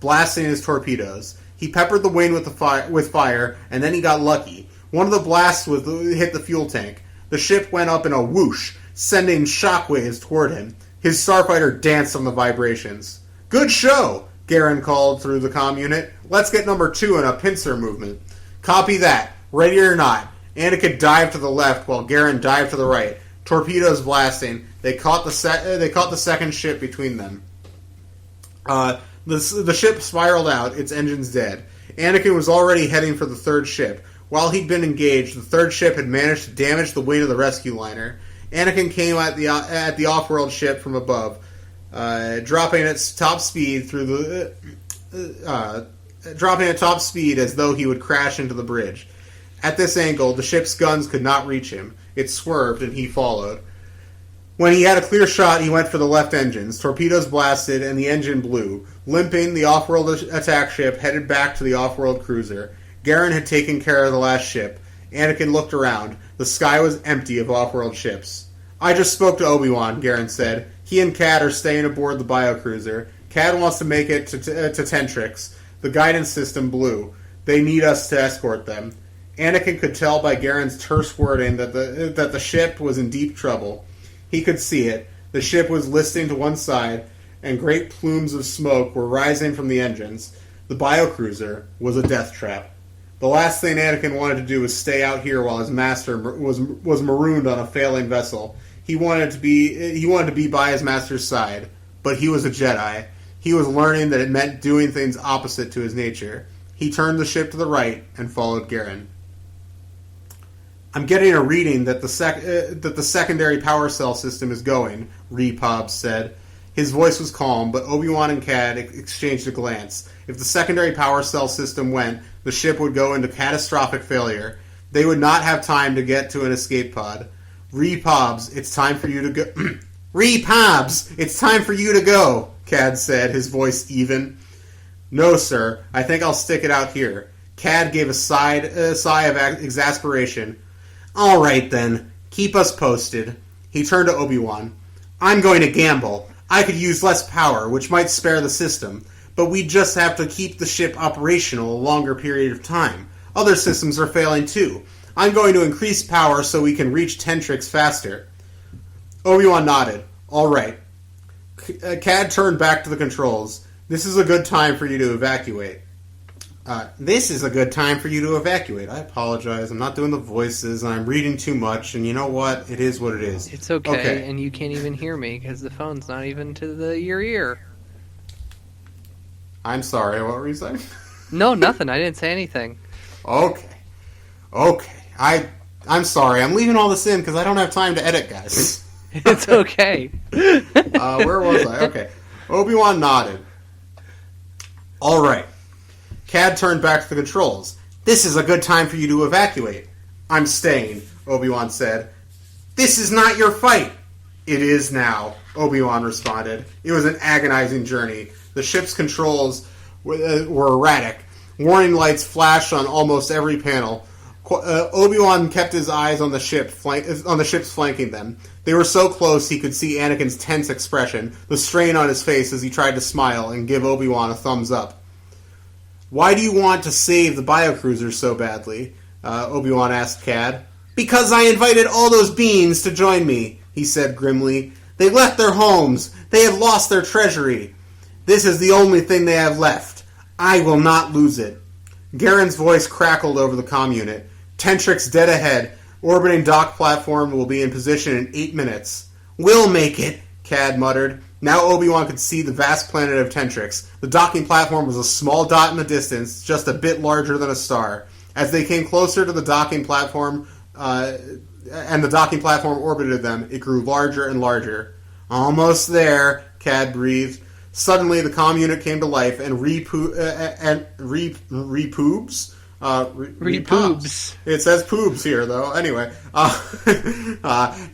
blasting his torpedoes. He peppered the wind with fire, and then he got lucky. One of the blasts hit the fuel tank. The ship went up in a whoosh, sending shockwaves toward him. His starfighter danced on the vibrations. "Good show," Garen called through the comm unit. "Let's get number 2 in a pincer movement." "Copy that. Ready or not." Anakin dived to the left while Garen dived to the right. Torpedoes blasting. They caught the second ship between them. The ship spiraled out, its engines dead. Anakin was already heading for the third ship. While he'd been engaged, the third ship had managed to damage the wing of the rescue liner. Anakin came at the off-world ship from above, dropping at top speed as though he would crash into the bridge. At this angle, the ship's guns could not reach him. It swerved, and he followed. When he had a clear shot, he went for the left engines. Torpedoes blasted, and the engine blew. Limping, the off-world attack ship headed back to the off-world cruiser. Garen had taken care of the last ship. Anakin looked around. The sky was empty of off-world ships. "I just spoke to Obi-Wan," Garen said. "He and Cad are staying aboard the biocruiser. Cad wants to make it to Tentrix. The guidance system blew. They need us to escort them." Anakin could tell by Garen's terse wording that the ship was in deep trouble. He could see it. The ship was listing to one side, and great plumes of smoke were rising from the engines. The biocruiser was a death trap. The last thing Anakin wanted to do was stay out here while his master was marooned on a failing vessel. He wanted to be by his master's side, but he was a Jedi. He was learning that it meant doing things opposite to his nature. He turned the ship to the right and followed Garen. "I'm getting a reading that the secondary power cell system is going," Repobs said. His voice was calm, but Obi-Wan and Cad exchanged a glance. If the secondary power cell system went, the ship would go into catastrophic failure. They would not have time to get to an escape pod. "Repobs, it's time for you to go." "Repobs, it's time for you to go," Cad said, his voice even. "No, sir. I think I'll stick it out here." Cad gave a sigh of exasperation. "All right, then. Keep us posted." He turned to Obi-Wan. "I'm going to gamble. I could use less power, which might spare the system, but we just have to keep the ship operational a longer period of time. Other systems are failing too. I'm going to increase power so we can reach Tentrix faster." Obi-Wan nodded. "All right." Cad turned back to the controls. "This is a good time for you to evacuate." This is a good time for you to evacuate. I apologize. I'm not doing the voices, and I'm reading too much, and you know what? It is what it is. It's okay. And you can't even hear me because the phone's not even to your ear. I'm sorry, what were you saying? No, nothing. I didn't say anything. Okay. I'm sorry. I'm leaving all this in because I don't have time to edit, guys. It's okay. Where was I? Okay. Obi-Wan nodded. All right. Cad turned back to the controls. "This is a good time for you to evacuate." "I'm staying," Obi-Wan said. "This is not your fight." "It is now," Obi-Wan responded. It was an agonizing journey. The ship's controls were erratic. Warning lights flashed on almost every panel. Obi-Wan kept his eyes on the ships flanking them. They were so close he could see Anakin's tense expression, the strain on his face as he tried to smile and give Obi-Wan a thumbs up. "Why do you want to save the biocruiser so badly?" Obi-Wan asked Cad. "Because I invited all those beings to join me," he said grimly. "They left their homes. They have lost their treasury. This is the only thing they have left. I will not lose it." Garen's voice crackled over the comm unit. "Tentrix dead ahead. Orbiting dock platform will be in position in 8 minutes. "We'll make it," Cad muttered. Now Obi-Wan could see the vast planet of Tentrix. The docking platform was a small dot in the distance, just a bit larger than a star. As they came closer to the docking platform, and the docking platform orbited them, it grew larger and larger. Almost there, Cad breathed. Suddenly, the comm unit came to life, and repoobs. Repoobs. It says poobs here, though. Anyway,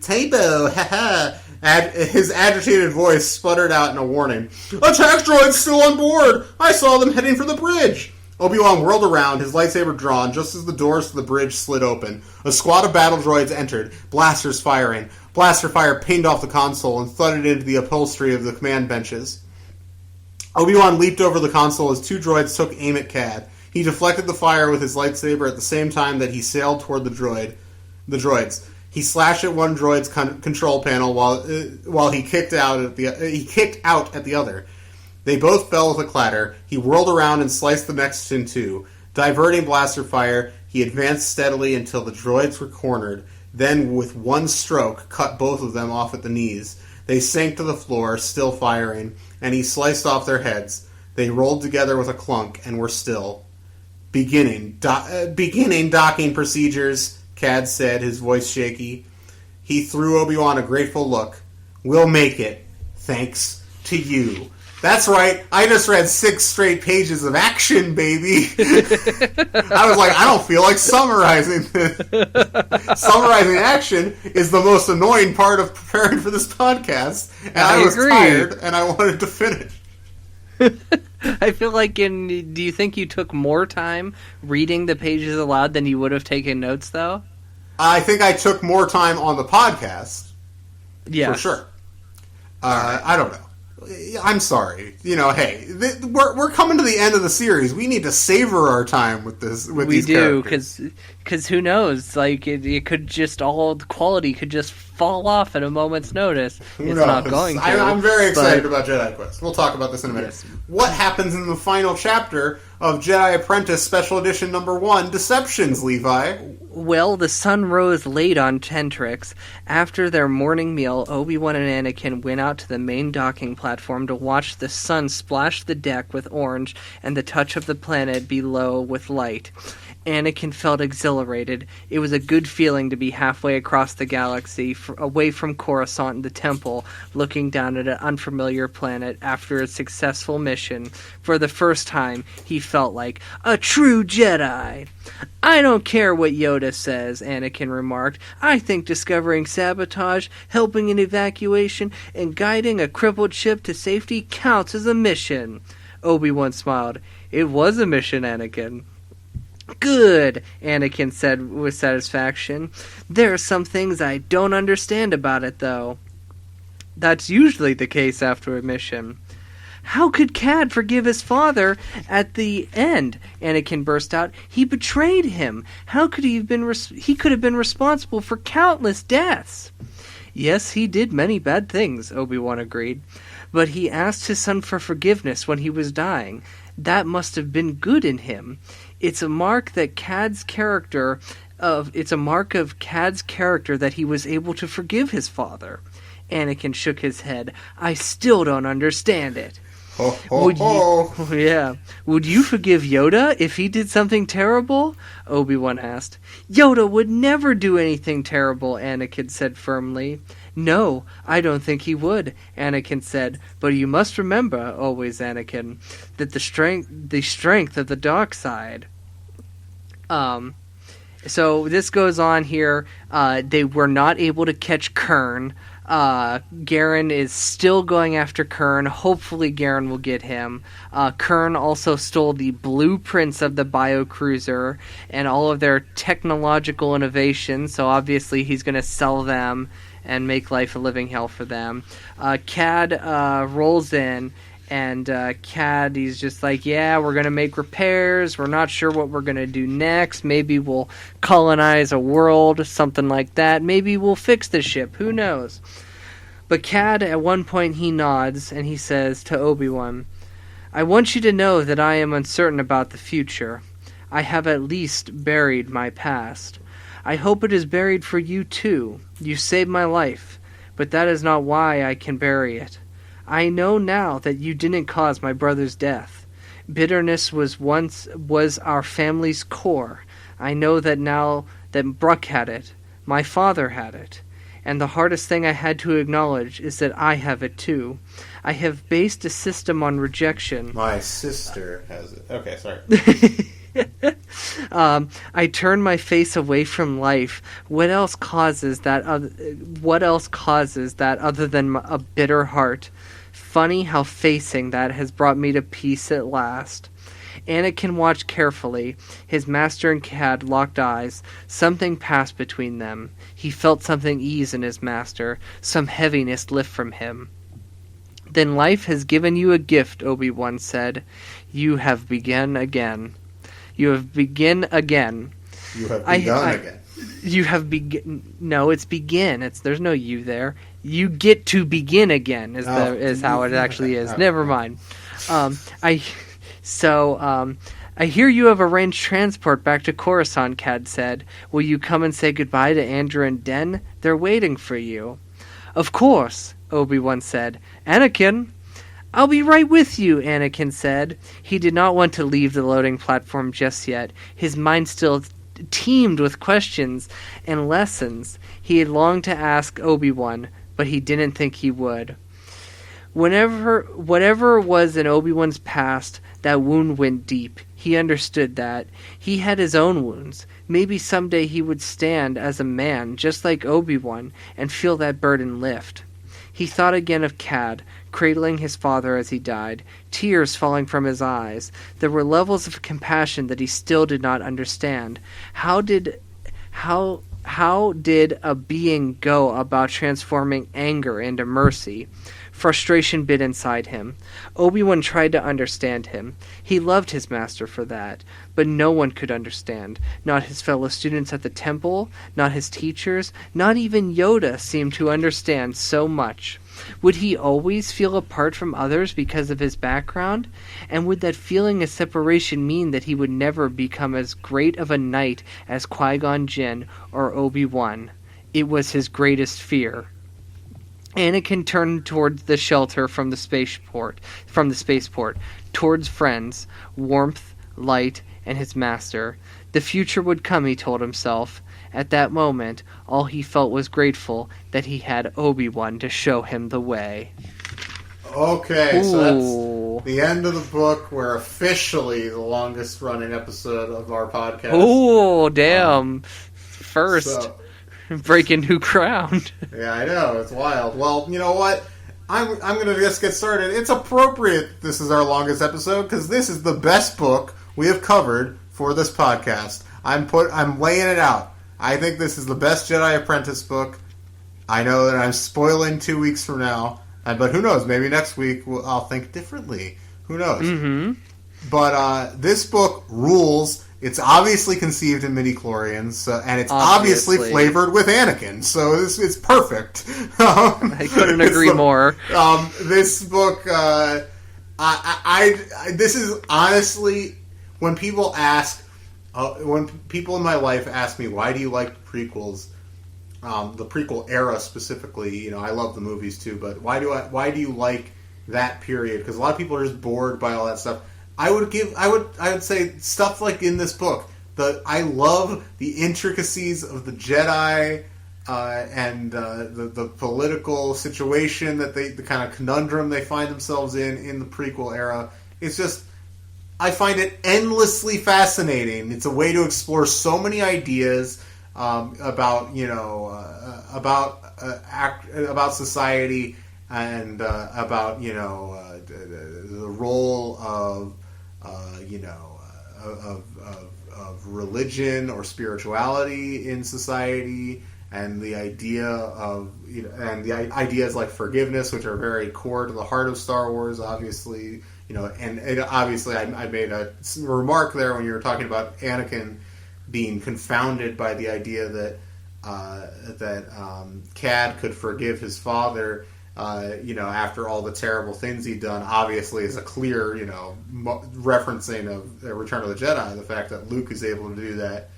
Tabo, haha. His agitated voice sputtered out in a warning. Attack droids still on board! I saw them heading for the bridge! Obi-Wan whirled around, his lightsaber drawn, just as the doors to the bridge slid open. A squad of battle droids entered, blasters firing. Blaster fire pinged off the console and thudded into the upholstery of the command benches. Obi-Wan leaped over the console as two droids took aim at Cad. He deflected the fire with his lightsaber at the same time that he sailed toward the droids. He slashed at one droid's control panel while he kicked out at the other. They both fell with a clatter. He whirled around and sliced the next in two. Diverting blaster fire, he advanced steadily until the droids were cornered. Then, with one stroke, cut both of them off at the knees. They sank to the floor, still firing, and he sliced off their heads. They rolled together with a clunk and were still. Beginning docking procedures, Cad said, his voice shaky. He threw Obi-Wan a grateful look. We'll make it, thanks to you. That's right, I just read 6 straight pages of action, baby. I was like, I don't feel like summarizing this. Summarizing action is the most annoying part of preparing for this podcast. And I was tired, and I wanted to finish. I feel like do you think you took more time reading the pages aloud than you would have taken notes, though? I think I took more time on the podcast. Yeah. For sure. I don't know. I'm sorry. Hey, we're coming to the end of the series. We need to savor our time with this. These characters. Because who knows? Like it could just all the quality could just fall off at a moment's notice. It's not going to. I'm very excited about Jedi Quest. We'll talk about this in a minute. Yes. What happens in the final chapter of Jedi Apprentice Special Edition Number 1, Deceptions, Levi? Well, the sun rose late on Tentrix. After their morning meal, Obi-Wan and Anakin went out to the main docking platform to watch the sun splash the deck with orange and the touch of the planet below with light. Anakin felt exhilarated. It was a good feeling to be halfway across the galaxy, away from Coruscant and the Temple, looking down at an unfamiliar planet after a successful mission. For the first time, he felt like a true Jedi. I don't care what Yoda says, Anakin remarked. I think discovering sabotage, helping an evacuation, and guiding a crippled ship to safety counts as a mission. Obi-Wan smiled. It was a mission, Anakin. Good, Anakin said with satisfaction. There are some things I don't understand about it, though. That's usually the case after a mission. How could Cad forgive his father at the end? Anakin burst out. He betrayed him. How could he have been? He could have been responsible for countless deaths. Yes, he did many bad things, Obi-Wan agreed. But he asked his son for forgiveness when he was dying. That must have been good in him. It's a mark of Cad's character that he was able to forgive his father. Anakin shook his head. I still don't understand it. Ho, ho, ho. Would you forgive Yoda if he did something terrible? Obi-Wan asked. Yoda would never do anything terrible, Anakin said firmly. No, I don't think he would, Anakin said. But you must remember, always Anakin, that the strength of the dark side. So this goes on here. They were not able to catch Kurn. Garen is still going after Kurn. Hopefully Garen will get him. Kurn also stole the blueprints of the biocruiser and all of their technological innovations, so obviously he's going to sell them and make life a living hell for them. Cad rolls in, and Cad, he's just like, yeah, we're going to make repairs. We're not sure what we're going to do next. Maybe we'll colonize a world, something like that. Maybe we'll fix the ship. Who knows? But Cad, at one point, he nods, and he says to Obi-Wan, I want you to know that I am uncertain about the future. I have at least buried my past. I hope it is buried for you, too. You saved my life, but that is not why I can bury it. I know now that you didn't cause my brother's death. Bitterness was our family's core. I know that now that Bruck had it. My father had it. And the hardest thing I had to acknowledge is that I have it too. I have based a system on rejection. My sister has it. Okay, sorry. I turn my face away from life. What else causes that other than a bitter heart? Funny how facing that has brought me to peace at last. Anakin watched carefully. His master and Cad locked eyes. Something passed between them. He felt something ease in his master, some heaviness lift from him. Then life has given you a gift, Obi-Wan said. You have begun again. You have begun again. You have begun again. You have begin. No, it's begin. There's no you there. You get to begin again. Is how it actually is. Never mind. I hear you have arranged transport back to Coruscant, Cad said. Will you come and say goodbye to Andrew and Den? They're waiting for you. Of course, Obi-Wan said. Anakin. I'll be right with you, Anakin said. He did not want to leave the loading platform just yet. His mind still teemed with questions and lessons he had longed to ask Obi-Wan, but he didn't think he would. Whatever was in Obi-Wan's past, that wound went deep. He understood that. He had his own wounds. Maybe someday he would stand as a man, just like Obi-Wan, and feel that burden lift. He thought again of Cad, cradling his father as he died, tears falling from his eyes. There were levels of compassion that he still did not understand. How did a being go about transforming anger into mercy? Frustration bit inside him. Obi-Wan tried to understand him. He loved his master for that, but no one could understand. Not his fellow students at the temple, not his teachers, not even Yoda seemed to understand so much. Would he always feel apart from others because of his background? And would that feeling of separation mean that he would never become as great of a knight as Qui-Gon Jinn or Obi-Wan? It was his greatest fear. Anakin turned towards the shelter from the spaceport, towards friends, warmth, light, and his master. The future would come, he told himself. At that moment, all he felt was grateful that he had Obi-Wan to show him the way. Okay, so that's the end of the book. We're officially the longest running episode of our podcast. Oh, damn. First. Breaking new ground. Yeah, I know. It's wild. Well, you know what? I'm going to just get started. It's appropriate this is our longest episode because this is the best book we have covered for this podcast. I'm laying it out. I think this is the best Jedi Apprentice book. I know that I'm spoiling 2 weeks from now, but who knows? Maybe next week I'll think differently. Who knows? Mm-hmm. But this book rules. It's obviously conceived in midi-chlorians, and it's obviously flavored with Anakin, so it's perfect. I couldn't agree more. This book, this is honestly, when people in my life ask me, why do you like the prequels, the prequel era specifically, I love the movies too, but why do you like that period? Because a lot of people are just bored by all that stuff. I would say stuff like in this book. I love the intricacies of the Jedi and the political situation that the kind of conundrum they find themselves in the prequel era. It's just, I find it endlessly fascinating. It's a way to explore so many ideas about society and about the role of of religion or spirituality in society, and the idea of and the ideas like forgiveness, which are very core to the heart of Star Wars, obviously. And obviously, I made a remark there when you were talking about Anakin being confounded by the idea that Cad could forgive his father. After all the terrible things he'd done, obviously is a clear, referencing of Return of the Jedi, the fact that Luke is able to do that.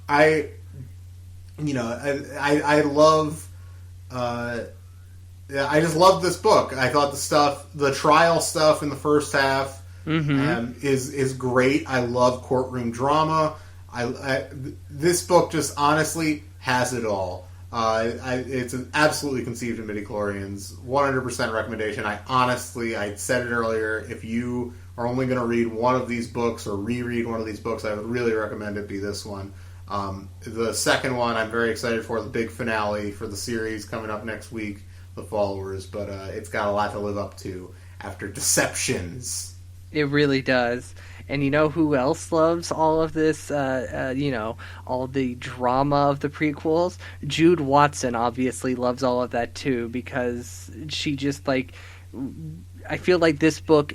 I just love this book. I thought the trial stuff in the first half is great. I love courtroom drama. This book just honestly has it all. It's absolutely conceived in midichlorians. 100% recommendation. I said it earlier, if you are only going to read one of these books or reread one of these books, I would really recommend it be this one. The second one I'm very excited for, the big finale for the series coming up next week, The Followers, but it's got a lot to live up to after Deceptions. It really does. And you know who else loves all of this, all the drama of the prequels? Jude Watson obviously loves all of that too, because she just, like, I feel like this book,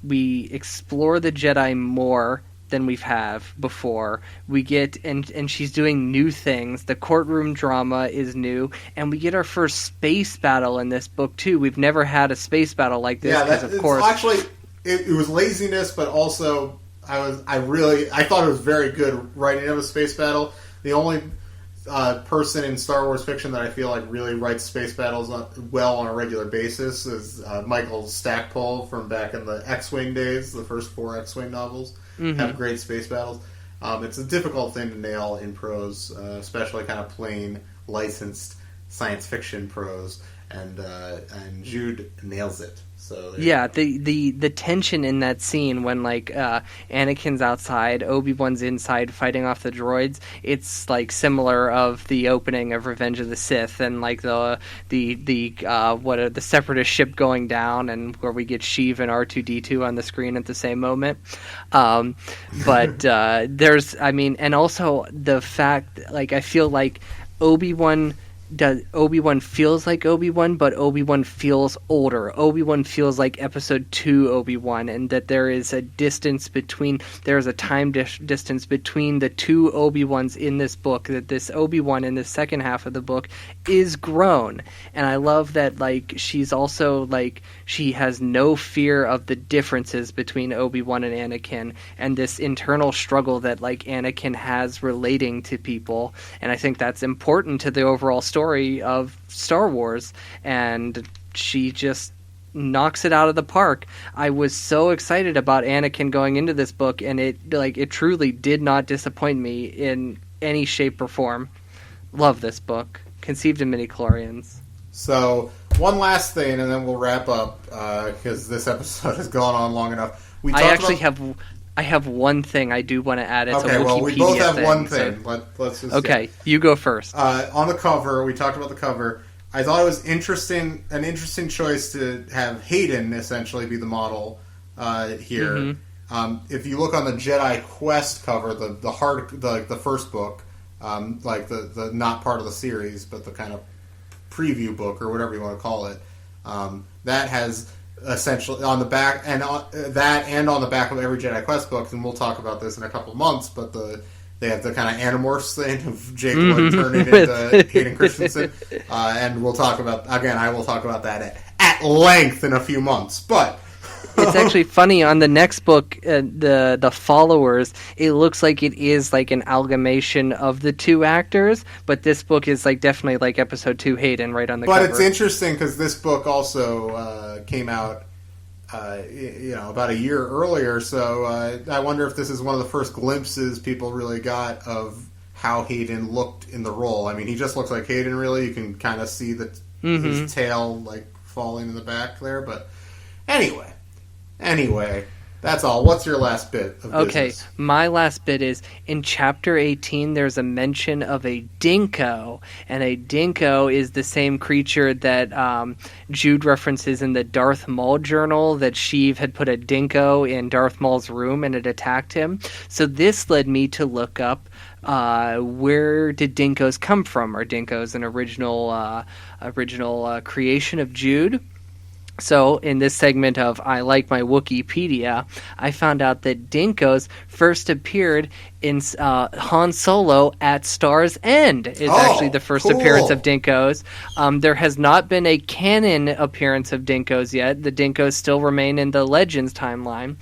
we explore the Jedi more than we've have before. We get, and she's doing new things. The courtroom drama is new, and we get our first space battle in this book too. We've never had a space battle like this, because of course... Actually, it was laziness, but also I thought it was very good writing of a space battle. The only person in Star Wars fiction that I feel like really writes space battles well on a regular basis is Michael Stackpole from back in the X-Wing days. The first 4 X-Wing novels have great space battles. It's a difficult thing to nail in prose, especially kind of plain, licensed science fiction prose, and Jude nails it. So yeah, the tension in that scene when Anakin's outside, Obi-Wan's inside fighting off the droids, it's like similar of the opening of Revenge of the Sith, and like the Separatist ship going down, and where we get Sheev and R2-D2 on the screen at the same moment. And also the fact, I feel like Obi-Wan feels like Obi-Wan, but Obi-Wan feels older. Obi-Wan feels like Episode 2 Obi-Wan, and that there is a time distance between the two Obi-Wans in this book, that this Obi-Wan in the second half of the book is grown. And I love that, she's also, she has no fear of the differences between Obi-Wan and Anakin, and this internal struggle that, Anakin has relating to people. And I think that's important to the overall story of Star Wars, and she just knocks it out of the park. I was so excited about Anakin going into this book, and it truly did not disappoint me in any shape or form. Love this book. Conceived in midichlorians. So, one last thing, and then we'll wrap up, because this episode has gone on long enough. I have one thing I do want to add. It's okay, a Wikipedia well, we both have thing, one thing. So... Let's just okay, you go first. On the cover, we talked about the cover. I thought it was an interesting choice to have Hayden essentially be the model here. If you look on the Jedi Quest cover, the first book, the not part of the series, but the kind of preview book or whatever you want to call it, that has essentially on the back and on the back of every Jedi Quest book, and we'll talk about this in a couple of months, but they have the kind of Animorphs thing of Jake Wood turning into Hayden Christensen, and we'll talk about, again, I will talk about that at length in a few months, but it's actually funny, on the next book, the Followers, it looks like it is an amalgamation of the two actors, but this book is definitely Episode 2 Hayden right on the cover. But it's interesting because this book also came out about a year earlier, so I wonder if this is one of the first glimpses people really got of how Hayden looked in the role. I mean, he just looks like Hayden, really. You can kind of see his tail falling in the back there, but Anyway, that's all. What's your last bit of business? Okay, my last bit is, in Chapter 18, there's a mention of a dinko, and a dinko is the same creature that Jude references in the Darth Maul journal, that Sheev had put a dinko in Darth Maul's room and it attacked him. So this led me to look up where did dinkos come from? Are dinkos an original creation of Jude? So, in this segment of I Like My Wikipedia, I found out that dinkos first appeared in Han Solo at Star's End. It's actually the first appearance of dinkos. There has not been a canon appearance of dinkos yet. The dinkos still remain in the Legends timeline.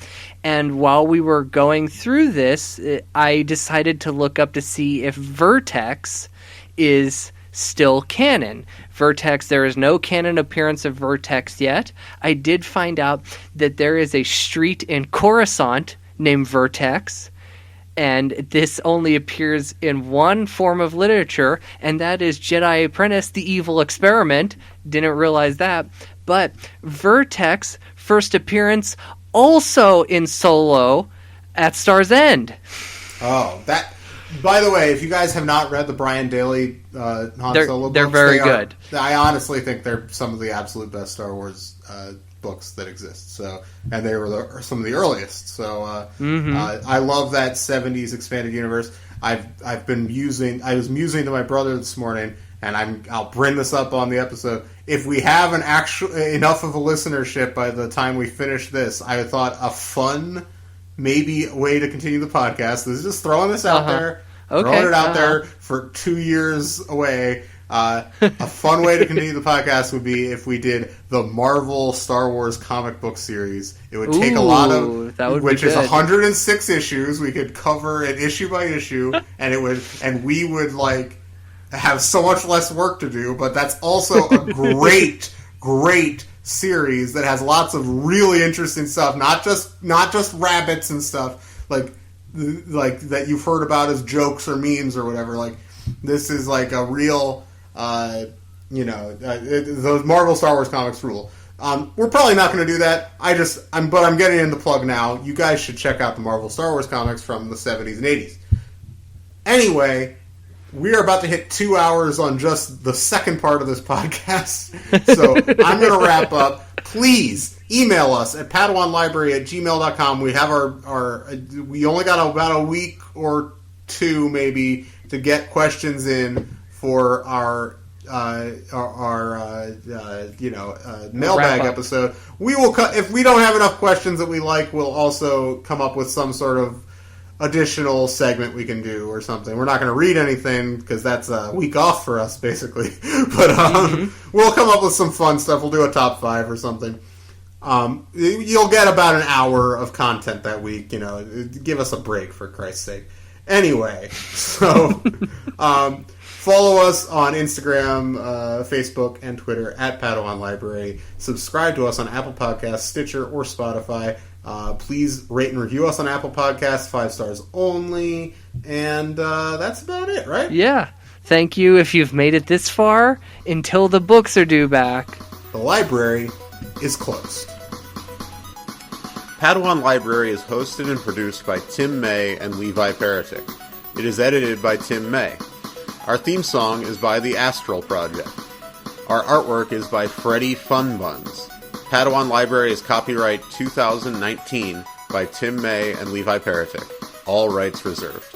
And while we were going through this, I decided to look up to see if Vertex is still canon. Vertex, there is no canon appearance of Vertex yet. I did find out that there is a street in Coruscant named Vertex, And this only appears in one form of literature, and that is Jedi Apprentice, The Evil Experiment. Didn't realize that. But Vertex, first appearance, also in Solo at Star's End. Oh, that... By the way, if you guys have not read the Brian Daley Han Solo books... They're very good. I honestly think they're some of the absolute best Star Wars books that exist. So, and they were some of the earliest. So, I love that 70s expanded universe. I was musing to my brother this morning, and I'll bring this up on the episode. If we have enough of a listenership by the time we finish this, I thought a fun, maybe way to continue the podcast. This is just throwing this out there. Okay. Throwing it out there for 2 years away. A fun way to continue the podcast would be if we did the Marvel Star Wars comic book series. It would take a lot of, which is 106 issues. We could cover it issue by issue, and we would like have so much less work to do. But that's also a great series that has lots of really interesting stuff. Not just rabbits and stuff like that you've heard about as jokes or memes or whatever. Like this is like a real. Those Marvel Star Wars comics rule. We're probably not going to do that. But I'm getting in the plug now. You guys should check out the Marvel Star Wars comics from the 70s and 80s. Anyway, we are about to hit 2 hours on just the second part of this podcast. So I'm going to wrap up. Please email us at padawanlibrary@gmail.com. We have we only got about a week or two maybe to get questions in for our mailbag episode. We will if we don't have enough questions that we like, we'll also come up with some sort of additional segment we can do or something. We're not going to read anything because that's a week off for us, basically. But we'll come up with some fun stuff. We'll do a top 5 or something. You'll get about an hour of content that week. Give us a break, for Christ's sake. Anyway, so follow us on Instagram, Facebook, and Twitter at Padawan Library. Subscribe to us on Apple Podcasts, Stitcher, or Spotify. Please rate and review us on Apple Podcasts, 5 stars only. And that's about it, right? Yeah. Thank you if you've made it this far until the books are due back. The library is closed. Padawan Library is hosted and produced by Tim May and Levi Peretic. It is edited by Tim May. Our theme song is by The Astral Project. Our artwork is by Freddie Funbuns. Padawan Library is copyright 2019 by Tim May and Levi Peretic. All rights reserved.